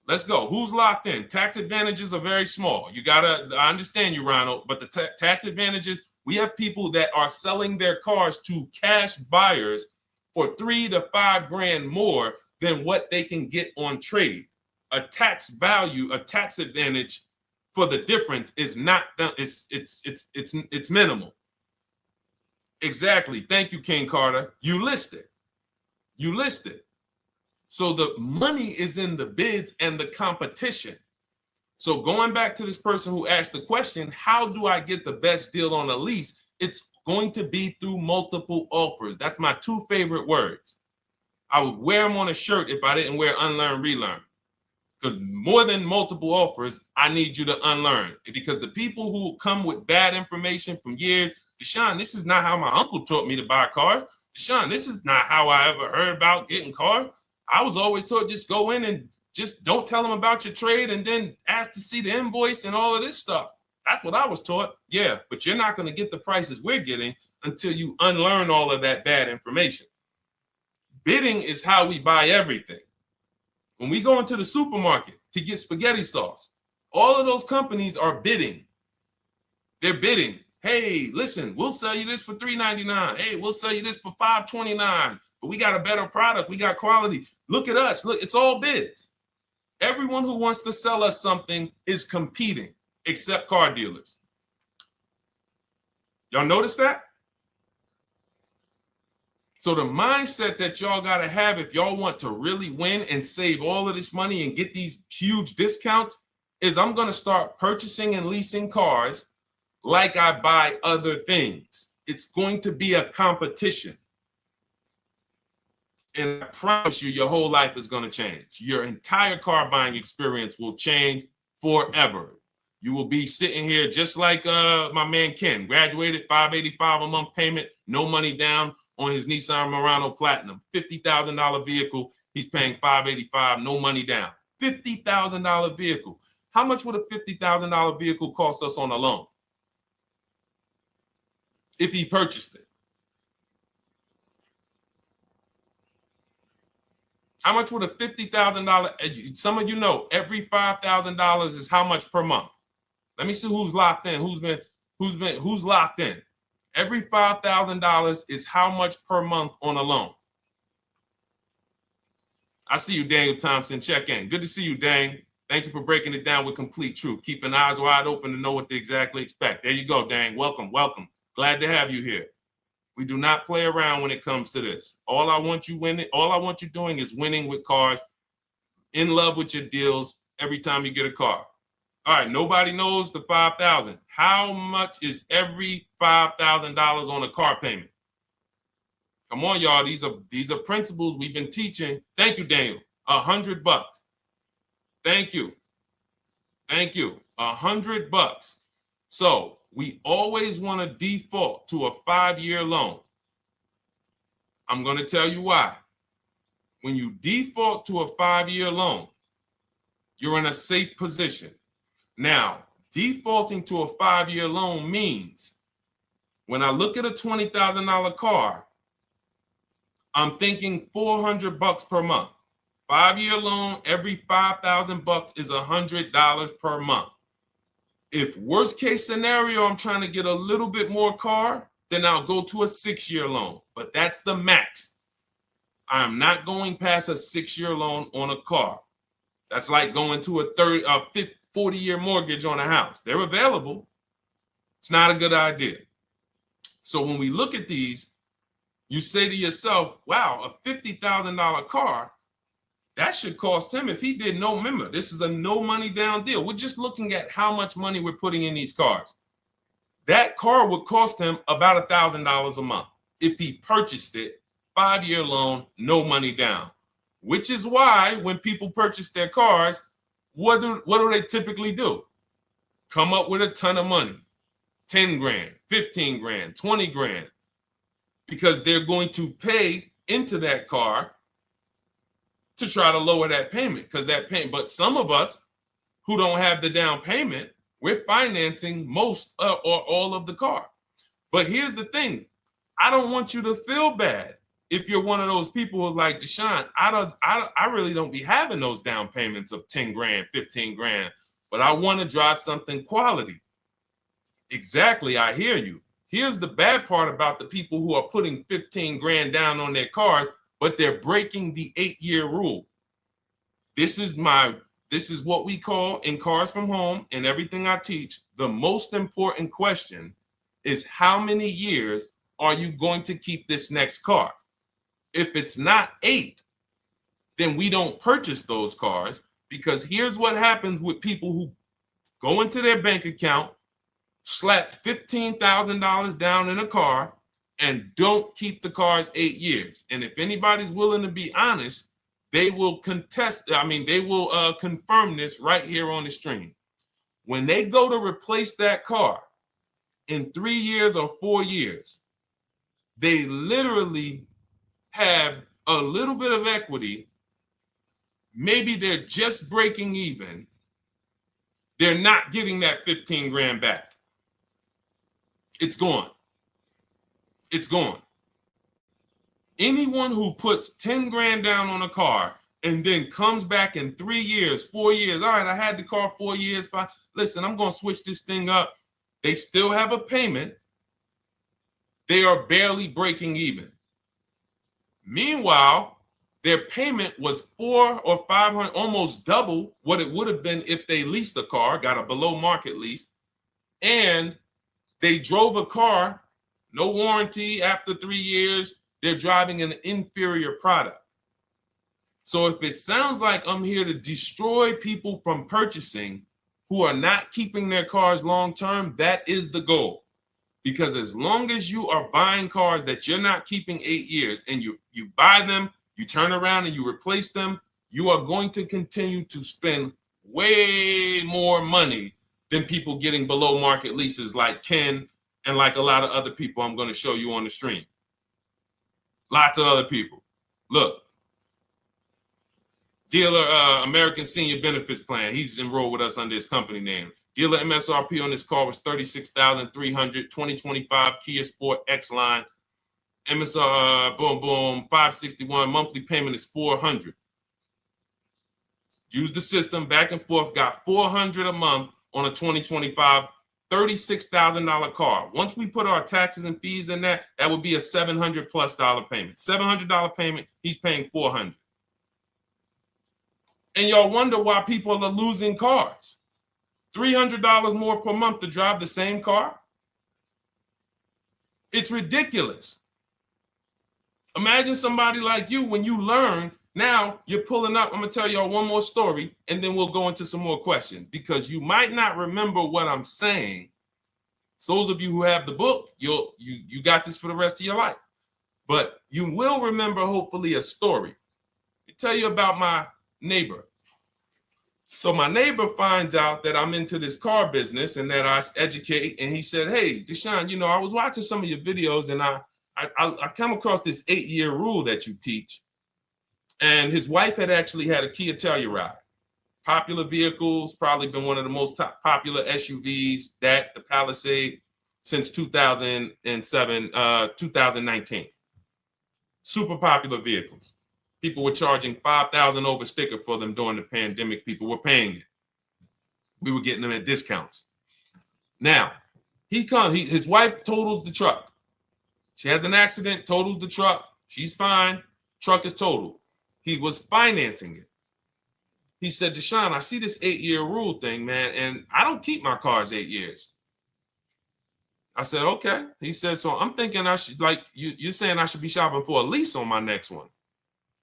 Speaker 1: Let's go. Who's locked in? Tax advantages are very small. I understand you, Ronald, but the tax advantages, we have people that are selling their cars to cash buyers for $3 to $5 grand more than what they can get on trade. A tax value, a tax advantage for the difference is not, it's minimal. Exactly. Thank you, King Carter. You listed. So the money is in the bids and the competition. So going back to this person who asked the question, how do I get the best deal on a lease? It's going to be through multiple offers. That's my 2 favorite words. I would wear them on a shirt if I didn't wear unlearn, relearn. Because more than multiple offers, I need you to unlearn. Because the people who come with bad information from years, Deshone, this is not how my uncle taught me to buy cars. Deshone, this is not how I ever heard about getting cars. I was always taught just go in and just don't tell them about your trade and then ask to see the invoice and all of this stuff. That's what I was taught. Yeah, but you're not going to get the prices we're getting until you unlearn all of that bad information. Bidding is how we buy everything. When we go into the supermarket to get spaghetti sauce, all of those companies are bidding. They're bidding. Hey, listen, we'll sell you this for $3.99. Hey, we'll sell you this for $5.29. But we got a better product. We got quality. Look at us. Look, it's all bids. Everyone who wants to sell us something is competing, except car dealers. Y'all notice that? So the mindset that y'all got to have if y'all want to really win and save all of this money and get these huge discounts is I'm going to start purchasing and leasing cars like I buy other things. It's going to be a competition. And I promise you, your whole life is going to change. Your entire car buying experience will change forever. You will be sitting here just like my man Ken, graduated, $585 a month payment, no money down on his Nissan Murano Platinum, $50,000 vehicle. He's paying $585, no money down. $50,000 vehicle. How much would a $50,000 vehicle cost us on a loan if he purchased it? How much would a $50,000? Some of you know every $5,000 is how much per month. Let me see who's locked in. Who's locked in? Every $5,000 is how much per month on a loan. I see you, Daniel Thompson. Check in. Good to see you, Dane. Thank you for breaking it down with complete truth. Keeping eyes wide open to know what to exactly expect. There you go, Dane. Welcome. Glad to have you here. We do not play around when it comes to this. All I want you doing is winning with cars, in love with your deals every time you get a car. All right, nobody knows the 5,000. How much is every $5,000 on a car payment? Come on, y'all. These are principles we've been teaching. Thank you, Daniel. $100. Thank you. $100. So we always want to default to a 5-year loan. I'm going to tell you why. when you default to a 5-year loan, you're in a safe position. Now, defaulting to a 5-year loan means when I look at a $20,000 car, I'm thinking $400 per month. 5-year loan, every $5,000 is $100 per month. If worst case scenario, I'm trying to get a little bit more car, then I'll go to a 6-year loan, but that's the max. I'm not going past a 6-year loan on a car. That's like going to a 40-year mortgage on a house. They're available. It's not a good idea. So when we look at these, you say to yourself, wow, a $50,000 car, that should cost him, if he did no, remember, this is a no money down deal. We're just looking at how much money we're putting in these cars. That car would cost him about $1,000 a month if he purchased it, 5-year loan, no money down. Which is why when people purchase their cars, what do they typically do? Come up with a ton of money, 10 grand, 15 grand, 20 grand, because they're going to pay into that car to try to lower that payment, because that payment. But some of us who don't have the down payment, we're financing most or all of the car. But here's the thing. I don't want you to feel bad if you're one of those people who's like, Deshone, I really don't be having those down payments of 10 grand, 15 grand, but I want to drive something quality. Exactly, I hear you. Here's the bad part about the people who are putting 15 grand down on their cars, but they're breaking the 8-year rule. This is what we call in Cars from Home and everything I teach, the most important question is how many years are you going to keep this next car? If it's not 8, then we don't purchase those cars, because here's what happens with people who go into their bank account, slap $15,000 down in a car, and don't keep the cars 8 years. And if anybody's willing to be honest, they will confirm this right here on the stream. When they go to replace that car in 3 years or 4 years, they literally have a little bit of equity. Maybe they're just breaking even. They're not getting that 15 grand back. It's gone. It's gone. Anyone who puts 10 grand down on a car and then comes back in 3 years, 4 years, all right, I had the car 4 years, 5, listen, I'm going to switch this thing up. They still have a payment. They are barely breaking even. Meanwhile, their payment was 400 or 500, almost double what it would have been if they leased a car, got a below market lease, and they drove a car, no warranty after 3 years, they're driving an inferior product. So if it sounds like I'm here to destroy people from purchasing who are not keeping their cars long-term, that is the goal. Because as long as you are buying cars that you're not keeping 8 years and you buy them, you turn around and you replace them, you are going to continue to spend way more money than people getting below market leases like Ken and like a lot of other people I'm going to show you on the stream. Lots of other people. Look, dealer American Senior Benefits Plan. He's enrolled with us under his company name. Dealer MSRP on this car was $36,300. 2025 Kia Sport X line. MSR, boom, boom, 561. Monthly payment is $400. Use the system back and forth. Got $400 a month on a 2025 $36,000 car. Once we put our taxes and fees in that would be a $700+ payment. $700 payment. He's paying $400. And y'all wonder why people are losing cars. $300 more per month to drive the same car? It's ridiculous. Imagine somebody like you, when you learn, now you're pulling up. I'm going to tell y'all one more story, and then we'll go into some more questions, because you might not remember what I'm saying. So those of you who have the book, you got this for the rest of your life. But you will remember, hopefully, a story. I'll tell you about my neighbor. So my neighbor finds out that I'm into this car business and that I educate. And he said, hey, Deshone, I was watching some of your videos and I come across this 8-year rule that you teach. And his wife had actually had a Kia Telluride. Popular vehicles, probably been one of the most popular SUVs, that the Palisade, since 2007, 2019. Super popular vehicles. People were charging $5,000 over sticker for them during the pandemic. People were paying it. We were getting them at discounts. Now, his wife totals the truck. She has an accident, totals the truck. She's fine. Truck is totaled. He was financing it. He said, Deshone, I see this 8-year rule thing, man, and I don't keep my cars 8 years. I said, okay. He said, so I'm thinking I should, like, you're saying I should be shopping for a lease on my next one.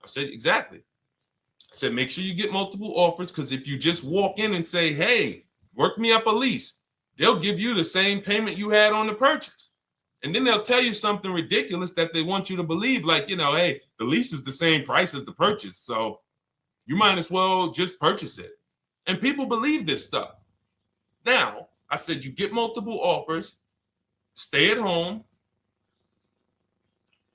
Speaker 1: I said, exactly. I said, make sure you get multiple offers, because if you just walk in and say, hey, work me up a lease, they'll give you the same payment you had on the purchase. And then they'll tell you something ridiculous that they want you to believe, like, hey, the lease is the same price as the purchase, so you might as well just purchase it. And people believe this stuff. Now, I said, you get multiple offers, stay at home.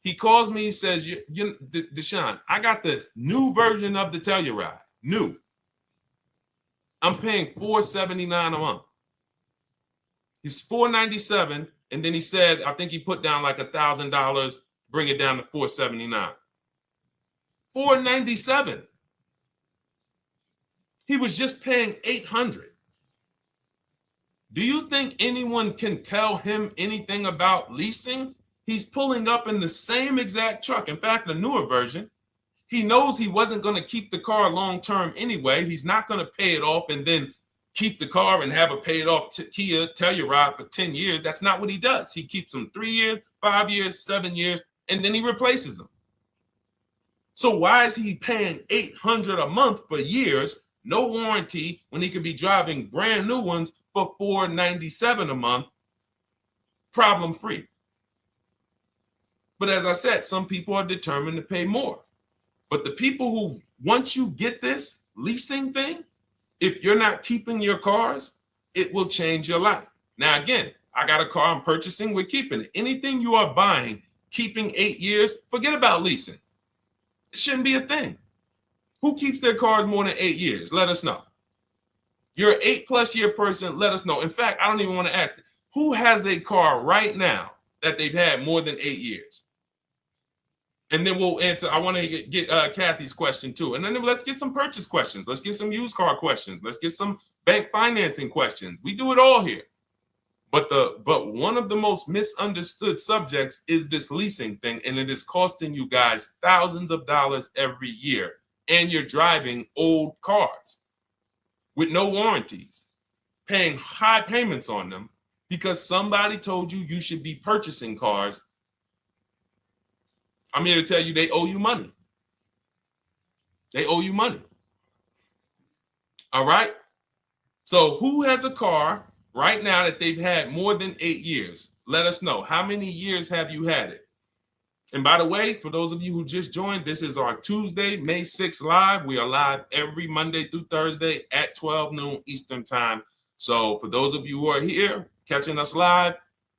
Speaker 1: He calls me, he says, Deshone, I got the new version of the Telluride, new. I'm paying $479 a month. He's $497, and then he said, I think he put down like $1,000, bring it down to $479. $497. He was just paying $800. Do you think anyone can tell him anything about leasing? He's pulling up in the same exact truck. In fact, the newer version. He knows he wasn't going to keep the car long term anyway. He's not going to pay it off and then keep the car and have a paid off Kia Telluride for 10 years. That's not what he does. He keeps them 3 years, 5 years, 7 years, and then he replaces them. So why is he paying $800 a month for years, no warranty, when he could be driving brand new ones for $497 a month, problem free? But as I said, some people are determined to pay more. But the people who, once you get this leasing thing, if you're not keeping your cars, it will change your life. Now, again, I got a car I'm purchasing, we're keeping it. Anything you are buying, keeping 8 years, forget about leasing. It shouldn't be a thing. Who keeps their cars more than 8 years? Let us know. You're an 8+ year person, let us know. In fact, I don't even want to ask, who has a car right now that they've had more than 8 years? And then we'll answer. I want to get Kathy's question too. And then let's get some purchase questions. Let's get some used car questions. Let's get some bank financing questions. We do it all here. But one of the most misunderstood subjects is this leasing thing, and it is costing you guys thousands of dollars every year. And you're driving old cars with no warranties, paying high payments on them because somebody told you you should be purchasing cars. I'm here to tell you they owe you money. They owe you money. All right? So who has a car right now that they've had more than 8 years? Let us know. How many years have you had it? And by the way, for those of you who just joined, this is our Tuesday, May 6th live. We are live every Monday through Thursday at 12 noon Eastern time. So for those of you who are here catching us live,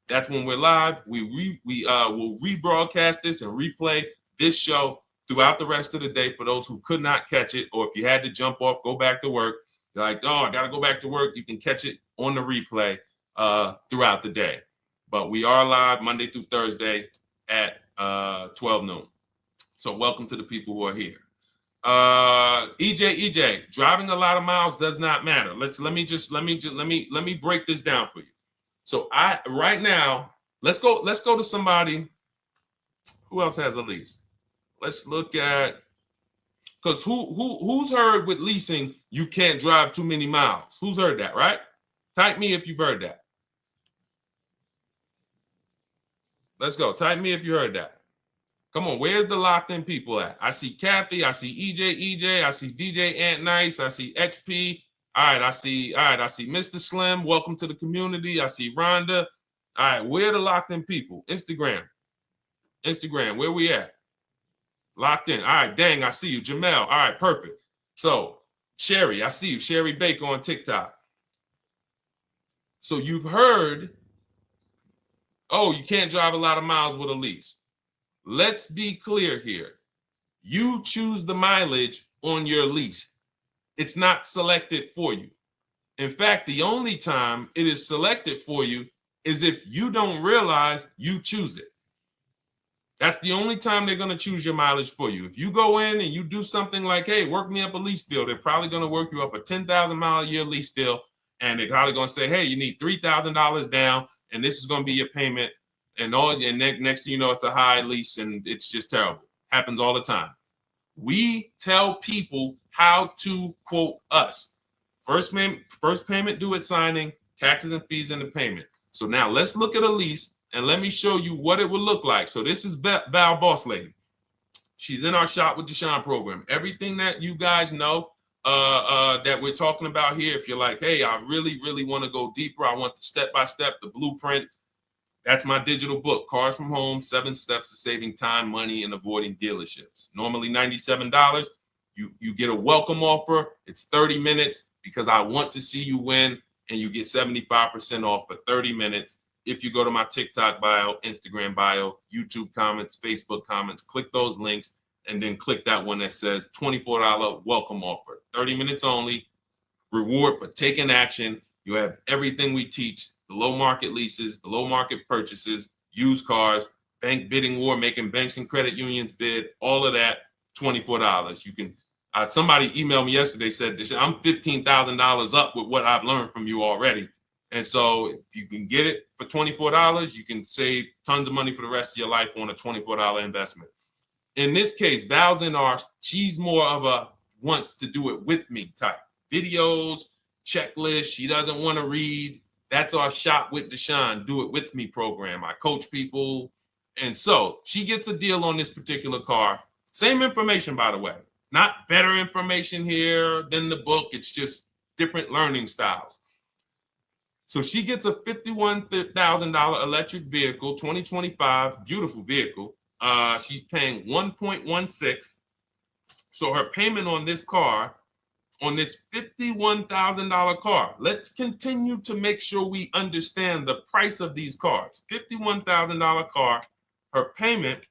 Speaker 1: that's when we're live. We will rebroadcast this and replay this show throughout the rest of the day for those who could not catch it, or if you had to jump off, go back to work. You're like, oh, I got to go back to work. You can catch it on the replay throughout the day. But we are live Monday through Thursday at 12 noon. So welcome to the people who are here. EJ, driving a lot of miles does not matter. Let me break this down for you. So right now, let's go to somebody who else has a lease. Let's look at, because who's heard with leasing you can't drive too many miles? Who's heard that, right? Type me if you've heard that. Let's go. Type me if you heard that. Come on, where's the locked in people at? I see Kathy, I see EJ, I see DJ Ant Nice, I see XP. All right, I see Mr. Slim. Welcome to the community. I see Rhonda. All right, where are the locked in people? Instagram, where we at? Locked in. All right, dang, I see you. Jamel. All right, perfect. So, Sherry, I see you. Sherry Baker on TikTok. So you've heard, oh, you can't drive a lot of miles with a lease. Let's be clear here. You choose the mileage on your lease. It's not selected for you. In fact, the only time it is selected for you is if you don't realize you choose it. That's the only time they're going to choose your mileage for you. If you go in and you do something like, hey, work me up a lease deal, they're probably going to work you up a 10,000 mile a year lease deal. And they're probably going to say, hey, you need $3,000 down, and this is going to be your payment. And next thing you know, it's a high lease, and it's just terrible. Happens all the time. We tell people how to quote us. First payment due at signing, taxes and fees in the payment. So now let's look at a lease, and let me show you what it would look like. So this is Val Boss Lady. She's in our Shop with Deshone program. Everything that you guys know that we're talking about here, if you're like, hey, I really, really want to go deeper, I want the step-by-step, the blueprint, that's my digital book, Cars from Home, 7 Steps to Saving Time, Money, and Avoiding Dealerships. Normally $97. You get a welcome offer. It's 30 minutes because I want to see you win, and you get 75% off for 30 minutes. If you go to my TikTok bio, Instagram bio, YouTube comments, Facebook comments, click those links, and then click that one that says $24 welcome offer. 30 minutes only, reward for taking action. You have everything we teach, the low market leases, the low market purchases, used cars, bank bidding war, making banks and credit unions bid, all of that, $24. You can, somebody emailed me yesterday, said, I'm $15,000 up with what I've learned from you already. And so if you can get it for $24, you can save tons of money for the rest of your life on a $24 investment. In this case, Val's in our, she's more of a wants to do it with me type. Videos, checklist, she doesn't want to read. That's our Shop with Deshone, do it with me program. I coach people. And so she gets a deal on this particular car. Same information, by the way. Not better information here than the book. It's just different learning styles. So she gets a $51,000 electric vehicle, 2025, beautiful vehicle. She's paying 1.16. So her payment on this car, on this $51,000 car, let's continue to make sure we understand the price of these cars. $51,000 car, her payment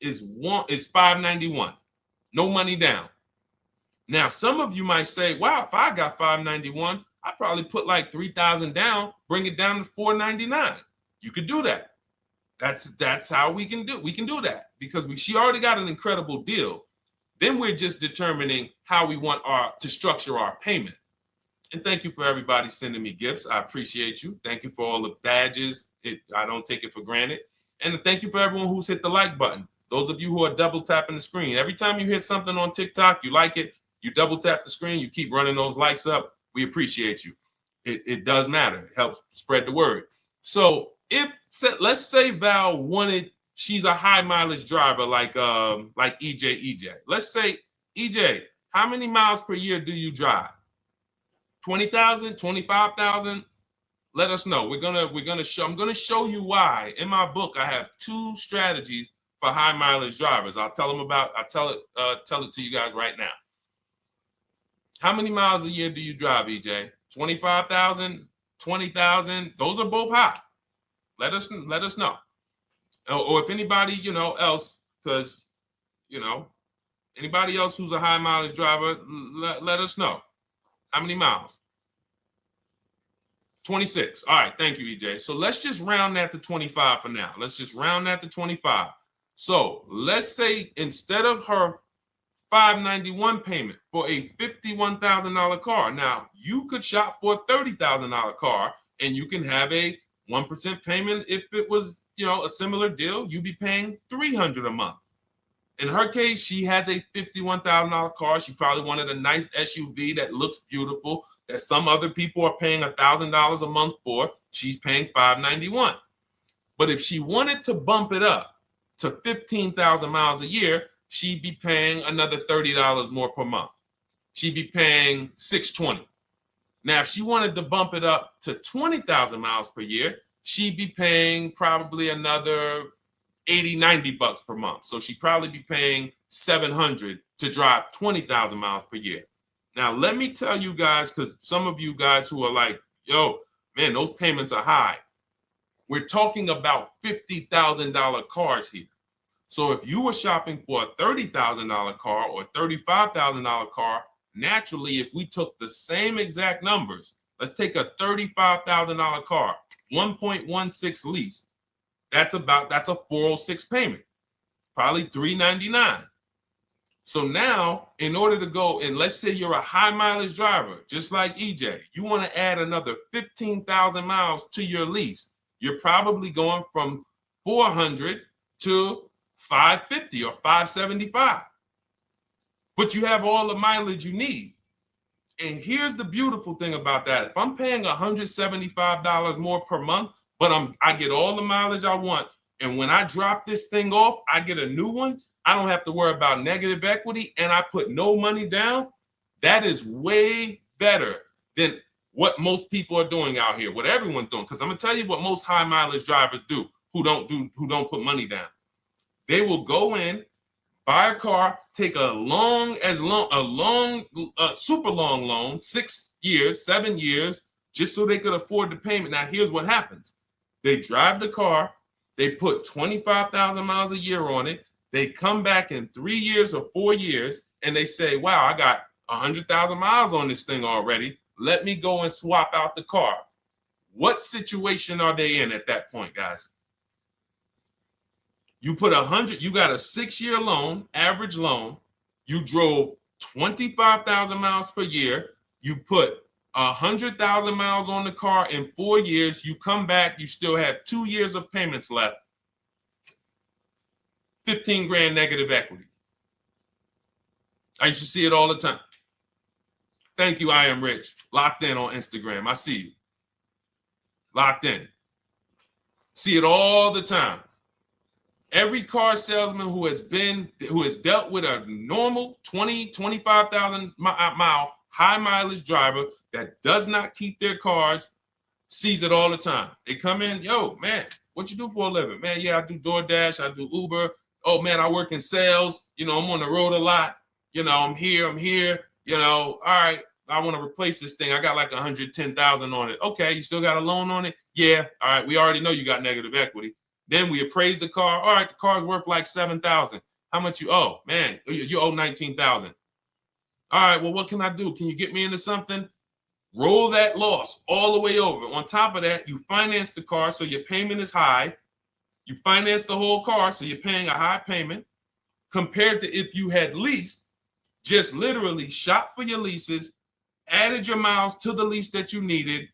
Speaker 1: is $591. No money down. Now, some of you might say, wow, if I got $591, I'd probably put like $3,000 down, bring it down to $499. You could do that. That's how we can do that because she already got an incredible deal. Then we're just determining how we want to structure our payment. And thank you for everybody sending me gifts. I appreciate you. Thank you for all the badges. I don't take it for granted. And thank you for everyone who's hit the like button. Those of you who are double tapping the screen. Every time you hit something on TikTok, you like it, you double tap the screen, you keep running those likes up. We appreciate you. It does matter. It helps spread the word. So let's say Val wanted, she's a high mileage driver like EJ. Let's say, EJ, how many miles per year do you drive? 20,000, 25,000? Let us know. I'm gonna show you why. In my book, I have 2 strategies for high mileage drivers. I'll tell it to you guys right now. How many miles a year do you drive, EJ? 25,000, 20,000? Those are both high. Let us know. Or if anybody, else, because, anybody else who's a high mileage driver, let us know. How many miles? 26. All right. Thank you, EJ. So let's just round that to 25 for now. Let's just round that to 25. So let's say instead of her $591 payment for a $51,000 car, now you could shop for a $30,000 car and you can have a 1% payment. If it was, a similar deal, you'd be paying $300 a month. In her case, she has a $51,000 car. She probably wanted a nice SUV that looks beautiful, that some other people are paying $1,000 a month for. She's paying $591. But if she wanted to bump it up to 15,000 miles a year, she'd be paying another $30 more per month. She'd be paying $620. Now, if she wanted to bump it up to 20,000 miles per year, she'd be paying probably another $80-90 per month. So she'd probably be paying $700 to drive 20,000 miles per year. Now, let me tell you guys, because some of you guys who are like, yo, man, those payments are high. We're talking about $50,000 cars here. So if you were shopping for a $30,000 car or $35,000 car, naturally, if we took the same exact numbers, let's take a $35,000 car, 1.16 lease. That's a 406 payment, probably $399. So now, in order to go, and let's say you're a high mileage driver, just like EJ, you want to add another 15,000 miles to your lease. You're probably going from 400 to 550 or 575. But you have all the mileage you need. And here's the beautiful thing about that. If I'm paying $175 more per month, but I get all the mileage I want, and when I drop this thing off, I get a new one, I don't have to worry about negative equity, and I put no money down. That is way better than what most people are doing out here, what everyone's doing. Because I'm gonna tell you what most high mileage drivers do who don't put money down. They will go in, buy a car, take a super long loan, 6 years, 7 years, just so they could afford the payment. Now, here's what happens. They drive the car, they put 25,000 miles a year on it. They come back in 3 years or 4 years, and they say, wow, I got 100,000 miles on this thing already. Let me go and swap out the car. What situation are they in at that point, guys? You put 100, you got a 6-year loan, average loan. You drove 25,000 miles per year. You put 100,000 miles on the car in 4 years. You come back, you still have 2 years of payments left. 15 grand negative equity. I used to see it all the time. Thank you, I am rich. Locked in on Instagram. I see you. Locked in. See it all the time. Every car salesman who has dealt with a normal 25,000 mile high mileage driver that does not keep their cars sees it all the time. They come in, yo, man, what you do for a living? Man, yeah, I do DoorDash, I do Uber. Oh man, I work in sales. You know, I'm on the road a lot. You know, I'm here. You know, all right, I want to replace this thing. I got like 110,000 on it. Okay, you still got a loan on it? Yeah. All right, we already know you got negative equity. Then we appraise the car. All right, the car's worth like 7,000. How much you owe? Man, you owe 19,000. All right, well, what can I do? Can you get me into something? Roll that loss all the way over. On top of that, you finance the car, so your payment is high. You finance the whole car, so you're paying a high payment compared to if you had leased, just literally shop for your leases, added your miles to the lease that you needed.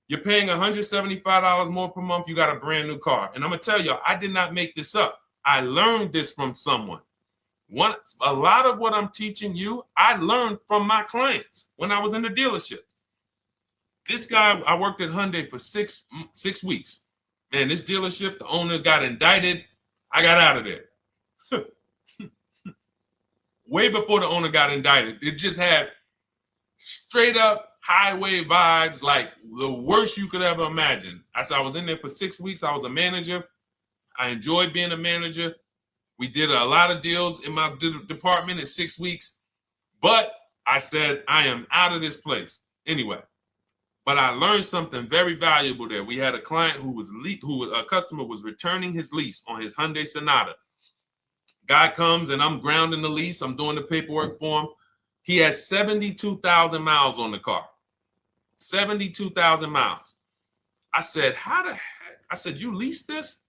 Speaker 1: You're paying $175 more per month. You got a brand new car. And I'm going to tell you, I did not make this up. I learned this from someone. A lot of what I'm teaching you, I learned from my clients when I was in the dealership. This guy, I worked at Hyundai for six weeks. Man, this dealership, the owners got indicted. I got out of there. Way before the owner got indicted. It just had straight up highway vibes, like the worst you could ever imagine. As I was in there for 6 weeks, I was a manager. I enjoyed being a manager. We did a lot of deals in my department in 6 weeks. But I said, I am out of this place. Anyway. But I learned something very valuable there. We had a client a customer was returning his lease on his Hyundai Sonata. Guy comes and I'm grounding the lease. I'm doing the paperwork for him. He has 72,000 miles on the car. 72,000 miles. I said, how the heck? I said, you lease this?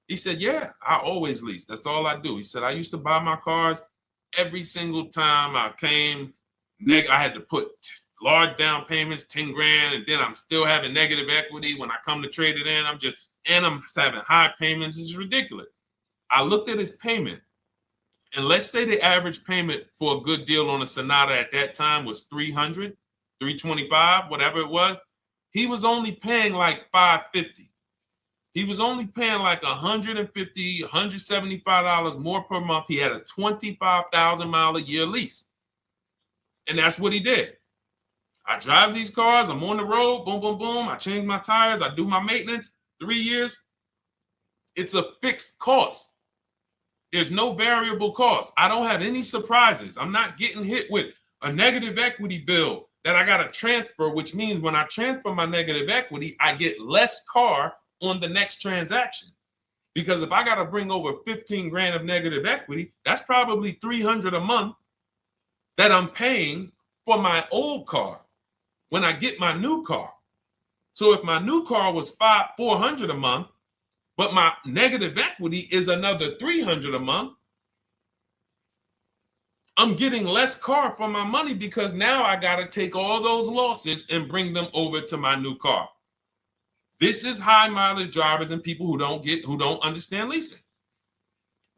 Speaker 1: He said, yeah, I always lease. That's all I do. He said, I used to buy my cars every single time I came. I had to put large down payments, 10 grand, and then I'm still having negative equity when I come to trade it in. I'm having high payments. It's ridiculous. I looked at his payment, and let's say the average payment for a good deal on a Sonata at that time was $300, $325, whatever it was. He was only paying like $550. He was only paying like $150, $175 more per month. He had a 25,000 mile a year lease. And that's what he did. I drive these cars. I'm on the road. Boom, boom, boom. I change my tires. I do my maintenance. 3 years. It's a fixed cost. There's no variable cost. I don't have any surprises. I'm not getting hit with a negative equity bill that I got to transfer, which means when I transfer my negative equity, I get less car on the next transaction. Because if I got to bring over 15 grand of negative equity, that's probably 300 a month that I'm paying for my old car when I get my new car. So if my new car was 400 a month, but my negative equity is another 300 a month, I'm getting less car for my money because now I got to take all those losses and bring them over to my new car. This is high mileage drivers and people who don't understand leasing.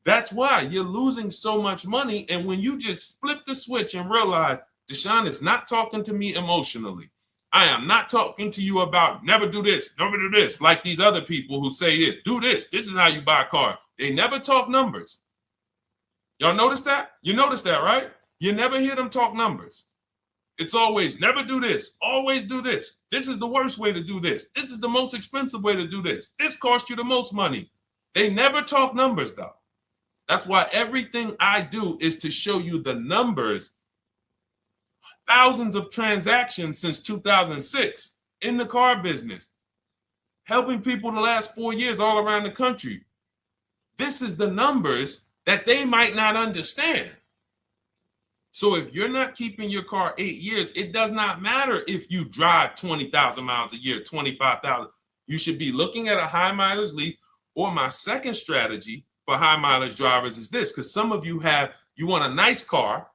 Speaker 1: That's why you're losing so much money. And when you just flip the switch and realize Deshone is not talking to me emotionally, I am not talking to you about never do this, never do this, like these other people who say this, do this. This is how you buy a car. They never talk numbers. Y'all notice that? You notice that, right? You never hear them talk numbers. It's always never do this, always do this. This is the worst way to do this. This is the most expensive way to do this. This costs you the most money. They never talk numbers, though. That's why everything I do is to show you the numbers. Thousands of transactions since 2006 in the car business, helping people the last 4 years all around the country. This is the numbers that they might not understand. So if you're not keeping your car 8 years, it does not matter if you drive 20,000 miles a year, 25,000. You should be looking at a high mileage lease. Or my second strategy for high mileage drivers is this, because some of you want a nice car.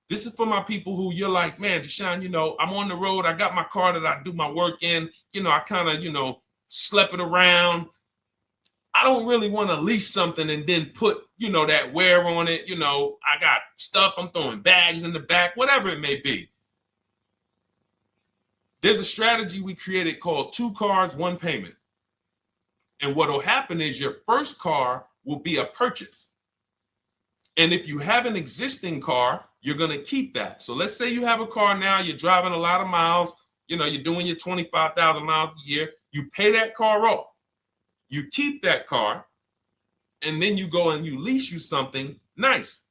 Speaker 1: This is for my people who you're like, man, Deshone, I'm on the road. I got my car that I do my work in. I kind of, slep it around. I don't really want to lease something and then put, that wear on it. I got stuff. I'm throwing bags in the back, whatever it may be. There's a strategy we created called 2 cars, 1 payment. And what will happen is your first car will be a purchase. And if you have an existing car, you're going to keep that. So let's say you have a car now, you're driving a lot of miles, you're doing your 25,000 miles a year. You pay that car off. You keep that car, and then you go and you lease you something nice,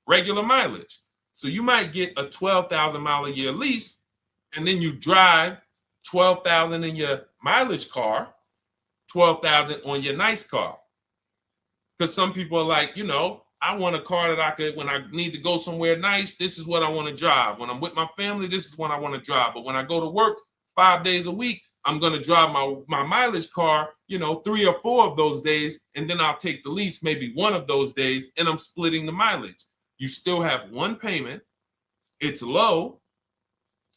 Speaker 1: regular mileage. So you might get a 12,000 mile a year lease, and then you drive 12,000 in your mileage car, 12,000 on your nice car. Because some people are like, I want a car that I could, when I need to go somewhere nice, this is what I want to drive. When I'm with my family, this is what I want to drive. But when I go to work 5 days a week, I'm going to drive my mileage car, 3 or 4 of those days, and then I'll take the lease maybe 1 of those days, and I'm splitting the mileage. You still have 1 payment. It's low.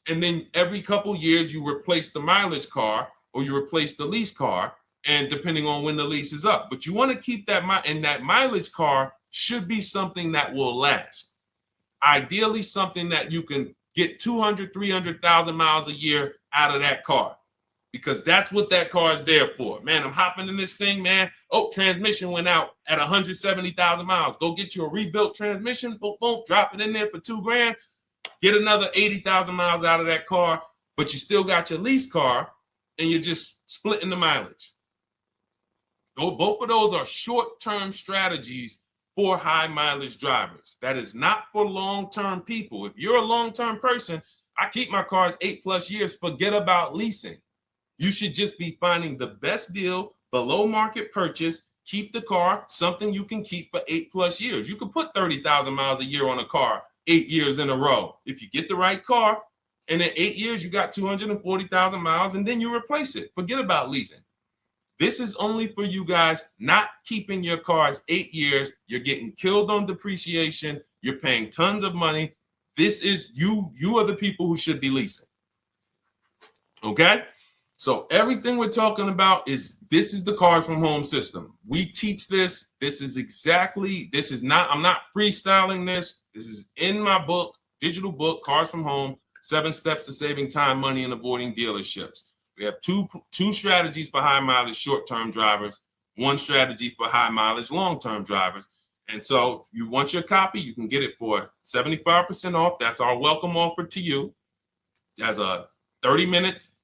Speaker 1: And then every couple years, you replace the mileage car or you replace the lease car, and depending on when the lease is up. But you want to keep that, and that mileage car should be something that will last. Ideally, something that you can get 200, 300,000 miles a year out of that car. Because that's what that car is there for. Man, I'm hopping in this thing, man. Oh, transmission went out at 170,000 miles. Go get you a rebuilt transmission. Boom, boom, drop it in there for $2 grand. Get another 80,000 miles out of that car, but you still got your lease car, and you're just splitting the mileage. Both of those are short-term strategies for high mileage drivers. That is not for long-term people. If you're a long-term person, I keep my cars 8+ years. Forget about leasing. You should just be finding the best deal, below market purchase, keep the car, something you can keep for 8+ years. You can put 30,000 miles a year on a car 8 years in a row. If you get the right car, and in 8 years, you got 240,000 miles, and then you replace it. Forget about leasing. This is only for you guys not keeping your cars 8 years. You're getting killed on depreciation. You're paying tons of money. This is you are the people who should be leasing. Okay? So everything we're talking about this is the Cars from Home system. We teach this. I'm not freestyling this. This is in my book, digital book, Cars from Home, 7 Steps to Saving Time, Money, and Avoiding Dealerships. We have two strategies for high mileage short-term drivers, 1 strategy for high mileage long-term drivers. And so if you want your copy, you can get it for 75% off. That's our welcome offer to you. As a 30 minutes.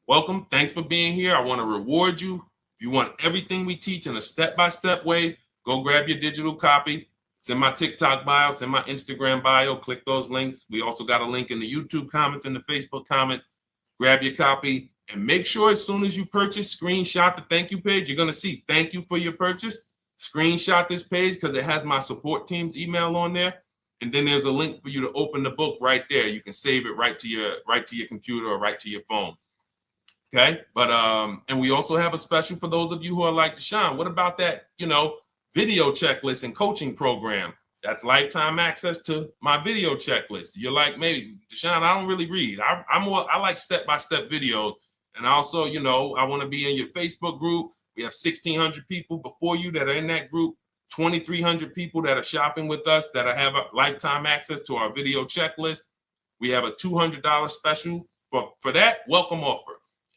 Speaker 1: Welcome. Thanks for being here. I want to reward you. If you want everything we teach in a step-by-step way, go grab your digital copy. It's in my TikTok bio. It's in my Instagram bio. Click those links. We also got a link in the YouTube comments and the Facebook comments. Grab your copy and make sure as soon as you purchase, screenshot the thank you page. You're going to see thank you for your purchase. screenshot this page because it has my support team's email on there. And then there's a link for you to open the book right there. You can save it right to your computer or right to your phone. Okay, but and we also have a special for those of you who are like Deshone. What about that, video checklist and coaching program? That's lifetime access to my video checklist. You're like, maybe Deshone, I don't really read. I like step-by-step videos. And also, I want to be in your Facebook group. We have 1,600 people before you that are in that group. 2,300 people that are shopping with us that have a lifetime access to our video checklist. We have a $200 special for that welcome offer.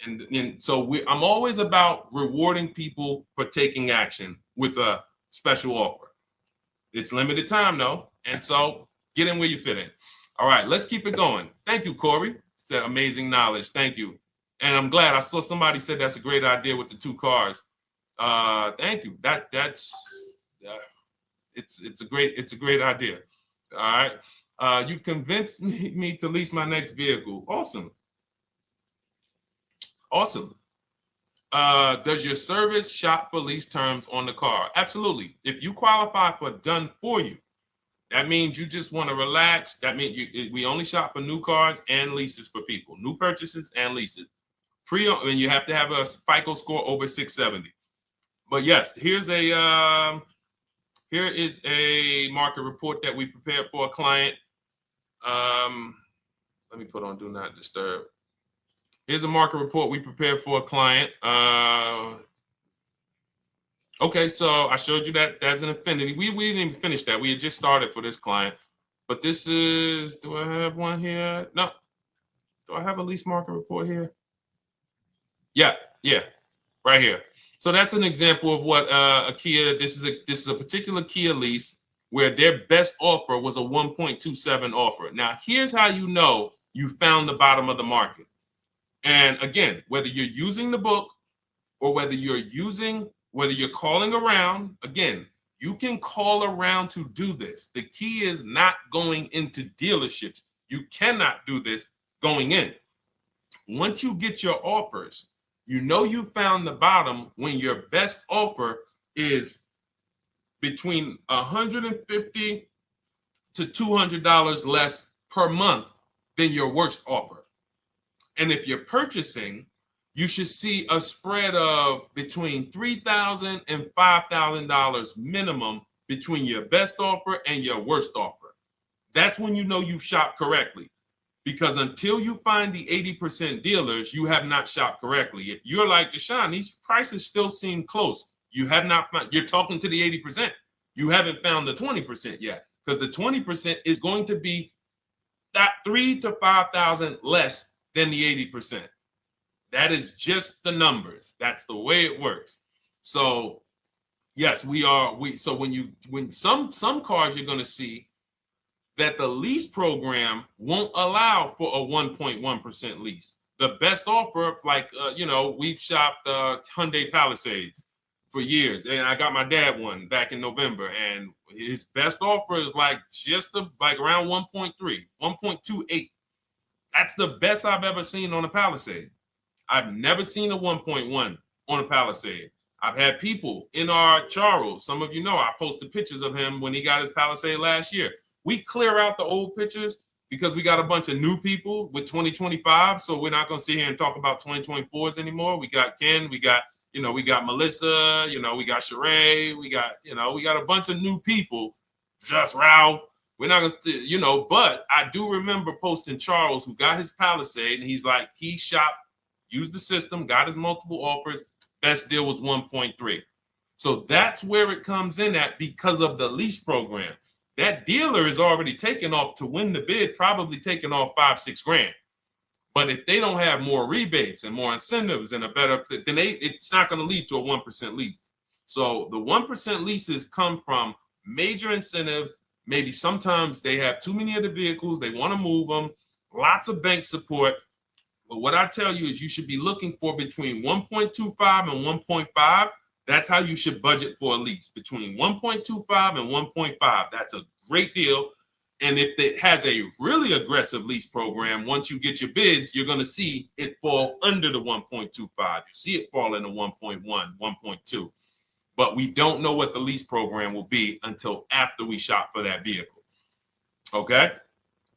Speaker 1: And so I'm always about rewarding people for taking action with a special offer. It's limited time though. And so get in where you fit in. All right, let's keep it going. Thank you, Corey. Said amazing knowledge. Thank you. And I'm glad I saw somebody said that's a great idea with the 2 cars. Thank you. It's a great idea. All right. You've convinced me to lease my next vehicle. Awesome. Awesome. Does your service shop for lease terms on the car? Absolutely. If you qualify for done for you, that means you just want to relax. That means we only shop for new cars and leases for people, new purchases and leases. And you have to have a FICO score over 670. But yes, here is a market report that we prepared for a client. Let me put on Do Not Disturb. Here's a market report we prepared for a client. Okay, so I showed you that that's an affinity. We didn't even finish that. We had just started for this client. But this is, do I have one here? No. Do I have a lease market report here? Yeah, right here. So that's an example of what a Kia, this is a particular Kia lease where their best offer was a 1.27 offer. Now, here's how you know you found the bottom of the market. And again, whether you're using the book or whether you're calling around, again, you can call around to do this. The key is not going into dealerships. You cannot do this going in. Once you get your offers, you know you found the bottom when your best offer is between $150 to $200 less per month than your worst offer. And if you're purchasing, you should see a spread of between $3,000 and $5,000 minimum between your best offer and your worst offer. That's when you know you've shopped correctly. Because until you find the 80% dealers, you have not shopped correctly. If you're like Deshone, these prices still seem close. You have not found, you're talking to the 80%. You haven't found the 20% yet. Because the 20% is going to be that $3,000 to $5,000 less than the 80%. That is just the numbers. That's the way it works. So yes, so when some cars you're going to see that the lease program won't allow for a 1.1% lease. The best offer, like, we've shopped Hyundai Palisades for years. And I got my dad one back in November. And his best offer is like around 1.3, 1.28. That's the best I've ever seen on a Palisade. I've never seen a 1.1 on a Palisade. I've had people in our Charles. Some of you know I posted pictures of him when he got his Palisade last year. We clear out the old pictures because we got a bunch of new people with 2025. So we're not going to sit here and talk about 2024s anymore. We got Ken, we got Melissa, we got Sheree, we got a bunch of new people, just Ralph. We're not going to, but I do remember posting Charles who got his Palisade and he's like, he shopped, used the system, got his multiple offers. Best deal was 1.3. So that's where it comes in at because of the lease program. That dealer is already taken off to win the bid, probably taking off $5-6 grand. But if they don't have more rebates and more incentives and a better, then it's not going to lead to a 1% lease. So the 1% leases come from major incentives. Maybe sometimes they have too many of the vehicles. They want to move them. Lots of bank support. But what I tell you is you should be looking for between 1.25 and 1.5. That's how you should budget for a lease, between 1.25 and 1.5. That's a great deal. And if it has a really aggressive lease program, once you get your bids, you're going to see it fall under the 1.25. You see it fall into 1.1, 1.2. but we don't know what the lease program will be until after we shop for that vehicle. Okay?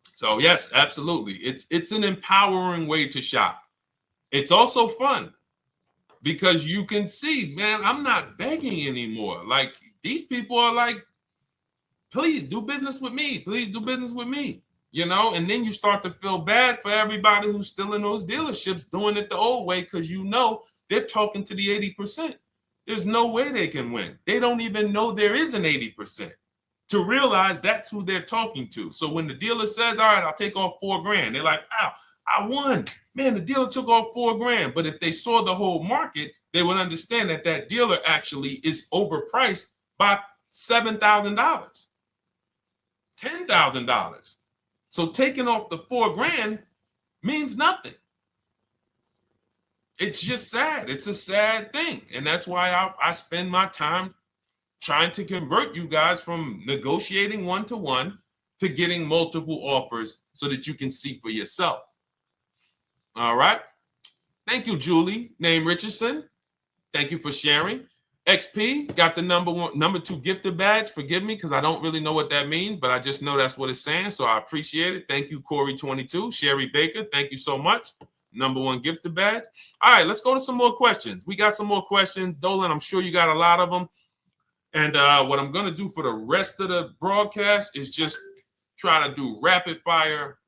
Speaker 1: So yes, absolutely. It's an empowering way to shop. It's also fun because you can see, man, I'm not begging anymore. Like these people are like, please do business with me. Please do business with me. And then you start to feel bad for everybody who's still in those dealerships doing it the old way because they're talking to the 80%. There's no way they can win. They don't even know there is an 80% to realize that's who they're talking to. So when the dealer says, all right, I'll take off $4,000, they're like, wow, I won. Man, the dealer took off $4,000. But if they saw the whole market, they would understand that that dealer actually is overpriced by $7,000, $10,000. So taking off the $4,000 means nothing. It's just sad. It's a sad thing. And that's why I spend my time trying to convert you guys from negotiating one-to-one to getting multiple offers so that you can see for yourself. All right. Thank you, Julie, name Richardson. Thank you for sharing. XP got the number 2 gifted badge. Forgive me because I don't really know what that means, but I just know that's what it's saying. So I appreciate it. Thank you, Corey22. Sherry Baker, thank you so much. Number 1 gifted badge. All right, let's go to some more questions. We got some more questions. Dolan, I'm sure you got a lot of them. And what I'm going to do for the rest of the broadcast is just try to do rapid fire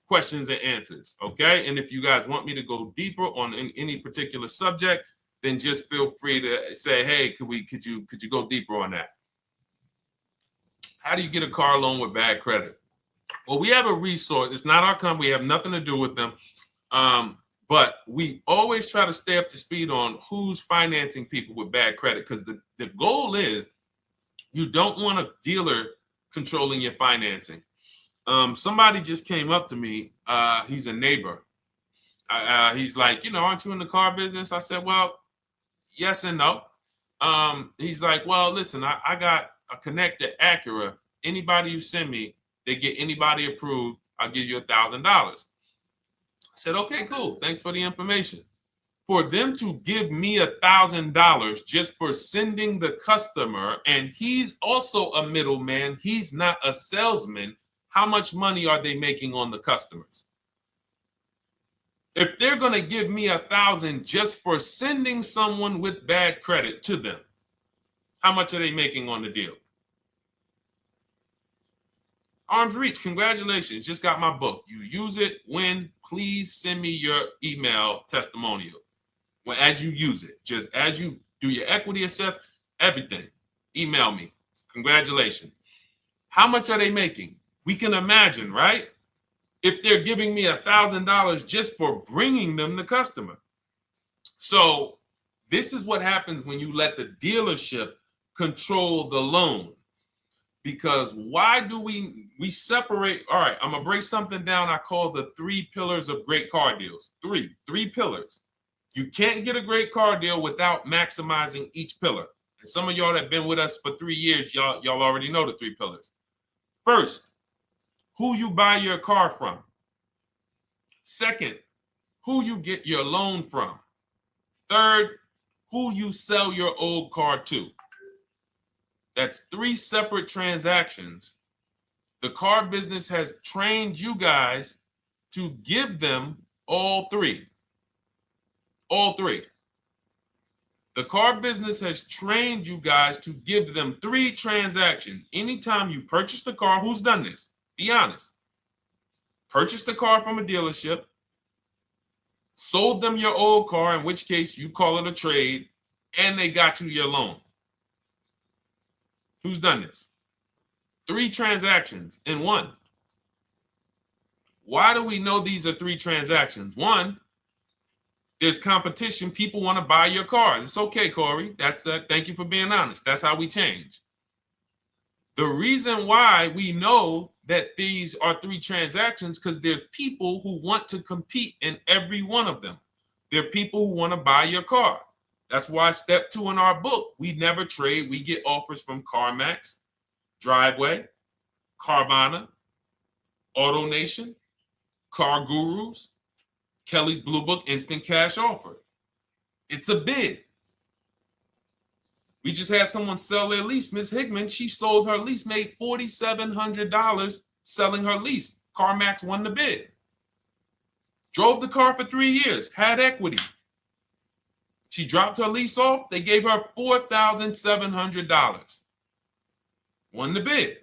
Speaker 1: questions and answers. Okay. And if you guys want me to go deeper on any particular subject, then just feel free to say, hey, could you go deeper on that? How do you get a car loan with bad credit? Well, we have a resource. It's not our company. We have nothing to do with them. But we always try to stay up to speed on who's financing people with bad credit, because the goal is you don't want a dealer controlling your financing. Somebody just came up to me. He's a neighbor. He's like, aren't you in the car business? I said, well, yes and no. He's like, well, listen, I got a connected Acura. Anybody you send me, they get anybody approved, I'll give you $1,000. I said, okay, cool. Thanks for the information. For them to give me $1,000 just for sending the customer, and he's also a middleman, he's not a salesman, how much money are they making on the customers? If they're going to give me $1,000 just for sending someone with bad credit to them, how much are they making on the deal? Arms Reach, congratulations. Just got my book. You use it when, please send me your email testimonial. Well, as you use it, just as you do your equity assess, everything, email me. Congratulations. How much are they making? We can imagine, right? If they're giving me $1,000 just for bringing them the customer. So this is what happens when you let the dealership control the loan. Because why do we separate? All right, I'm gonna break something down I call the 3 pillars of great car deals. Three pillars. You can't get a great car deal without maximizing each pillar. And some of y'all that have been with us for 3 years, y'all already know the 3 pillars. First, who you buy your car from. Second, who you get your loan from. Third, who you sell your old car to. That's 3 separate transactions. The car business has trained you guys to give them all 3. All 3. The car business has trained you guys to give them 3 transactions. Anytime you purchase the car, who's done this? Be honest. Purchased the car from a dealership, sold them your old car, in which case you call it a trade, and they got you your loan. Who's done this? 3 transactions in one. Why do we know these are 3 transactions? One, there's competition. People want to buy your car. It's okay, Corey. That's that. Thank you for being honest. That's how we change. The reason why we know that these are 3 transactions because there's people who want to compete in every one of them. There are people who want to buy your car. That's why step 2 in our book, we never trade. We get offers from CarMax, Driveway, Carvana, AutoNation, Car Gurus, Kelly's Blue Book Instant Cash Offer. It's a bid. We just had someone sell their lease. Miss Hickman, she sold her lease, made $4,700 selling her lease. CarMax won the bid. Drove the car for 3 years, had equity. She dropped her lease off. They gave her $4,700. Won the bid.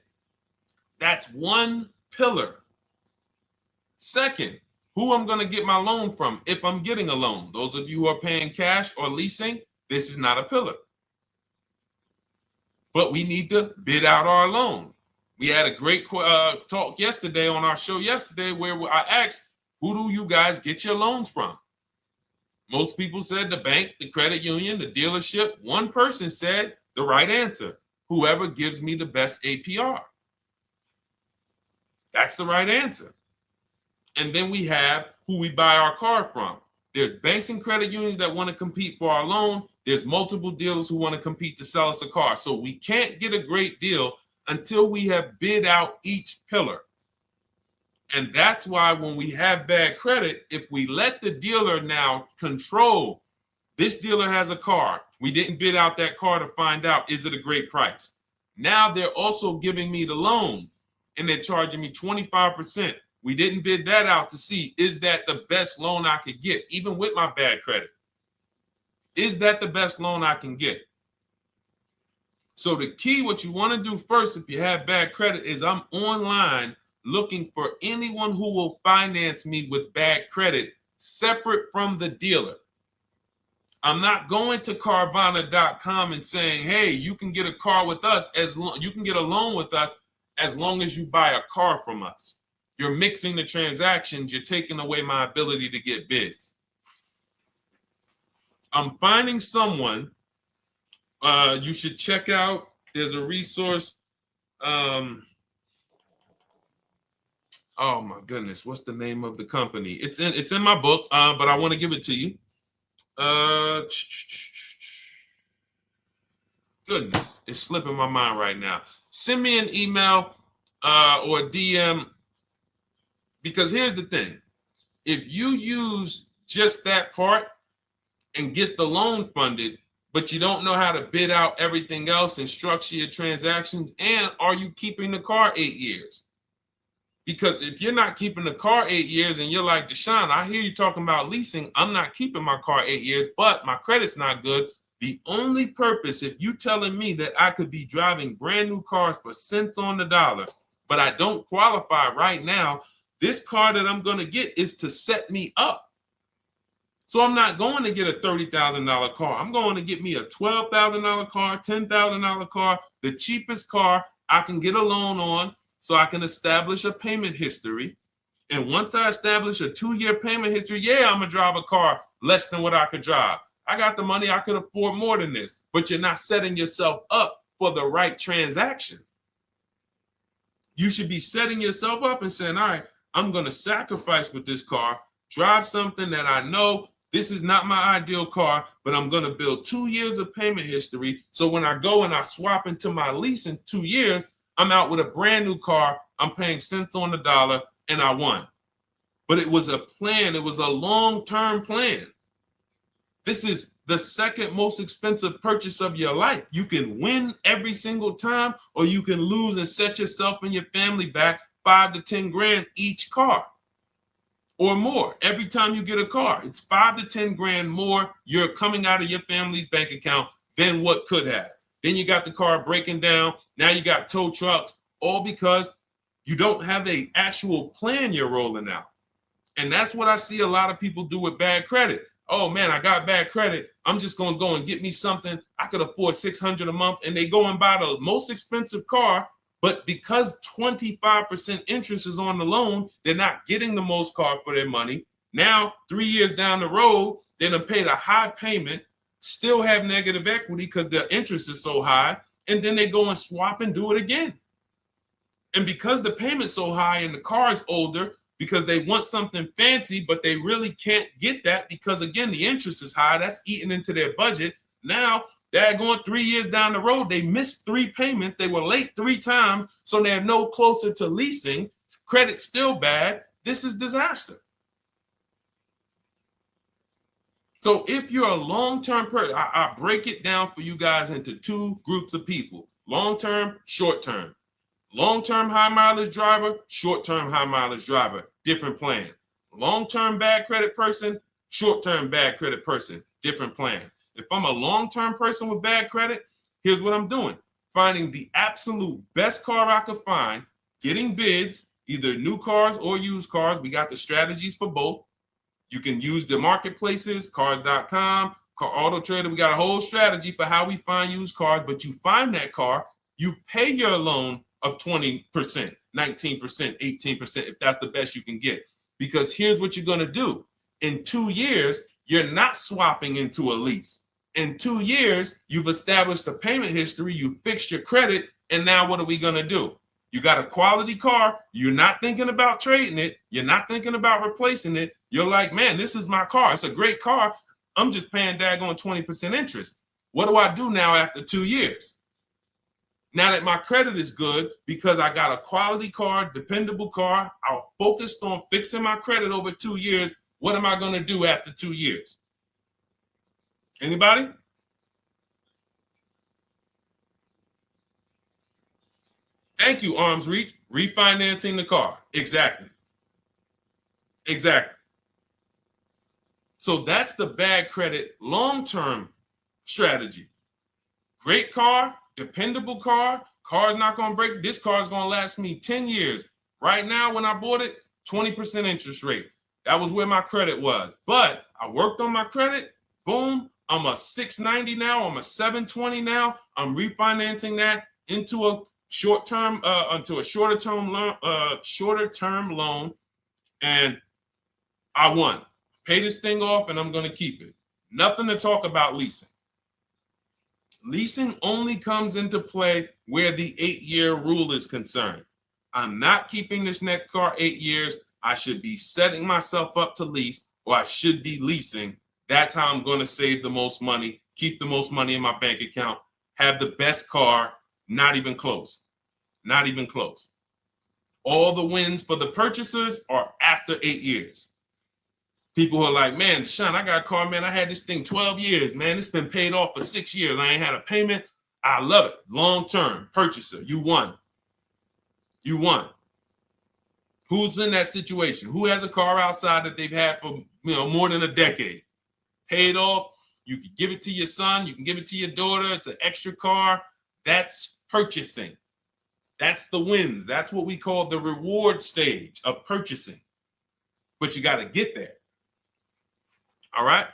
Speaker 1: That's one pillar. Second, who I'm going to get my loan from if I'm getting a loan. Those of you who are paying cash or leasing, this is not a pillar. But we need to bid out our loan. We had a great talk yesterday on our show yesterday where I asked, who do you guys get your loans from? Most people said the bank, the credit union, the dealership. One person said the right answer, whoever gives me the best APR. That's the right answer. And then we have who we buy our car from. There's banks and credit unions that want to compete for our loan. There's multiple dealers who want to compete to sell us a car. So we can't get a great deal until we have bid out each pillar. And that's why when we have bad credit, if we let the dealer now control, this dealer has a car. We didn't bid out that car to find out, is it a great price? Now they're also giving me the loan and they're charging me 25%. We didn't bid that out to see, is that the best loan I could get, even with my bad credit? Is that the best loan I can get? So the key, what you want to do first if you have bad credit is I'm online looking for anyone who will finance me with bad credit separate from the dealer. I'm not going to Carvana.com and saying, hey, you can get a car with us you can get a loan with us as long as you buy a car from us. You're mixing the transactions. You're taking away my ability to get bids. I'm finding someone you should check out. There's a resource. Oh my goodness, what's the name of the company? It's in my book, but I want to give it to you. Goodness, it's slipping my mind right now. Send me an email or a DM, because here's the thing. If you use just that part and get the loan funded, but you don't know how to bid out everything else and structure your transactions, and are you keeping the car 8 years? Because if you're not keeping the car 8 years and you're like, Deshone, I hear you talking about leasing. I'm not keeping my car 8 years, but my credit's not good. The only purpose, if you telling me that I could be driving brand new cars for cents on the dollar, but I don't qualify right now, this car that I'm going to get is to set me up. So I'm not going to get a $30,000 car. I'm going to get me a $12,000 car, $10,000 car, the cheapest car I can get a loan on, so I can establish a payment history. And once I establish a 2-year payment history, yeah, I'm going to drive a car less than what I could drive. I got the money. I could afford more than this. But you're not setting yourself up for the right transaction. You should be setting yourself up and saying, all right, I'm going to sacrifice with this car, drive something that I know this is not my ideal car, but I'm going to build 2 years of payment history. So when I go and I swap into my lease in 2 years, I'm out with a brand new car. I'm paying cents on the dollar, and I won. But it was a plan. It was a long-term plan. This is the second most expensive purchase of your life. You can win every single time, or you can lose and set yourself and your family back 5 to 10 grand each car or more. Every time you get a car, it's 5 to 10 grand more you're coming out of your family's bank account than what could have. Then you got the car breaking down. Now you got tow trucks, all because you don't have an actual plan you're rolling out. And that's what I see a lot of people do with bad credit. Oh man, I got bad credit. I'm just going to go and get me something. I could afford $600 a month. And they go and buy the most expensive car. But because 25% interest is on the loan, they're not getting the most car for their money. Now, 3 years down the road, they're going to pay the high payment, still have negative equity because the interest is so high, and then they go and swap and do it again. And because the payment's so high and the car is older, because they want something fancy, but they really can't get that because, again, the interest is high. That's eating into their budget. Now they're going 3 years down the road. They missed 3 payments. They were late 3 times, so they're no closer to leasing. Credit's still bad. This is disaster. So if you're a long-term person, I break it down for you guys into two groups of people: long-term, short-term. Long-term high mileage driver, short-term high mileage driver, different plan. Long-term bad credit person, short-term bad credit person, different plan. If I'm a long-term person with bad credit, here's what I'm doing: finding the absolute best car I could find, getting bids, either new cars or used cars. We got the strategies for both. You can use the marketplaces, cars.com, Car Auto Trader. We got a whole strategy for how we find used cars, but you find that car, you pay your loan of 20%, 19%, 18%, if that's the best you can get. Because here's what you're going to do. In 2 years, you're not swapping into a lease. In 2 years, you've established a payment history, you fixed your credit, and now what are we going to do? You got a quality car. You're not thinking about trading it. You're not thinking about replacing it. You're like, man, this is my car. It's a great car. I'm just paying daggone 20% interest. What do I do now after 2 years? Now that my credit is good because I got a quality car, dependable car, I'm focused on fixing my credit over 2 years. What am I going to do after 2 years? Anybody? Thank you, Arms Reach. Refinancing the car. Exactly. Exactly. So that's the bad credit long-term strategy. Great car, dependable car, car's not going to break. This car is going to last me 10 years. Right now, when I bought it, 20% interest rate. That was where my credit was. But I worked on my credit. Boom. I'm a 690 now. I'm a 720 now. I'm refinancing that into a short-term, into a shorter-term loan, and I won. Pay this thing off, and I'm going to keep it. Nothing to talk about leasing. Leasing only comes into play where the 8-year rule is concerned. I'm not keeping this next car 8 years. I should be setting myself up to lease, or I should be leasing. That's how I'm going to save the most money, keep the most money in my bank account, have the best car. Not even close. Not even close. All the wins for the purchasers are after 8 years. People who are like, man, Deshone, I got a car, man. I had this thing 12 years, man. It's been paid off for 6 years. I ain't had a payment. I love it. Long-term purchaser. You won. You won. Who's in that situation? Who has a car outside that they've had for more than a decade? Paid off. You can give it to your son. You can give it to your daughter. It's an extra car. That's purchasing. That's the wins. That's what we call the reward stage of purchasing. But you got to get there. All right.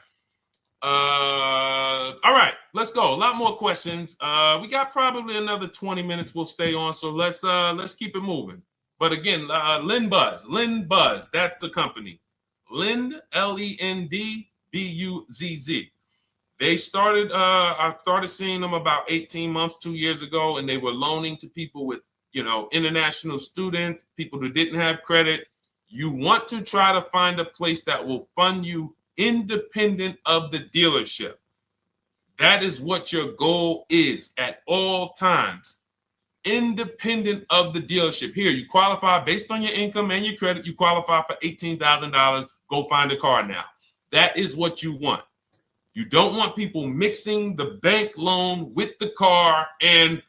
Speaker 1: All right, let's go. A lot more questions. We got probably another 20 minutes we'll stay on, so let's keep it moving. But again, Lend Buzz, that's the company. Lend, Lendbuzz. They started, I started seeing them about 18 months, 2 years ago, and they were loaning to people with, international students, people who didn't have credit. You want to try to find a place that will fund you independent of the dealership. That is what your goal is at all times. Independent of the dealership. Here, you qualify based on your income and your credit. You qualify for $18,000. Go find a car now. That is what you want. You don't want people mixing the bank loan with the car and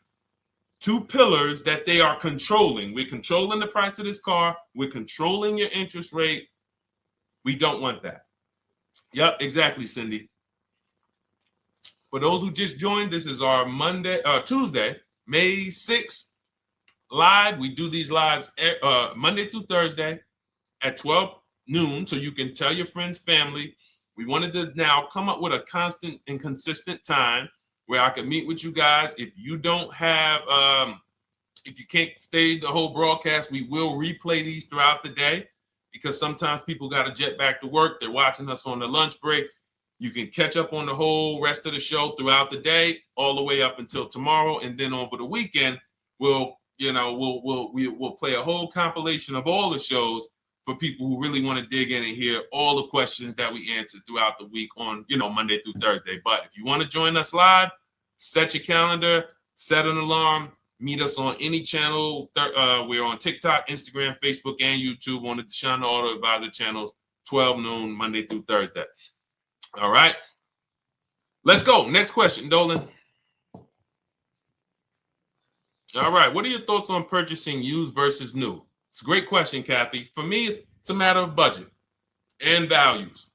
Speaker 1: two pillars that they are controlling. We're controlling the price of this car. We're controlling your interest rate. We don't want that. Yep, exactly, Cindy. For those who just joined, this is our Tuesday, May 6th live. We do these lives Monday through Thursday at 12 noon, so you can tell your friends, family. We wanted to now come up with a constant and consistent time where I can meet with you guys. If you don't have, if you can't stay the whole broadcast, we will replay these throughout the day because sometimes people got to jet back to work. They're watching us on the lunch break. You can catch up on the whole rest of the show throughout the day, all the way up until tomorrow, and then over the weekend, we'll play a whole compilation of all the shows for people who really want to dig in and hear all the questions that we answered throughout the week on, Monday through Thursday. But if you want to join us live, set your calendar, set an alarm, meet us on any channel. We're on TikTok, Instagram, Facebook, and YouTube on the Deshone the Auto Advisor channels, 12 noon, Monday through Thursday. All right. Let's go. Next question, Dolan. All right. What are your thoughts on purchasing used versus new? It's a great question, Kathy. For me, it's a matter of budget and values.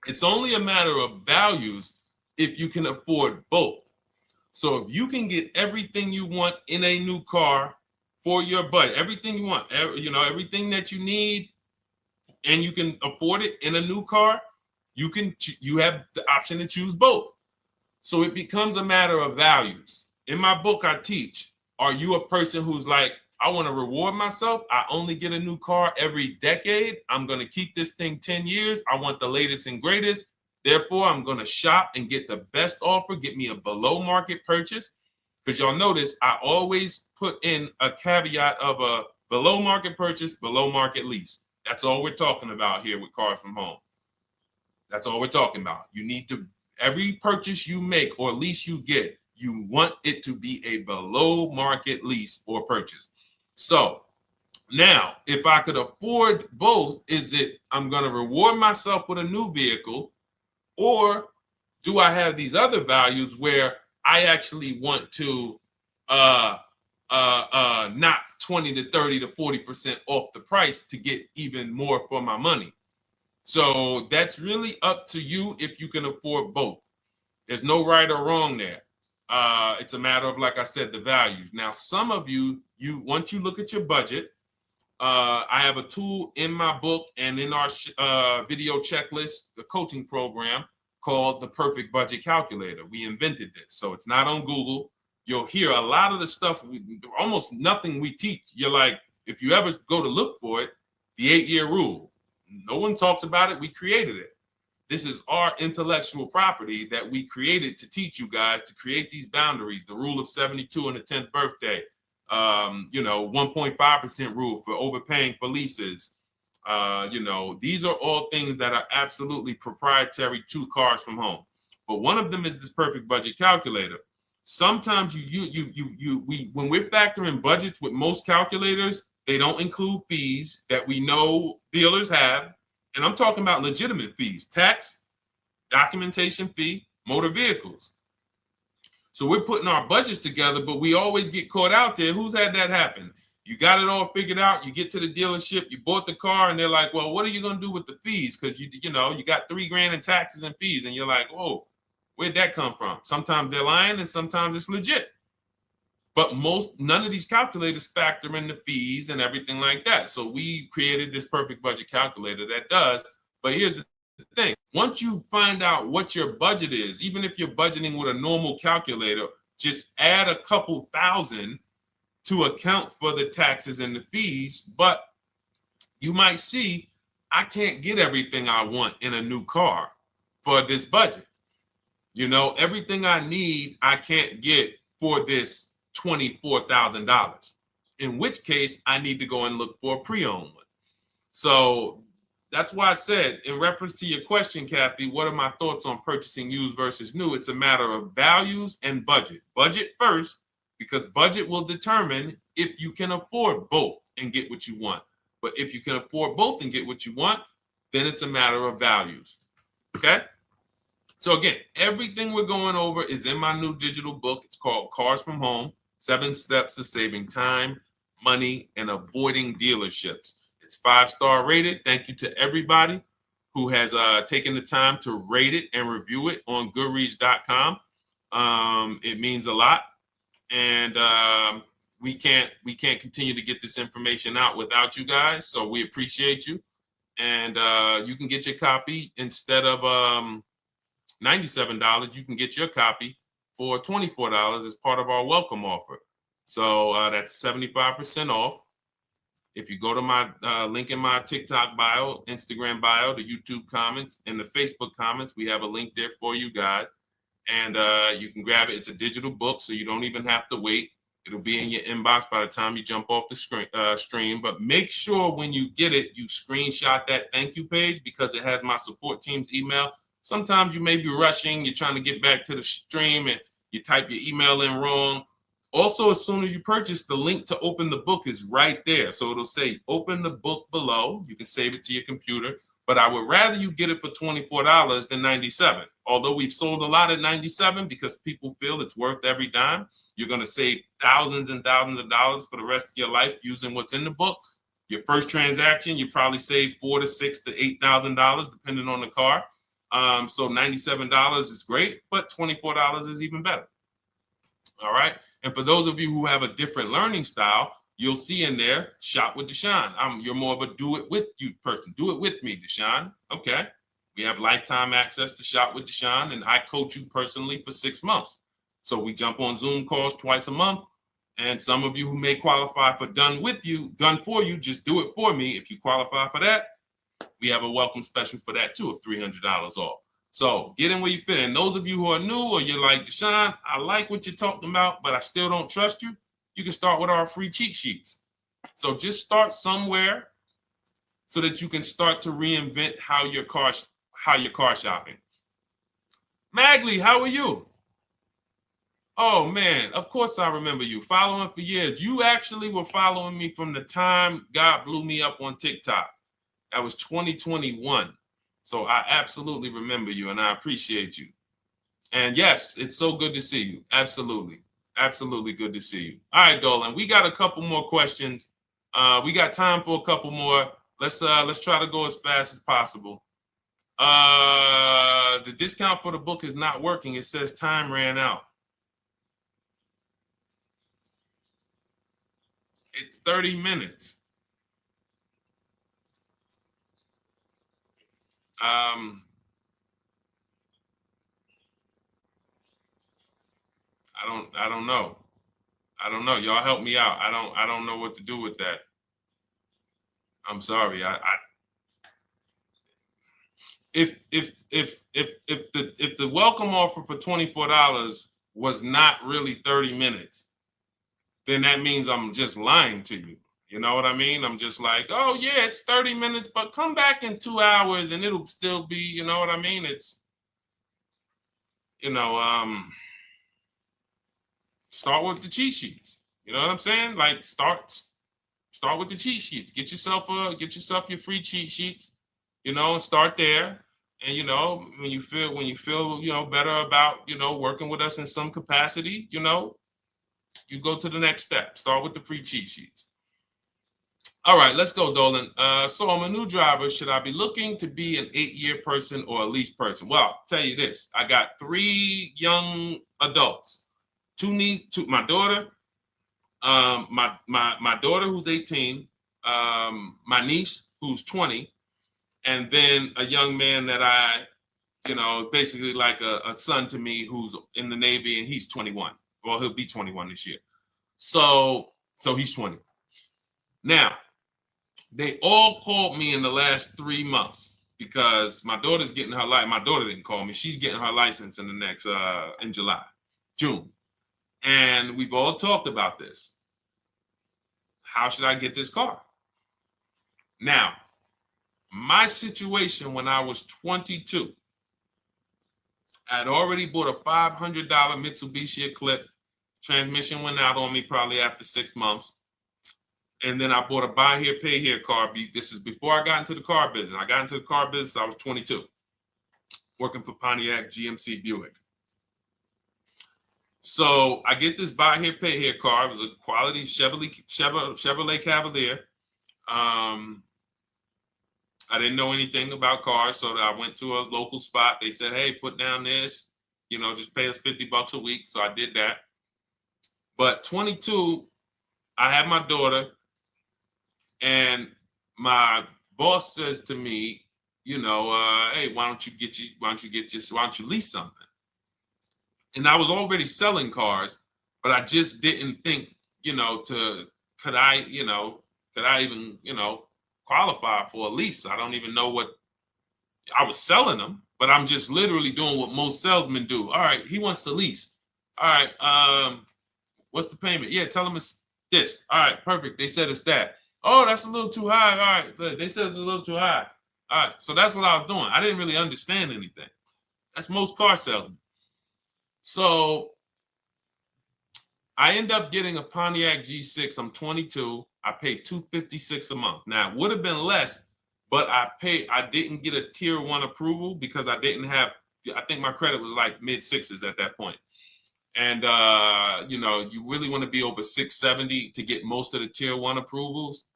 Speaker 1: It's only a matter of values if you can afford both. So if you can get everything you want in a new car for your budget, everything you want, everything that you need, and you can afford it in a new car, you have the option to choose both. So it becomes a matter of values. In my book, I teach, are you a person who's like, I want to reward myself. I only get a new car every decade. I'm going to keep this thing 10 years. I want the latest and greatest. Therefore, I'm going to shop and get the best offer, get me a below market purchase. Because y'all notice I always put in a caveat of a below market purchase, below market lease. That's all we're talking about here with Cars from Home. That's all we're talking about. You need to, every purchase you make or lease you get, you want it to be a below market lease or purchase. So now, if I could afford both, is it I'm going to reward myself with a new vehicle, or do I have these other values where I actually want to knock 20 to 30 to 40% off the price to get even more for my money? So that's really up to you if you can afford both. There's no right or wrong there. It's a matter of, like I said, the values. Now, some of you once you look at your budget, I have a tool in my book and in our video checklist, the coaching program called the Perfect Budget Calculator. We invented this. So it's not on Google. You'll hear a lot of the stuff, almost nothing we teach. You're like, if you ever go to look for it, the 8-year rule. No one talks about it. We created it. This is our intellectual property that we created to teach you guys to create these boundaries, the rule of 72 and the 10th birthday, 1.5% rule for overpaying for leases. These are all things that are absolutely proprietary to Cars from Home. But one of them is this Perfect Budget Calculator. Sometimes when we're factoring budgets with most calculators, they don't include fees that we know dealers have. And I'm talking about legitimate fees, tax, documentation fee, motor vehicles. So we're putting our budgets together, but we always get caught out there. Who's had that happen? You got it all figured out. You get to the dealership, you bought the car, and they're like, well, what are you going to do with the fees? Because you got $3,000 in taxes and fees. And you're like, whoa, where'd that come from? Sometimes they're lying and sometimes it's legit. But none of these calculators factor in the fees and everything like that. So we created this Perfect Budget Calculator that does. But here's the thing. Once you find out what your budget is, even if you're budgeting with a normal calculator, just add a couple thousand to account for the taxes and the fees. But you might see, I can't get everything I want in a new car for this budget. Everything I need, I can't get for this $24,000, in which case I need to go and look for a pre-owned one. So that's why I said, in reference to your question, Kathy, what are my thoughts on purchasing used versus new? It's a matter of values and budget. Budget first, because budget will determine if you can afford both and get what you want. But if you can afford both and get what you want, then it's a matter of values. Okay? So again, everything we're going over is in my new digital book. It's called Cars from Home, 7 Steps to Saving Time, Money, and Avoiding Dealerships. It's 5-star rated. Thank you to everybody who has taken the time to rate it and review it on Goodreads.com. It means a lot. And we can't continue to get this information out without you guys. So we appreciate you. And you can get your copy instead of $97, you can get your copy for $24 as part of our welcome offer. So that's 75% off. If you go to my link in my TikTok bio, Instagram bio, the YouTube comments, and the Facebook comments, we have a link there for you guys. And you can grab it. It's a digital book, so you don't even have to wait. It'll be in your inbox by the time you jump off the stream. But make sure when you get it, you screenshot that thank you page, because it has my support team's email. Sometimes you may be rushing, you're trying to get back to the stream and you type your email in wrong. Also, as soon as you purchase, the link to open the book is right there. So it'll say open the book below. You can save it to your computer. but I would rather you get it for $24 than $97. Although we've sold a lot at $97 because people feel it's worth every dime. You're going to save thousands and thousands of dollars for the rest of your life using what's in the book. Your first transaction, you probably save $4,000 to $6,000 to $8,000 depending on the car. So $97 is great, but $24 is even better. All right. And for those of you who have a different learning style, you'll see in there, shop with Deshone. You're more of a do it with you person. Do it with me, Deshone. Okay. We have lifetime access to shop with Deshone, and I coach you personally for 6 months. So we jump on Zoom calls twice a month. And some of you who may qualify for done for you, just do it for me. If you qualify for that, we have a welcome special for that too of $300 off. So get in where you fit. And those of you who are new or you're like, Deshone, I like what you're talking about, but I still don't trust you. You can start with our free cheat sheets. So just start somewhere so that you can start to reinvent how you're car shopping. Magley, how are you? Oh man, of course I remember you. Following for years. You actually were following me from the time God blew me up on TikTok. That was 2021. So I absolutely remember you and I appreciate you. And yes, it's so good to see you. Absolutely. Absolutely good to see you. All right, Dolan, we got a couple more questions. We got time for a couple more. Let's try to go as fast as possible. The discount for the book is not working. It says time ran out. It's 30 minutes. I don't know. I don't know. Y'all help me out. I don't know what to do with that. I'm sorry. If the welcome offer for $24 was not really 30 minutes, then that means I'm just lying to you. You know what I mean? I'm just like, oh yeah, it's 30 minutes, but come back in 2 hours and it'll still be, you know what I mean? It's, start with the cheat sheets. You know what I'm saying? Like start with the cheat sheets. Get yourself your free cheat sheets, and start there. And when you feel better about working with us in some capacity, you go to the next step. Start with the free cheat sheets. All right, let's go, Dolan. So I'm a new driver. Should I be looking to be an 8-year person or a lease person? Well, I'll tell you this. I got 3 young adults. 2 my daughter, my daughter who's 18, my niece who's 20, and then a young man that I, basically like a son to me who's in the Navy and he's 21. Well, he'll be 21 this year. So he's 20. Now, they all called me in the last 3 months because my daughter's getting her license. My daughter didn't call me. She's getting her license in the next, in June. And we've all talked about this. How should I get this car? Now, my situation when I was 22, I'd already bought a $500 Mitsubishi Eclipse. Transmission went out on me probably after 6 months. And then I bought a buy here, pay here car. This is before I got into the car business. I got into the car business, I was 22, working for Pontiac GMC Buick. So I get this buy here, pay here car. It was a quality Chevrolet Cavalier. I didn't know anything about cars, so I went to a local spot. They said, hey, put down this, just pay us $50 a week. So I did that. But 22, I had my daughter, and my boss says to me, hey, why don't you lease something? And I was already selling cars, but I just didn't think, could I even, qualify for a lease? I don't even know what I was selling them, but I'm just literally doing what most salesmen do. All right, he wants to lease. All right, what's the payment? Yeah, tell him it's this. All right, perfect. They said it's that. Oh, that's a little too high. All right, they said it's a little too high. All right, so that's what I was doing. I didn't really understand anything. That's most car salesmen. So I end up getting a Pontiac G6. I'm 22. I paid $256 a month. Now, it would have been less but I didn't get a tier 1 approval because I didn't have, I think my credit was like mid sixes at that point. And you know, you really want to be over 670 to get most of the tier 1 approvals.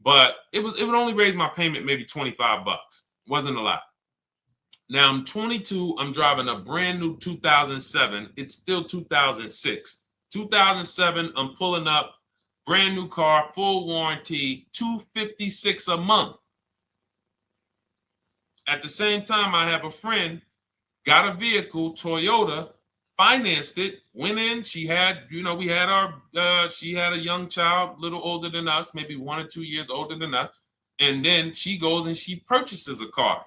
Speaker 1: But it would only raise my payment maybe 25 bucks. Wasn't a lot. Now I'm 22. I'm driving a brand new 2007. It's still 2006. 2007. I'm pulling up, brand new car, full warranty, $256 a month. At the same time, I have a friend, got a vehicle, Toyota, financed it, went in. She had, you know, we had our, she had a young child, a little older than us, maybe 1 or 2 years older than us. And then she goes and she purchases a car,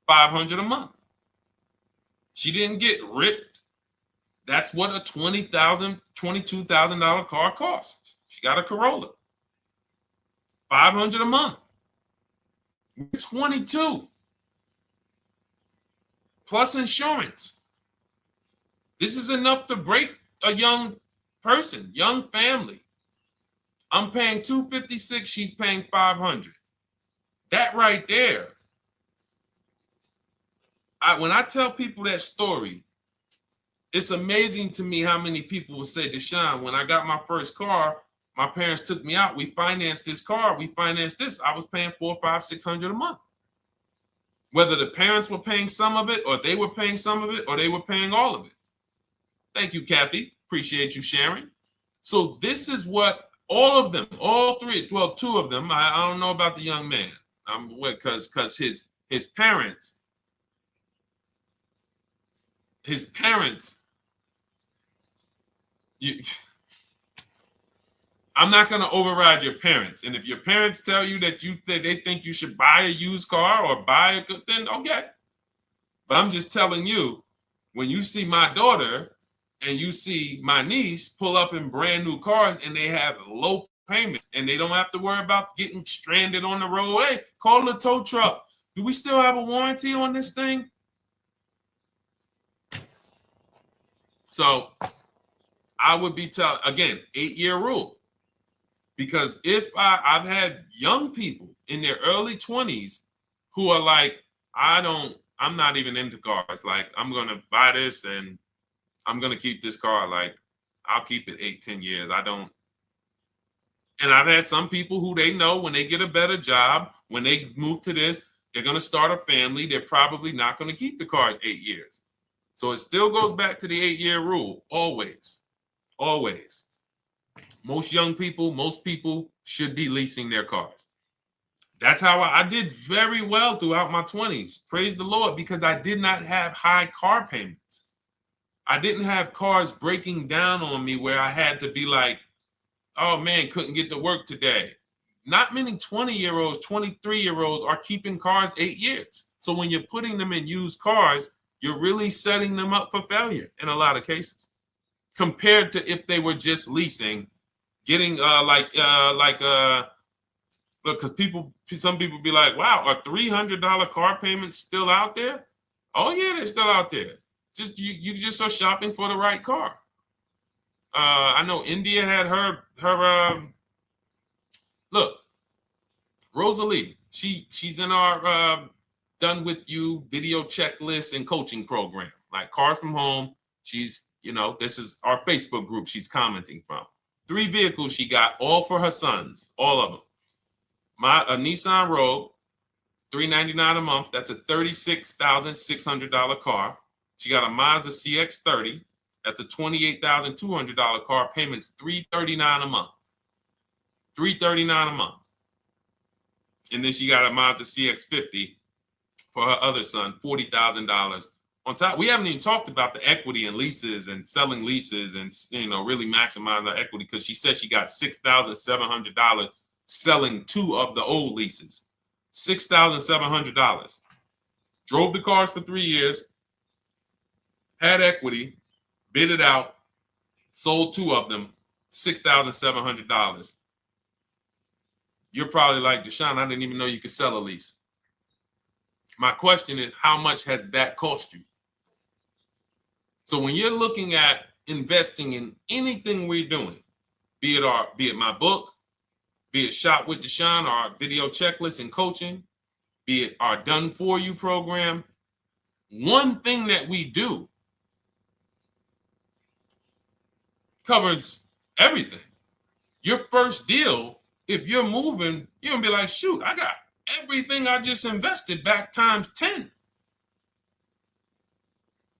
Speaker 1: $500 a month. She didn't get ripped. That's what a $20,000, $22,000 car costs. She got a Corolla, $500 a month. We're 22. Plus insurance. This is enough to break a young person, young family. I'm paying $256, she's paying $500. That right there. When I tell people that story, it's amazing to me how many people will say, Deshone, when I got my first car, my parents took me out. We financed this car. We financed this. I was paying $400, $500, $600 a month. Whether the parents were paying some of it, or they were paying some of it, or they were paying all of it. Thank you, Kathy. Appreciate you sharing. So this is what all of them, all three, well, 2 of them, I don't know about the young man, because his parents, I'm not going to override your parents. And if your parents tell you that they think you should buy a used car or buy a good, then okay. But I'm just telling you, when you see my daughter and you see my niece pull up in brand new cars and they have low payments and they don't have to worry about getting stranded on the road, hey, call the tow truck. Do we still have a warranty on this thing? So I would be telling, again, 8-year rule. Because if I've had young people in their early 20s who are like, I'm not even into cars. Like, I'm going to buy this and I'm going to keep this car. Like, I'll keep it 8, 10 years. I don't. And I've had some people who they know when they get a better job, when they move to this, they're going to start a family. They're probably not going to keep the car 8 years. So it still goes back to the 8-year rule. Always. Always. Most young people, most people should be leasing their cars. That's how I did very well throughout my 20s. Praise the Lord, because I did not have high car payments. I didn't have cars breaking down on me where I had to be like, oh man, couldn't get to work today. Not many 20-year-olds, 23-year-olds are keeping cars 8 years. So when you're putting them in used cars, you're really setting them up for failure in a lot of cases, compared to if they were just leasing, getting look, because some people be like, wow, are $300 car payments still out there? Oh yeah, they're still out there. Just you just are shopping for the right car. I know India had her look, Rosalie, she's in our done with you video checklist and coaching program, like Cars from Home. She's, you know, this is our Facebook group she's commenting from. 3 vehicles she got, all for her sons, all of them. A Nissan Rogue, $399 a month. That's a $36,600 car. She got a Mazda CX-30. That's a $28,200 car. Payments $339 a month. $339 a month. And then she got a Mazda CX-50 for her other son, $40,000. On top, we haven't even talked about the equity and leases and selling leases and, you know, really maximizing the equity, because she said she got $6,700 selling 2 of the old leases. $6,700. Drove the cars for 3 years, had equity, bid it out, sold 2 of them, $6,700. You're probably like, Deshone, I didn't even know you could sell a lease. My question is, how much has that cost you? So when you're looking at investing in anything we're doing, be it my book, be it Shop with Deshone, our video checklist and coaching, be it our Done For You program. One thing that we do covers everything. Your first deal, if you're moving, you're gonna be like, shoot, I got everything I just invested back times 10.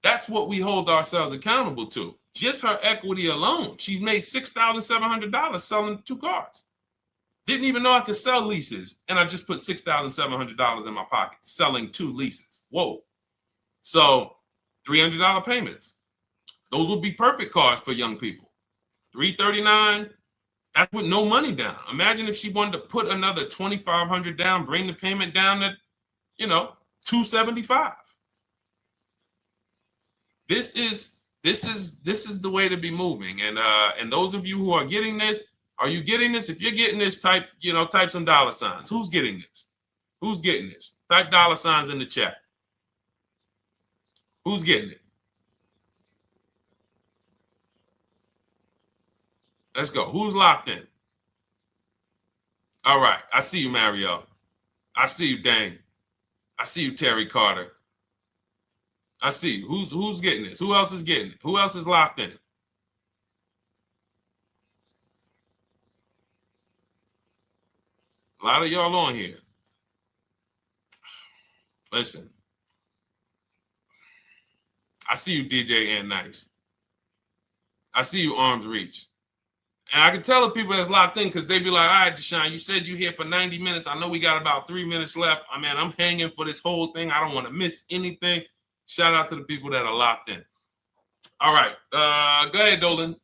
Speaker 1: That's what we hold ourselves accountable to. Just her equity alone, she made $6,700 selling 2 cars. Didn't even know I could sell leases, and I just put $6,700 in my pocket selling 2 leases. Whoa. So $300 payments. Those would be perfect cars for young people. $339, that's with no money down. Imagine if she wanted to put another $2,500 down, bring the payment down to, $275. This is the way to be moving. And those of you who are getting this, are you getting this? If you're getting this, type some dollar signs. Who's getting this? Who's getting this? Type dollar signs in the chat. Who's getting it? Let's go. Who's locked in? All right. I see you, Mario. I see you, Dane. I see you, Terry Carter. I see you. Who's getting this? Who else is getting it? Who else is locked in? A lot of y'all on here. Listen. I see you, DJ and Nice. I see you, Arms Reach. And I can tell the people that's locked in because they be like, all right, Deshone, you said you're here for 90 minutes. I know we got about 3 minutes left. I mean, I'm hanging for this whole thing. I don't want to miss anything. Shout out to the people that are locked in. All right. Go ahead, Dolan.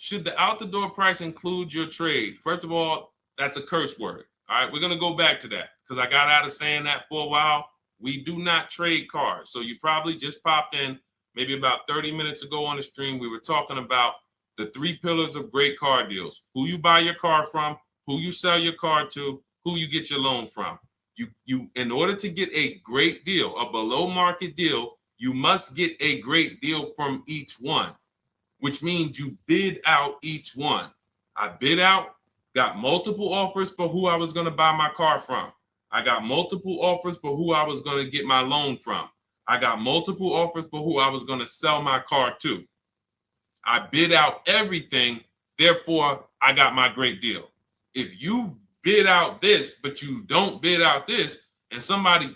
Speaker 1: Should the out-the-door price include your trade? First of all, that's a curse word. All right, we're going to go back to that because I got out of saying that for a while. We do not trade cars. So you probably just popped in maybe about 30 minutes ago on the stream. We were talking about the 3 pillars of great car deals: who you buy your car from, who you sell your car to, who you get your loan from. You in order to get a great deal, a below market deal, you must get a great deal from each one, which means you bid out each one. I bid out, got multiple offers for who I was going to buy my car from. I got multiple offers for who I was going to get my loan from. I got multiple offers for who I was going to sell my car to. I bid out everything, therefore I got my great deal. If you bid out this, but you don't bid out this, and somebody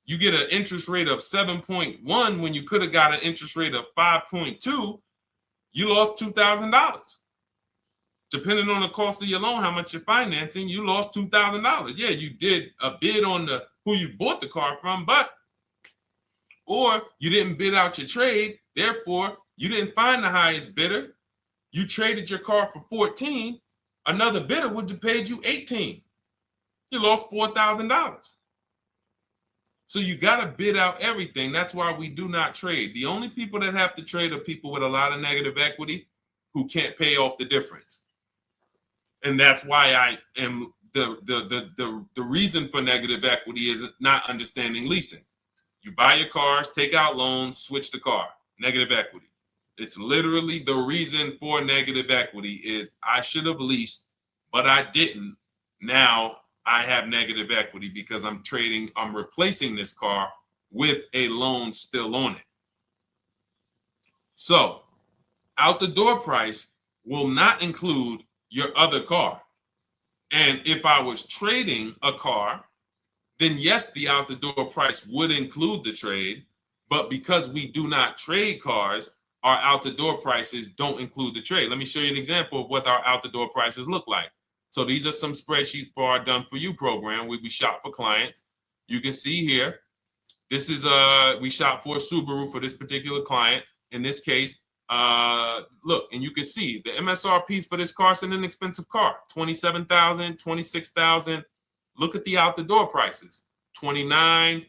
Speaker 1: you get an interest rate of 7.1 when you could have got an interest rate of 5.2, you lost $2,000. Depending on the cost of your loan, how much you're financing, you lost $2,000. Yeah, you did a bid on who you bought the car from, or you didn't bid out your trade, therefore you didn't find the highest bidder. You traded your car for 14. Another bidder would have paid you 18. You lost $4,000. So you got to bid out everything. That's why we do not trade. The only people that have to trade are people with a lot of negative equity who can't pay off the difference. And that's why I am the reason for negative equity is not understanding leasing. You buy your cars, take out loans, switch the car. Negative equity. It's literally the reason for negative equity is I should have leased, but I didn't. Now I have negative equity because I'm replacing this car with a loan still on it. So out the door price will not include your other car. And if I was trading a car, then yes, the out the door price would include the trade. But because we do not trade cars, our out the door prices don't include the trade. Let me show you an example of what our out the door prices look like. So these are some spreadsheets for our Done For You program where we shop for clients. You can see here, this is we shop for a Subaru for this particular client. In this case, look, and you can see the MSRPs for this car is an inexpensive car, $27,000, $26,000. Look at the out the door prices, 29,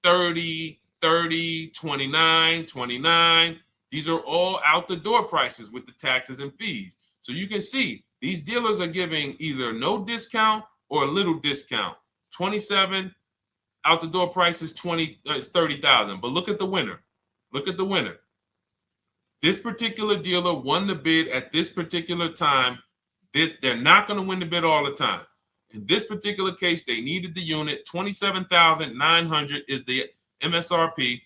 Speaker 1: 30, 30, 29, 29. These are all out the door prices with the taxes and fees. So you can see these dealers are giving either no discount or a little discount. 27 out the door price is 30,000. But look at the winner. Look at the winner. This particular dealer won the bid at this particular time They're not going to win the bid all the time. In this particular case, they needed the unit. $27,900 is the MSRP.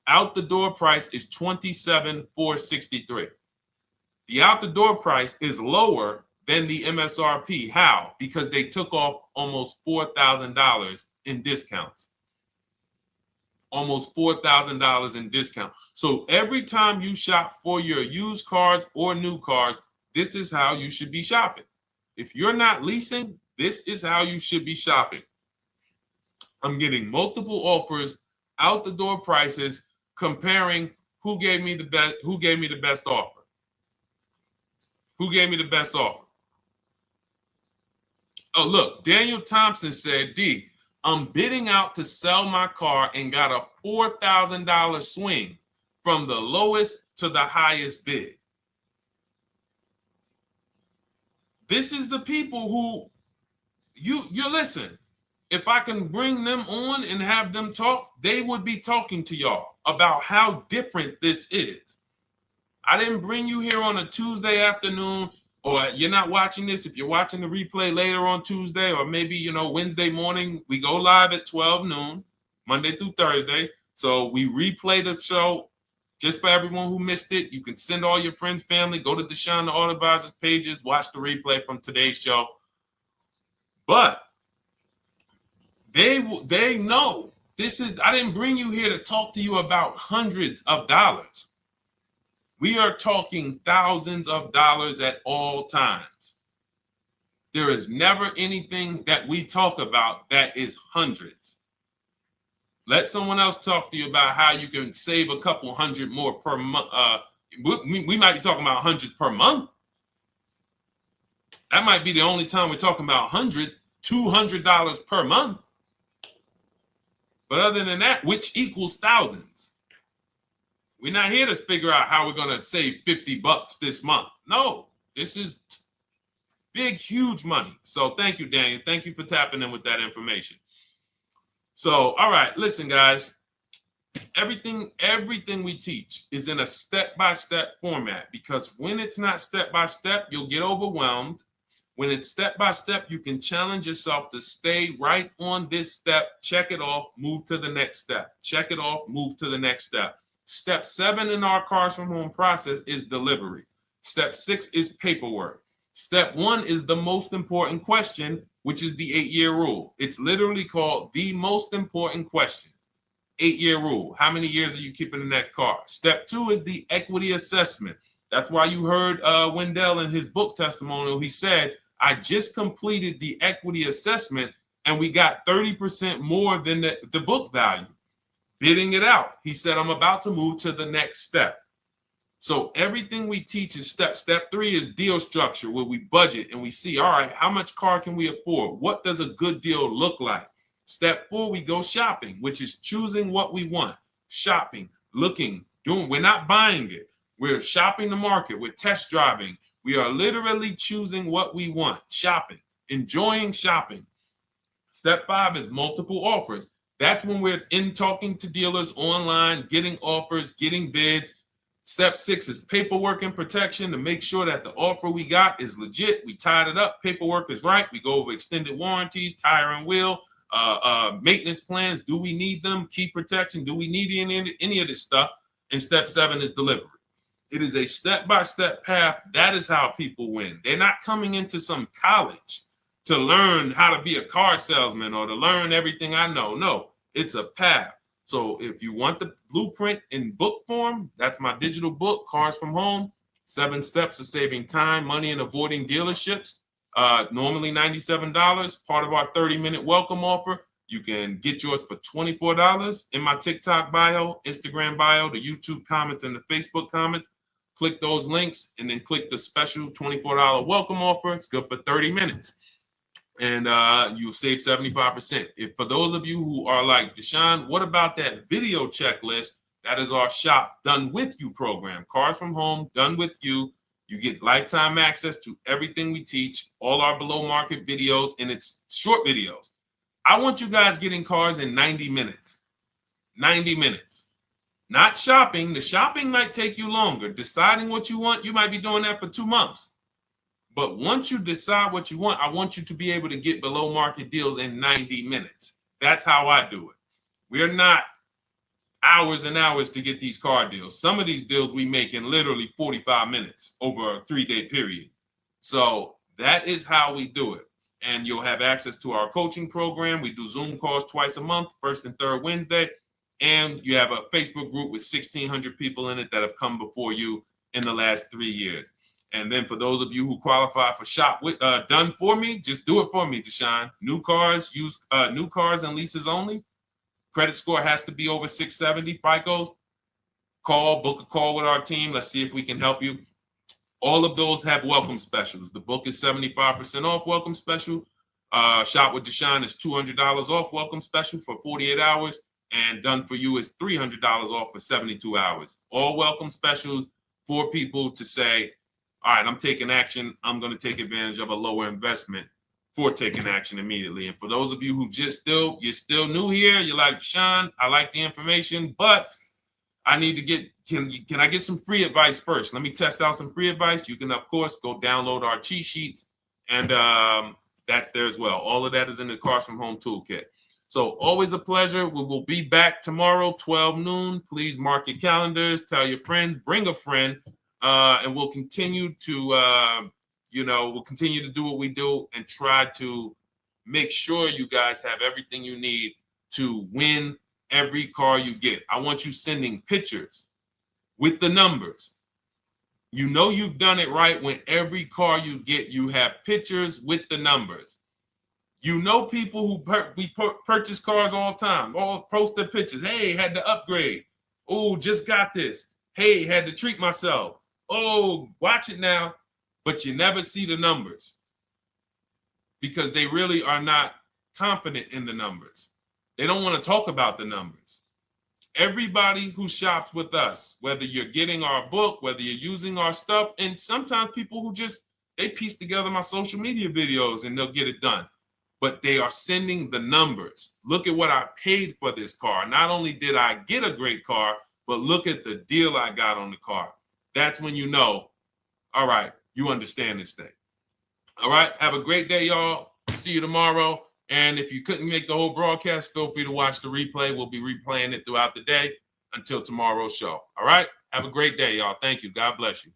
Speaker 1: Out the door price is $27,463. The out the door price is lower than the MSRP. How? Because they took off almost $4,000 in discounts. Almost $4,000 in discount. So every time you shop for your used cars or new cars, this is how you should be shopping. If you're not leasing, this is how you should be shopping. I'm getting multiple offers, out the door prices, comparing who gave me the best offer. Who gave me the best offer? Oh, look, Daniel Thompson said, D, I'm bidding out to sell my car and got a $4,000 swing from the lowest to the highest bid. This is the people who you listen. If I can bring them on and have them talk, they would be talking to y'all about how different this is. I didn't bring you here on a Tuesday afternoon, or you're not watching this. If you're watching the replay later on Tuesday, or maybe, Wednesday morning, we go live at 12 noon, Monday through Thursday. So we replay the show just for everyone who missed it. You can send all your friends, family, go to Deshone the Auto Advisor's pages, watch the replay from today's show. But they know this is, I didn't bring you here to talk to you about hundreds of dollars. We are talking thousands of dollars at all times. There is never anything that we talk about that is hundreds. Let someone else talk to you about how you can save a couple hundred more per month. We might be talking about hundreds per month. That might be the only time we're talking about hundreds, $200 per month. But other than that, which equals thousands. We're not here to figure out how we're going to save $50 this month. No, this is big, huge money. So thank you, Daniel. Thank you for tapping in with that information. So, all right, listen, guys. Everything we teach is in a step-by-step format, because when it's not step-by-step, you'll get overwhelmed. When it's step-by-step, you can challenge yourself to stay right on this step, check it off, move to the next step. Check it off, move to the next step. Step 7 in our Cars from Home process is delivery. Step 6 is paperwork. Step 1 is the most important question, which is the 8-year rule. It's literally called the most important question. 8-year rule. How many years are you keeping the next car? Step 2 is the equity assessment. That's why you heard Wendell in his book testimonial. He said, I just completed the equity assessment and we got 30% more than the book value. Bidding it out. He said, I'm about to move to the next step. So everything we teach is step. Step 3 is deal structure, where we budget and we see, all right, how much car can we afford? What does a good deal look like? Step 4, we go shopping, which is choosing what we want. Shopping, looking, doing. We're not buying it. We're shopping the market. We're test driving. We are literally choosing what we want. Shopping, enjoying shopping. Step 5 is multiple offers. That's when we're in talking to dealers online, getting offers, getting bids. Step 6 is paperwork and protection to make sure that the offer we got is legit. We tied it up. Paperwork is right. We go over extended warranties, tire and wheel, maintenance plans. Do we need them? Key protection. Do we need any of this stuff? And step 7 is delivery. It is a step-by-step path. That is how people win. They're not coming into some college to learn how to be a car salesman or to learn everything I know. No, it's a path. So if you want the blueprint in book form, that's my digital book, Cars from Home, 7 Steps of Saving Time, Money, and Avoiding Dealerships. Normally $97, part of our 30-minute welcome offer. You can get yours for $24 in my TikTok bio, Instagram bio, the YouTube comments, and the Facebook comments. Click those links and then click the special $24 welcome offer. It's good for 30 minutes. And you'll save 75%. If for those of you who are like, Deshone, what about that video checklist? That is our Shop Done With You program. Cars from Home, done with you. You get lifetime access to everything we teach, all our below market videos, and it's short videos. I want you guys getting cars in 90 minutes. 90 minutes. Not shopping. The shopping might take you longer. Deciding what you want, you might be doing that for 2 months. But once you decide what you want, I want you to be able to get below market deals in 90 minutes. That's how I do it. We're not hours and hours to get these car deals. Some of these deals we make in literally 45 minutes over a 3-day period. So that is how we do it. And you'll have access to our coaching program. We do Zoom calls twice a month, first and third Wednesday. And you have a Facebook group with 1,600 people in it that have come before you in the last 3 years. And then for those of you who qualify for shop with done for me, just do it for me, Deshone. New cars, new cars and leases only. Credit score has to be over 670 FICO. Book a call with our team. Let's see if we can help you. All of those have welcome specials. The book is 75% off welcome special. Shop with Deshone is $200 off welcome special for 48 hours. And done for you is $300 off for 72 hours. All welcome specials for people to say, all right, I'm taking action. I'm going to take advantage of a lower investment for taking action immediately. And for those of you who you're still new here, you're like, Deshone, I like the information, but I need to get, can I get some free advice first? Let me test out some free advice. You can, of course, go download our cheat sheets, and that's there as well. All of that is in the Cars from Home Toolkit. So always a pleasure. We will be back tomorrow, 12 noon. Please mark your calendars, tell your friends, bring a friend, and we'll continue to, we'll continue to do what we do and try to make sure you guys have everything you need to win every car you get. I want you sending pictures with the numbers. You know you've done it right when every car you get, you have pictures with the numbers. You know people who purchase cars all the time, all post their pictures. Hey, had to upgrade. Oh, just got this. Hey, had to treat myself. Oh, watch it now. But you never see the numbers because they really are not confident in the numbers. They don't want to talk about the numbers. Everybody who shops with us, whether you're getting our book, whether you're using our stuff, and sometimes people who they piece together my social media videos and they'll get it done. But they are sending the numbers. Look at what I paid for this car. Not only did I get a great car, but look at the deal I got on the car. That's when you know, all right, you understand this thing. All right, have a great day, y'all. See you tomorrow. And if you couldn't make the whole broadcast, feel free to watch the replay. We'll be replaying it throughout the day until tomorrow's show. All right, have a great day, y'all. Thank you. God bless you.